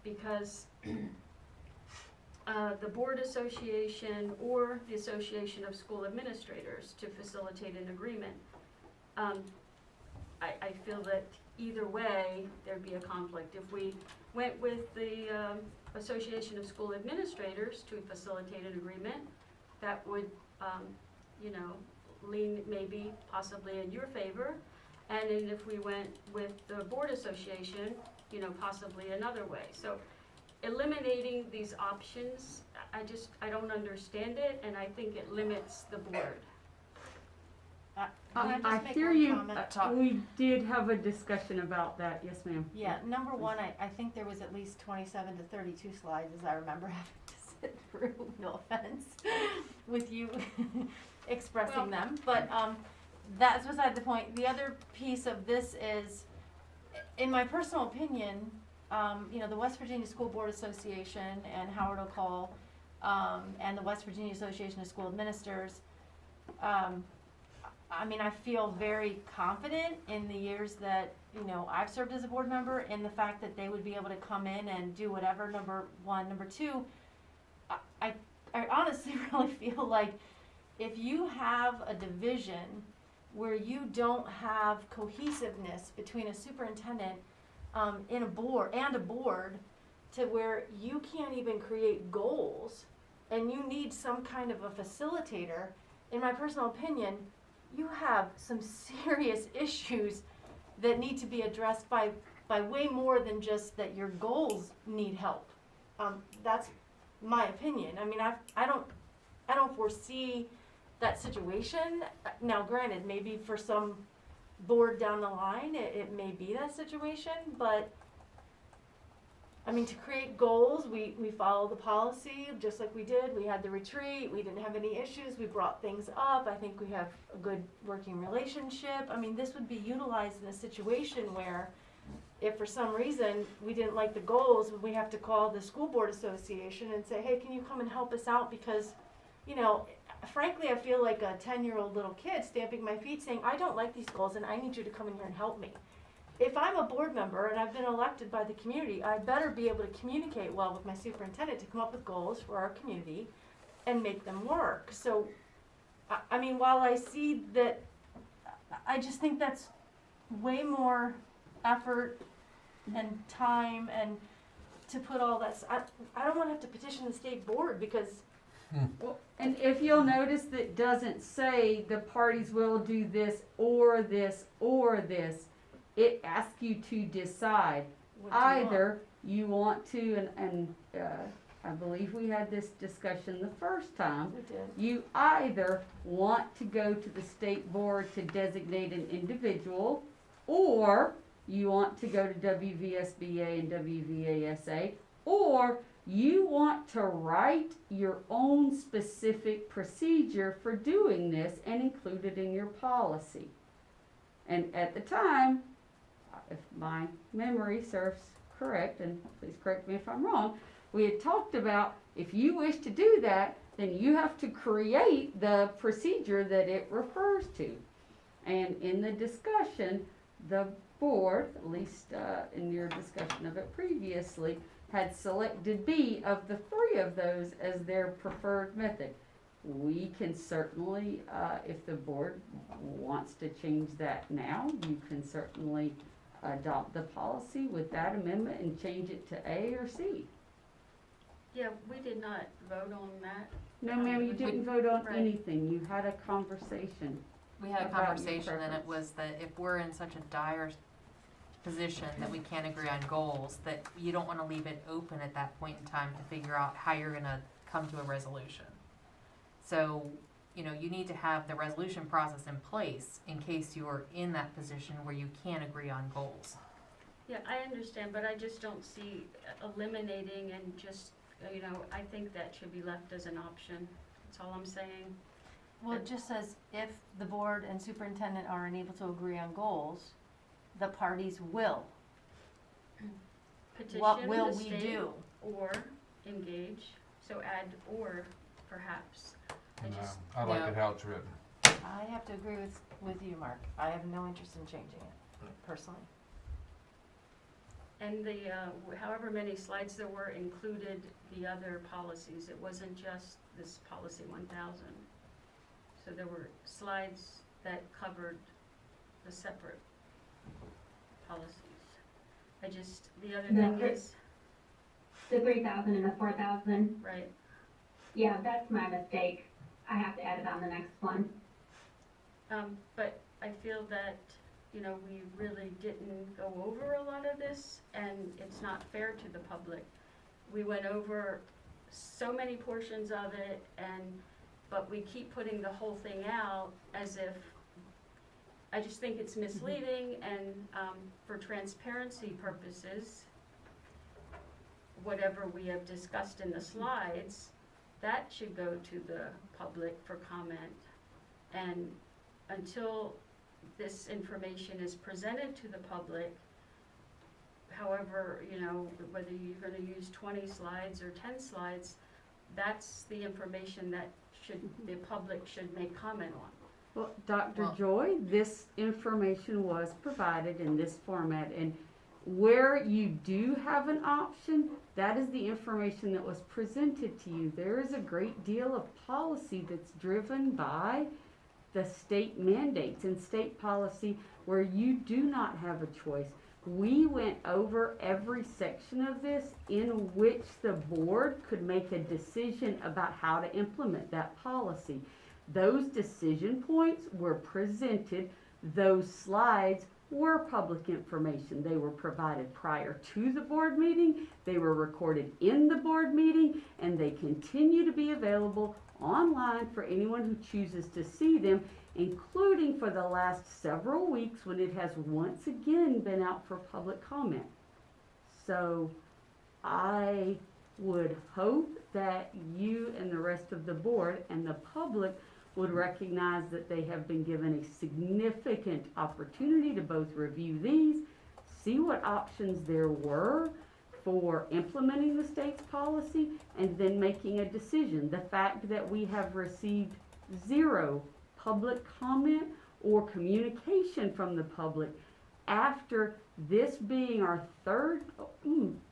because the board association or the Association of School Administrators to facilitate an agreement. I feel that either way, there'd be a conflict. If we went with the Association of School Administrators to facilitate an agreement, that would, lean maybe possibly in your favor. And then if we went with the board association, possibly another way. So eliminating these options, I don't understand it, and I think it limits the board. Can I I just make hear one you. comment? We did have a discussion about that. Yes, ma'am. Yeah, number one, I think there was at least 27 to 32 slides, as I remember having to through, no offense, with you expressing them, but, that's beside the point. The other piece of this is, in my personal opinion, the West Virginia School Board Association and Howard O'Call, and the West Virginia Association of School Administrators, I feel very confident in the years that, I've served as a board member in the fact that they would be able to come in and do whatever, number one. Number two, I honestly really feel like if you have a division where you don't have cohesiveness between a superintendent in a board to where you can't even create goals and you need some kind of a facilitator, in my personal opinion, you have some serious issues that need to be addressed by way more than just that your goals need help. That's my opinion. I don't foresee that situation. Now, granted, maybe for some board down the line, it may be that situation, but to create goals, we follow the policy just like we did. We had the retreat. We didn't have any issues. We brought things up. I think we have a good working relationship. This would be utilized in a situation where if for some reason we didn't like the goals, we have to call the school board association and say, hey, can you come and help us out? Because, frankly, I feel like a 10-year-old little kid stamping my feet saying, I don't like these goals and I need you to come in here and help me. If I'm a board member and I've been elected by the community, I better be able to communicate well with my superintendent to come up with goals for our community and make them work. So, while I see that, I just think that's way more effort and time and to put all that, I don't want to have to petition the state board because Well, and if you'll notice that it doesn't say the parties will do this or this or this. It asks you to decide. what do you want? Either you want to, and I believe we had this discussion the first time. We did. You either want to go to the state board to designate an individual, or you want to go to WVSBA and WVASA, or you want to write your own specific procedure for doing this and include it in your policy. And at the time, if my memory serves correct, and please correct me if I'm wrong, we had talked about if you wish to do that, then you have to create the procedure that it refers to. And in the discussion, the board, at least in your discussion of it previously, had selected B of the three of those as their preferred method. We can certainly, if the board wants to change that now, you can certainly adopt the policy with that amendment and change it to A or C. Yeah, we did not vote on that. No, ma'am, you didn't vote on Right. anything. You had a conversation. We had a About your conversation and it preference. was that if we're in such a dire position that we can't agree on goals, that you don't wanna leave it open at that point in time to figure out how you're gonna come to a resolution. So, you need to have the resolution process in place in case you're in that position where you can't agree on goals. Yeah, I understand, but I just don't see eliminating and just, I think that should be left as an option. That's all I'm saying. Well, it just says if the board and superintendent are unable to agree on goals, the parties will. Petition What will the we state do? or engage, so add or perhaps. I like Yeah. it how it's written. I have to agree with you, Mark. I have no interest in changing it, personally. And the, however many slides there were included the other policies. It wasn't just this policy 1000. So there were slides that covered the separate policies. The other thing is, The 3,000 and the 4,000, right, yeah, that's my mistake. I have to add it on the next one. but I feel that, we really didn't go over a lot of this, and it's not fair to the public. We went over so many portions of it, but we keep putting the whole thing out as if, I just think it's misleading, and for transparency purposes, whatever we have discussed in the slides that should go to the public for comment. And until this information is presented to the public, however, you know, whether you're gonna use 20 slides or 10 slides, that's the information that the public should make comment on. Well, Dr. Well- Joy, this information was provided in this format, and where you do have an option, that is the information that was presented to you. There is a great deal of policy that's driven by the state mandates and state policy where you do not have a choice. We went over every section of this in which the board could make a decision about how to implement that policy. Those decision points were presented. Those slides were public information. They were provided prior to the board meeting. They were recorded in the board meeting, and they continue to be available online for anyone who chooses to see them, including for the last several weeks when it has once again been out for public comment. So I would hope that you and the rest of the board and the public would recognize that they have been given a significant opportunity to both review these, see what options there were for implementing the state's policy, and then making a decision. The fact that we have received 0 public comment or communication from the public after this being our third,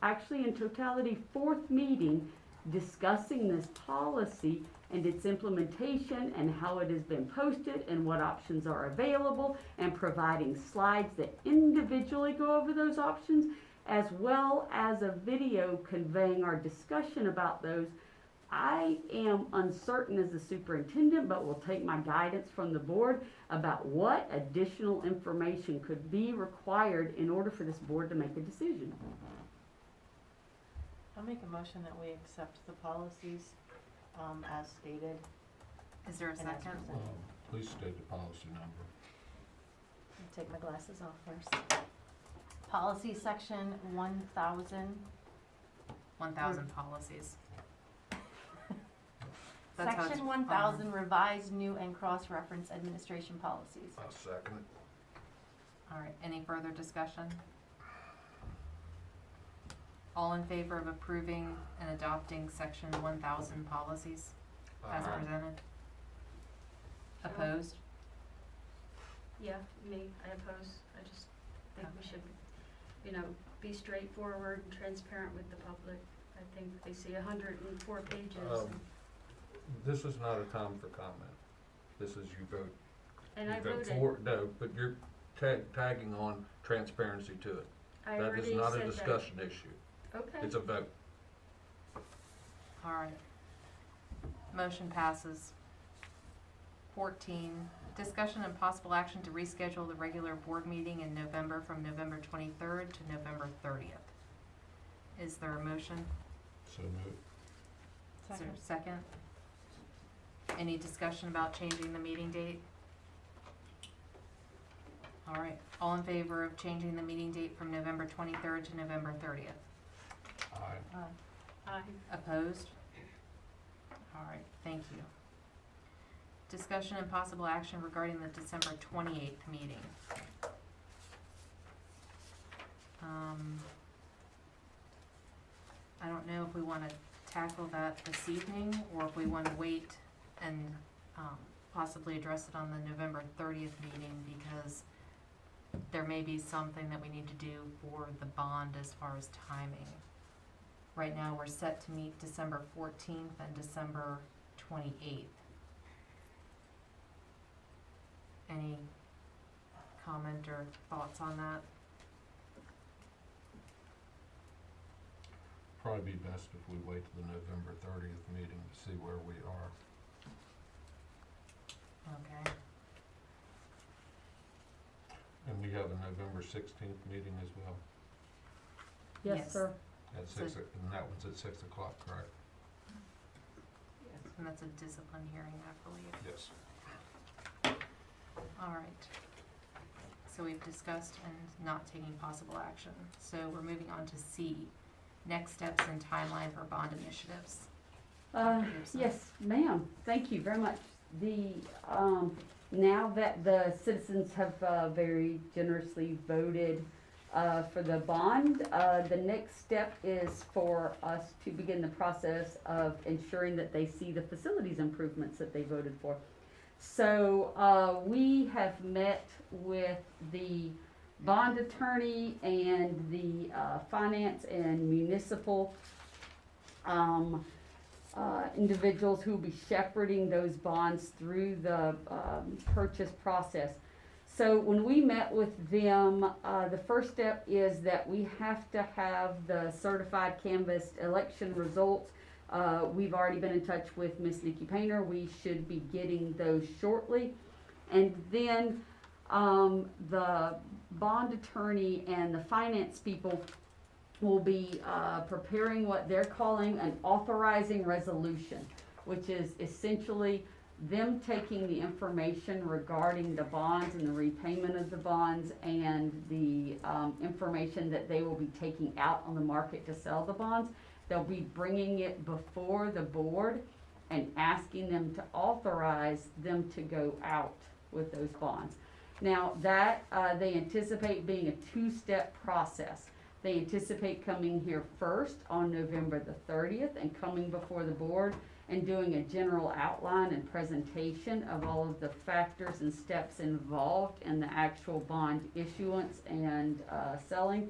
actually in totality, 4th meeting discussing this policy and its implementation and how it has been posted and what options are available, and providing slides that individually go over those options, as well as a video conveying our discussion about those. I am uncertain as the superintendent, but will take my guidance from the board about what additional information could be required in order for this board to make a decision. I'll make a motion that we accept the policies, as stated. Is there a and as second? presented. Please state the policy number. Take my glasses off first. Policy section 1000, 1,000 policies. That's how it's- section 1000, revised, new, and cross-reference administration policies. I'll second it. All right, any further discussion? All in favor of approving and adopting section 1,000 policies as presented? Opposed? Yeah, me, I oppose. I just think we should, you know, be straightforward and transparent with the public. I think they see 104 pages. This is not a time for comment. This is you vote. And You I vote voted. for, no, but you're tagging on transparency to it. I That already is not a said that. discussion issue. Okay. It's a vote. All right. Motion passes. 14, discussion and possible action to reschedule the regular board meeting in November from November 23rd to November 30th. Is there a motion? So moved. Is there a second? Any discussion about changing the meeting date? All right, all in favor of changing the meeting date from November 23rd to November 30th? Aye. Aye. Opposed? All right, thank you. Discussion and possible action regarding the December 28th meeting. I don't know if we wanna tackle that this evening, or if we wanna wait and, possibly address it on the November 30th meeting, because there may be something that we need to do for the bond as far as timing. Right now, we're set to meet December 14th and December 28th. Any comment or thoughts on that? Probably be best if we wait till the November 30th meeting to see where we are. Okay. And we have a November 16th meeting as well. Yes, Yes. sir. At So- 6, and that one's at 6 o'clock, correct? And that's a discipline hearing, I believe. Yes. All right. So we've discussed and not taking possible action. So we're moving on to C, next steps and timeline for bond initiatives. Yes, ma'am, thank you very much. Now that the citizens have, very generously voted, for the bond, the next step is for us to begin the process of ensuring that they see the facilities improvements that they voted for. So, we have met with the bond attorney and the, finance and municipal, individuals who will be shepherding those bonds through the purchase process. So when we met with them, the first step is that we have to have the certified canvassed election results. We've already been in touch with Miss Nikki Painter. We should be getting those shortly. And then the bond attorney and the finance people will be preparing what they're calling an authorizing resolution, which is essentially them taking the information regarding the bonds and the repayment of the bonds and the information that they will be taking out on the market to sell the bonds. They'll be bringing it before the board and asking them to authorize them to go out with those bonds. Now that they anticipate being a two-step process. They anticipate coming here first on November the 30th and coming before the board and doing a general outline and presentation of all of the factors and steps involved in the actual bond issuance and selling.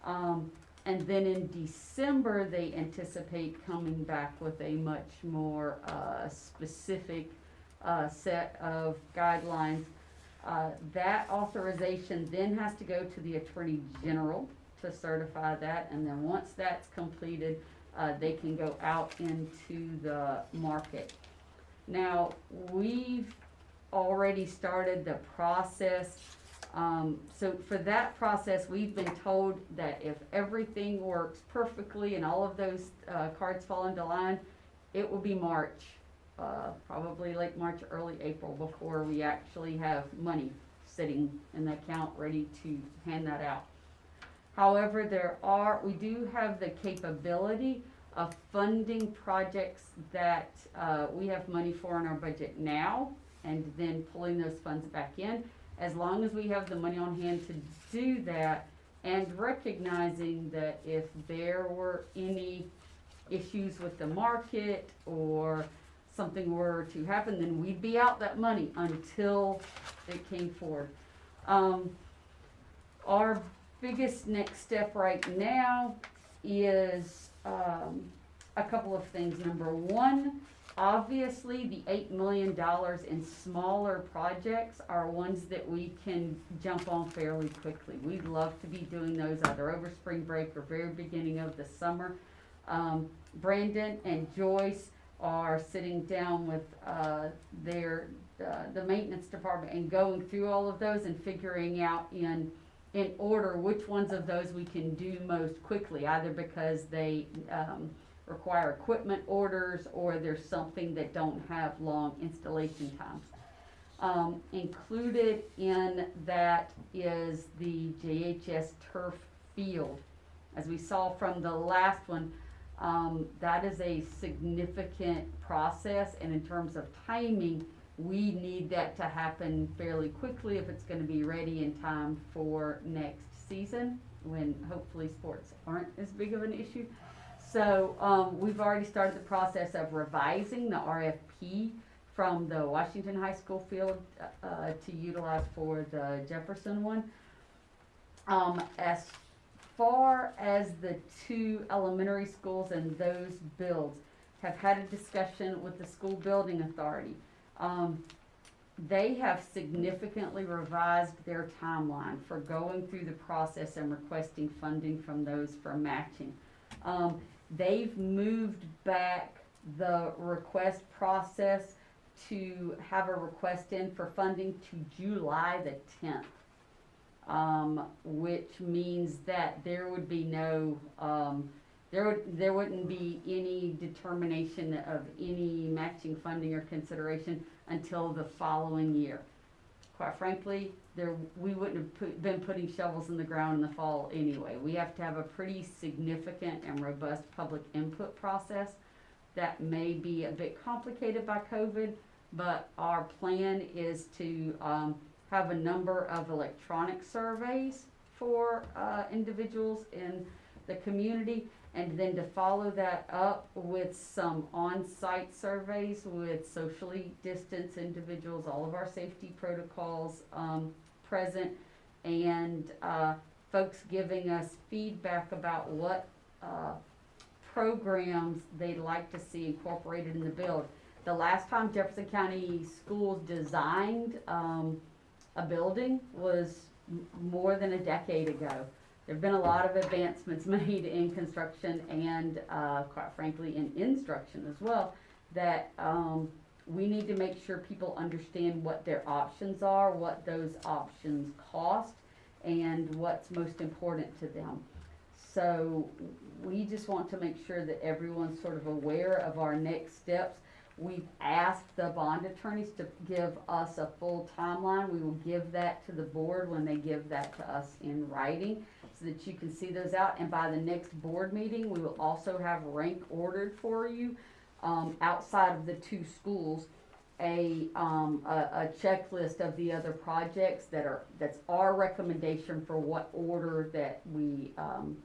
And then in December, they anticipate coming back with a much more specific set of guidelines. That authorization then has to go to the Attorney General to certify that, and then once that's completed, they can go out into the market. Now, we've already started the process. So for that process, we've been told that if everything works perfectly and all of those cards fall into line, it will be March, probably late March, early April, before we actually have money sitting in the account ready to hand that out. However, we do have the capability of funding projects that we have money for in our budget now, and then pulling those funds back in, as long as we have the money on hand to do that, and recognizing that if there were any issues with the market or something were to happen, then we'd be out that money until it came forward. Our biggest next step right now is a couple of things. Number one, obviously the $8 million in smaller projects are ones that we can jump on fairly quickly. We'd love to be doing those either over spring break or very beginning of the summer. Brandon and Joyce are sitting down with the maintenance department and going through all of those and figuring out in order which ones of those we can do most quickly, either because they require equipment orders or there's something that don't have long installation times. Included in that is the JHS turf field. As we saw from the last one, that is a significant process, and in terms of timing, we need that to happen fairly quickly if it's going to be ready in time for next season, when hopefully sports aren't as big of an issue. So we've already started the process of revising the RFP from the Washington High School field to utilize for the Jefferson one. As far as the two elementary schools and those builds, have had a discussion with the school building authority. They have significantly revised their timeline for going through the process and requesting funding from those for matching. They've moved back the request process to have a request in for funding to July the 10th, which means that there would be no, there wouldn't be any determination of any matching funding or consideration until the following year. Quite frankly, we wouldn't have been putting shovels in the ground in the fall anyway. We have to have a pretty significant and robust public input process that may be a bit complicated by COVID, but our plan is to have a number of electronic surveys for individuals in the community, and then to follow that up with some on-site surveys with socially distanced individuals, all of our safety protocols present, and folks giving us feedback about what programs they'd like to see incorporated in the build. The last time Jefferson County Schools designed a building was more than a decade ago. There have been a lot of advancements made in construction and quite frankly in instruction as well, that we need to make sure people understand what their options are, what those options cost, and what's most important to them. So we just want to make sure that everyone's sort of aware of our next steps. We've asked the bond attorneys to give us a full timeline. We will give that to the board when they give that to us in writing so that you can see those out. And by the next board meeting, we will also have rank ordered for you outside of the two schools, a checklist of the other projects that's our recommendation for what order that we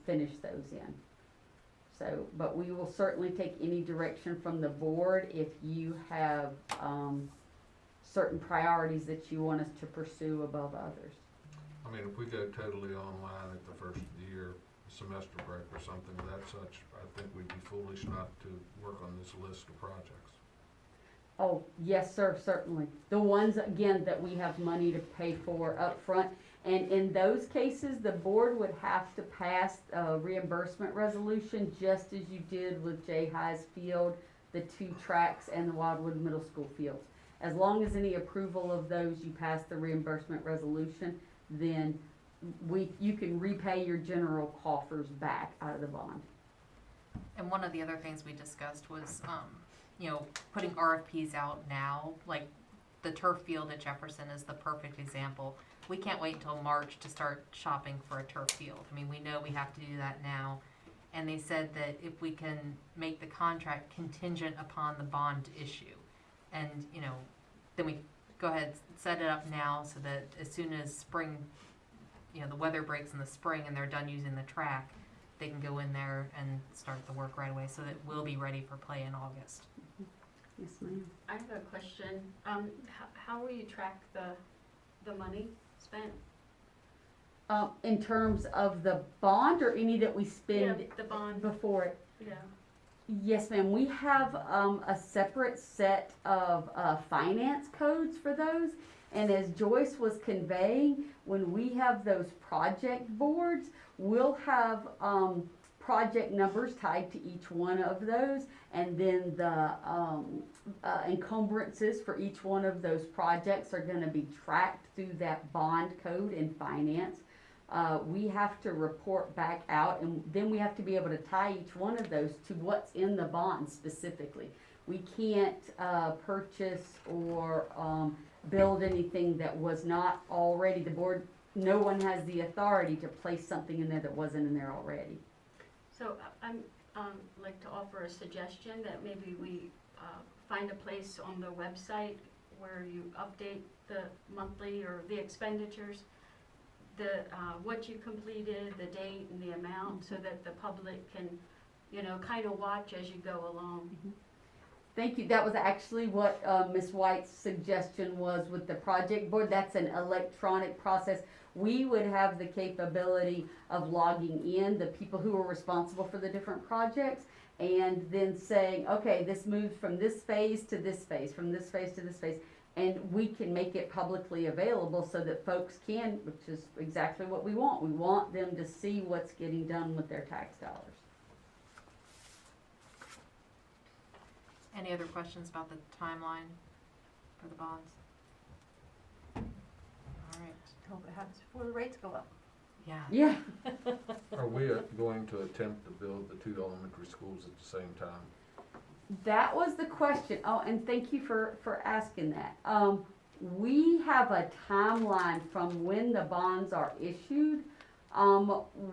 finish those in. So, but we will certainly take any direction from the board if you have certain priorities that you want us to pursue above others. I mean, if we go totally online at the first of the year, semester break or something of that such, I think we'd be foolish not to work on this list of projects. Oh, yes, sir, certainly. The ones, again, that we have money to pay for up front. And in those cases, the board would have to pass a reimbursement resolution just as you did with J. High's Field, the 2 tracks, and the Wildwood Middle School fields. As long as any approval of those, you pass the reimbursement resolution, then you can repay your general coffers back out of the bond. And one of the other things we discussed was, putting RFPs out now, like the turf field at Jefferson is the perfect example. We can't wait until March to start shopping for a turf field. I mean, we know we have to do that now. And they said that if we can make the contract contingent upon the bond issue, and, then we go ahead, set it up now so that as soon as spring, the weather breaks in the spring and they're done using the track, they can go in there and start the work right away so that we'll be ready for play in August. Yes, ma'am. I have a question. How will you track the money spent? In terms of the bond or any that we spend The bond. before it? Yeah. Yes, ma'am. We have a separate set of finance codes for those. And as Joyce was conveying, when we have those project boards, we'll have project numbers tied to each one of those, and then the encumbrances for each one of those projects are going to be tracked through that bond code in finance. We have to report back out, and then we have to be able to tie each one of those to what's in the bond specifically. We can't purchase or build anything that was not already, the board, no one has the authority to place something in there that wasn't in there already. So I'm like to offer a suggestion that maybe we find a place on the website where you update the monthly or the expenditures, the what you completed, the date and the amount, so that the public can, kind of watch as you go along. Mm-hmm. Thank you. That was actually what Ms. White's suggestion was with the project board. That's an electronic process. We would have the capability of logging in the people who are responsible for the different projects and then saying, okay, this moved from this phase to this phase, from this phase to this phase. And we can make it publicly available so that folks can, which is exactly what we want. We want them to see what's getting done with their tax dollars. Any other questions about the timeline for the bonds? All right. Hope it happens before the rates go up. Yeah. Yeah. Are we going to attempt to build the 2 elementary schools at the same time? That was the question. Oh, and thank you for asking that. We have a timeline from when the bonds are issued.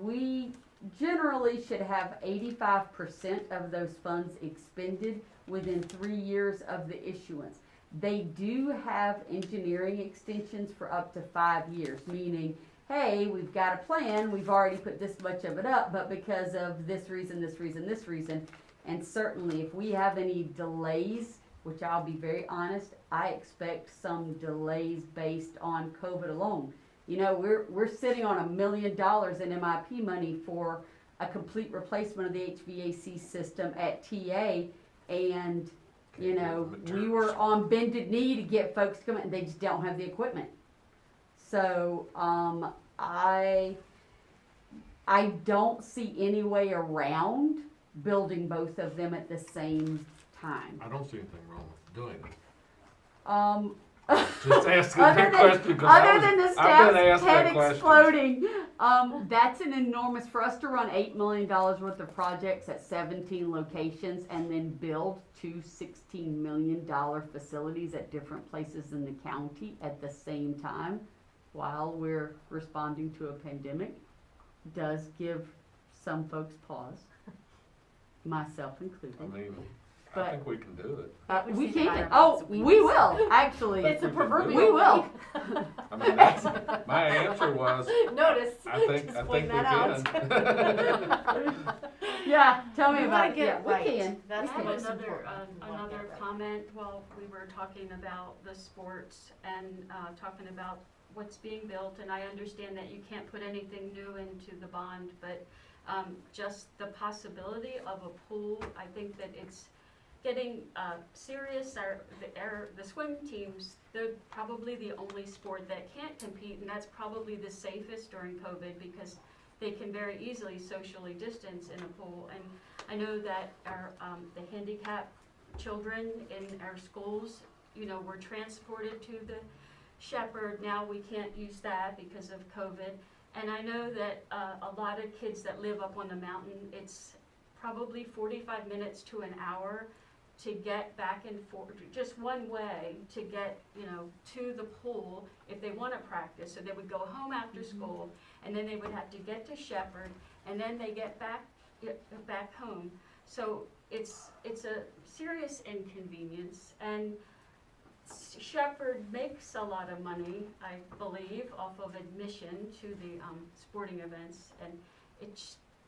We generally should have 85% of those funds expended within 3 years of the issuance. They do have engineering extensions for up to 5 years, meaning, hey, we've got a plan, we've already put this much of it up, but because of this reason, this reason, this reason, and certainly if we have any delays, which I'll be very honest, I expect some delays based on COVID alone. You know, we're sitting on $1 million in MIP money for a complete replacement of the HVAC system at TA, and you know, we were on bended knee to get folks to come in, and they just don't have the equipment. So I don't see any way around building both of them at the same time. I don't see anything wrong with doing it. Just asking that question, 'cause other than the I've been staff's asked that head question. exploding, that's an enormous, for us to run $8 million worth of projects at 17 locations and then build 2 $16 million facilities at different places in the county at the same time while we're responding to a pandemic does give some folks pause, myself included. I mean, I But- think we can do it. We can. Oh, we will, actually. It's a We can do proverbial. it. We will. I mean, that's, my answer was, Notice. I think Just we point that out. can. Yeah, tell me We about wanna it. get Yeah, it we right. can. That's I the have most another, important. We wanna another get it right. comment while we were talking about the sports and, talking about what's being built, and I understand that you can't put anything new into the bond, but, just the possibility of a pool, I think that it's getting, serious. The swim teams, they're probably the only sport that can't compete, and that's probably the safest during COVID because they can very easily socially distance in a pool. And I know that our, the handicapped children in our schools, you know, were transported to the Shepherd. Now we can't use that because of COVID. And I know that a lot of kids that live up on the mountain, it's probably 45 minutes to an hour to get back and forth, just one way to get, you know, to the pool if they want to practice. So they would go home after school, and then they would have to get to Shepherd, and then they get back home. So it's a serious inconvenience, and Shepherd makes a lot of money, I believe, off of admission to the sporting events, and it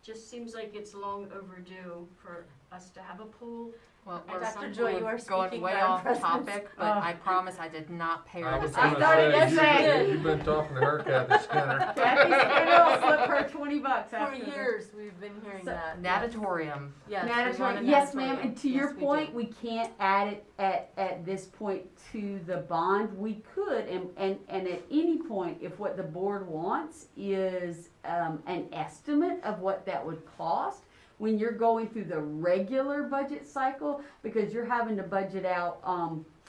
just seems like it's long overdue for us to have a pool. Well, And we're Dr. Joy, you are going speaking way Madam off President. topic, but I promise I did not pay I her was the gonna same. started to say. you've been talking to her, Kathy Skinner. Kathy Skinner will slip her $20 For after this. years, we've been hearing So- that. Natatorium. Yes, we Mandatory, want a yes, natatorium. ma'am, and to Yes, your we do. point, we can't add it at this point to the bond. We could, and at any point, if what the board wants is an estimate of what that would cost when you're going through the regular budget cycle, because you're having to budget out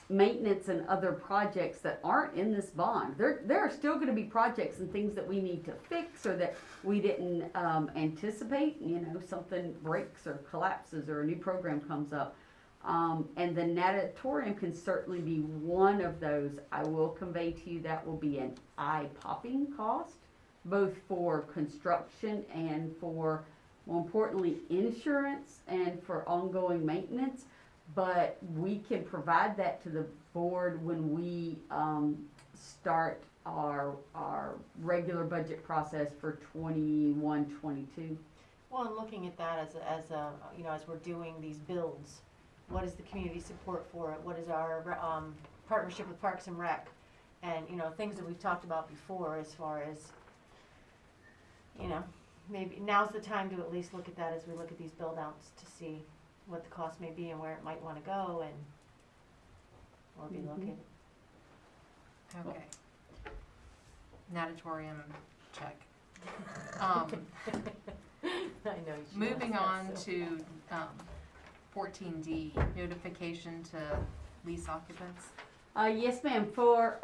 maintenance and other projects that aren't in this bond. There are still gonna be projects and things that we need to fix or that we didn't anticipate, you know, something breaks or collapses or a new program comes up. And the natatorium can certainly be one of those. I will convey to you that will be an eye-popping cost, both for construction and for, more importantly, insurance and for ongoing maintenance. But we can provide that to the board when we start our regular budget process for 21-22. Well, and looking at that as a, you know, as we're doing these builds, what is the community support for it? What is our partnership with Parks and Rec? And, you know, things that we've talked about before as far as, you know, maybe now's the time to at least look at that as we look at these build outs to see what the cost may be and where it might want to go and or be located. Okay. Natatorium, check. I know. you Moving know, on so. to 14D, notification to lease occupants. Yes, ma'am. For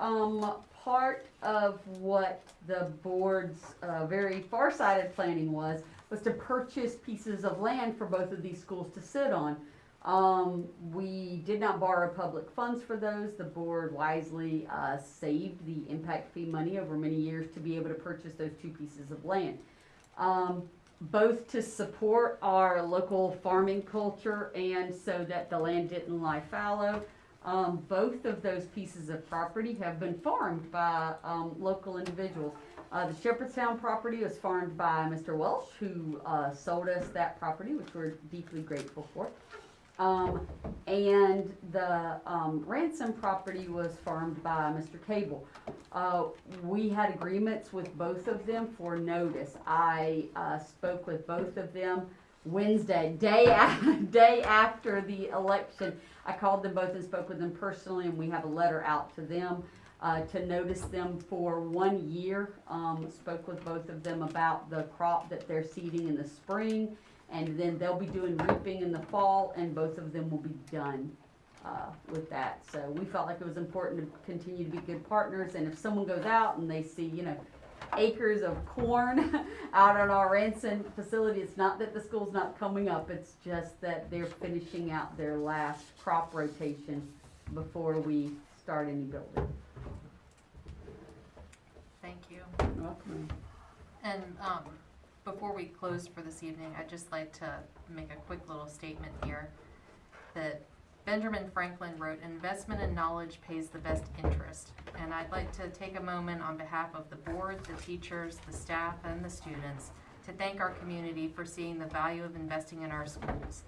part of what the board's very far-sighted planning was to purchase pieces of land for both of these schools to sit on. We did not borrow public funds for those. The board wisely saved the impact fee money over many years to be able to purchase those 2 pieces of land. both to support our local farming culture and so that the land didn't lie fallow. Both of those pieces of property have been farmed by local individuals. The Shepherdstown property was farmed by Mr. Welsh, who sold us that property, which we're deeply grateful for. And the Ransom property was farmed by Mr. Cable. We had agreements with both of them for notice. I spoke with both of them Wednesday, day after the election. I called them both and spoke with them personally, and we have a letter out to them to notice them for 1 year. Spoke with both of them about the crop that they're seeding in the spring, and then they'll be doing reaping in the fall, and both of them will be done with that. So we felt like it was important to continue to be good partners, and if someone goes out and they see, acres of corn out on our Ransom facility, it's not that the school's not coming up, it's just that they're finishing out their last crop rotation before we start any building. Thank you. You're welcome. And before we close for this evening, I'd just like to make a quick little statement here that Benjamin Franklin wrote, "Investment in knowledge pays the best interest." And I'd like to take a moment on behalf of the board, the teachers, the staff, and the students to thank our community for seeing the value of investing in our schools.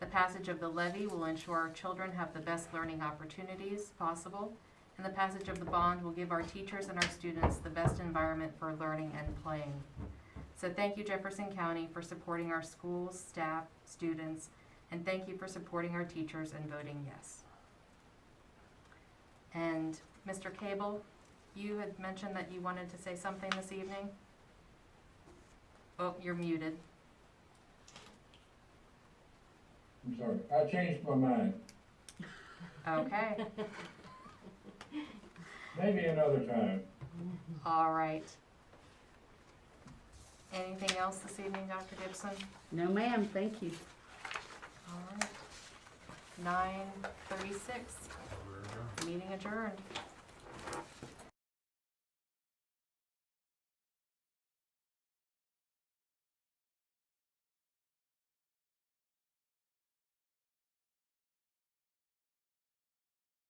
The passage of the levy will ensure our children have the best learning opportunities possible, and the passage of the bond will give our teachers and our students the best environment for learning and playing. So thank you, Jefferson County, for supporting our schools, staff, students, and thank you for supporting our teachers and voting yes. And Mr. Cable, you had mentioned that you wanted to say something this evening? Oh, you're muted. I'm sorry, I changed my mind. Okay, Maybe another time. all right. Anything else this evening, Dr. Gibson? No, ma'am, thank you. All right. 9:36. Meeting adjourned.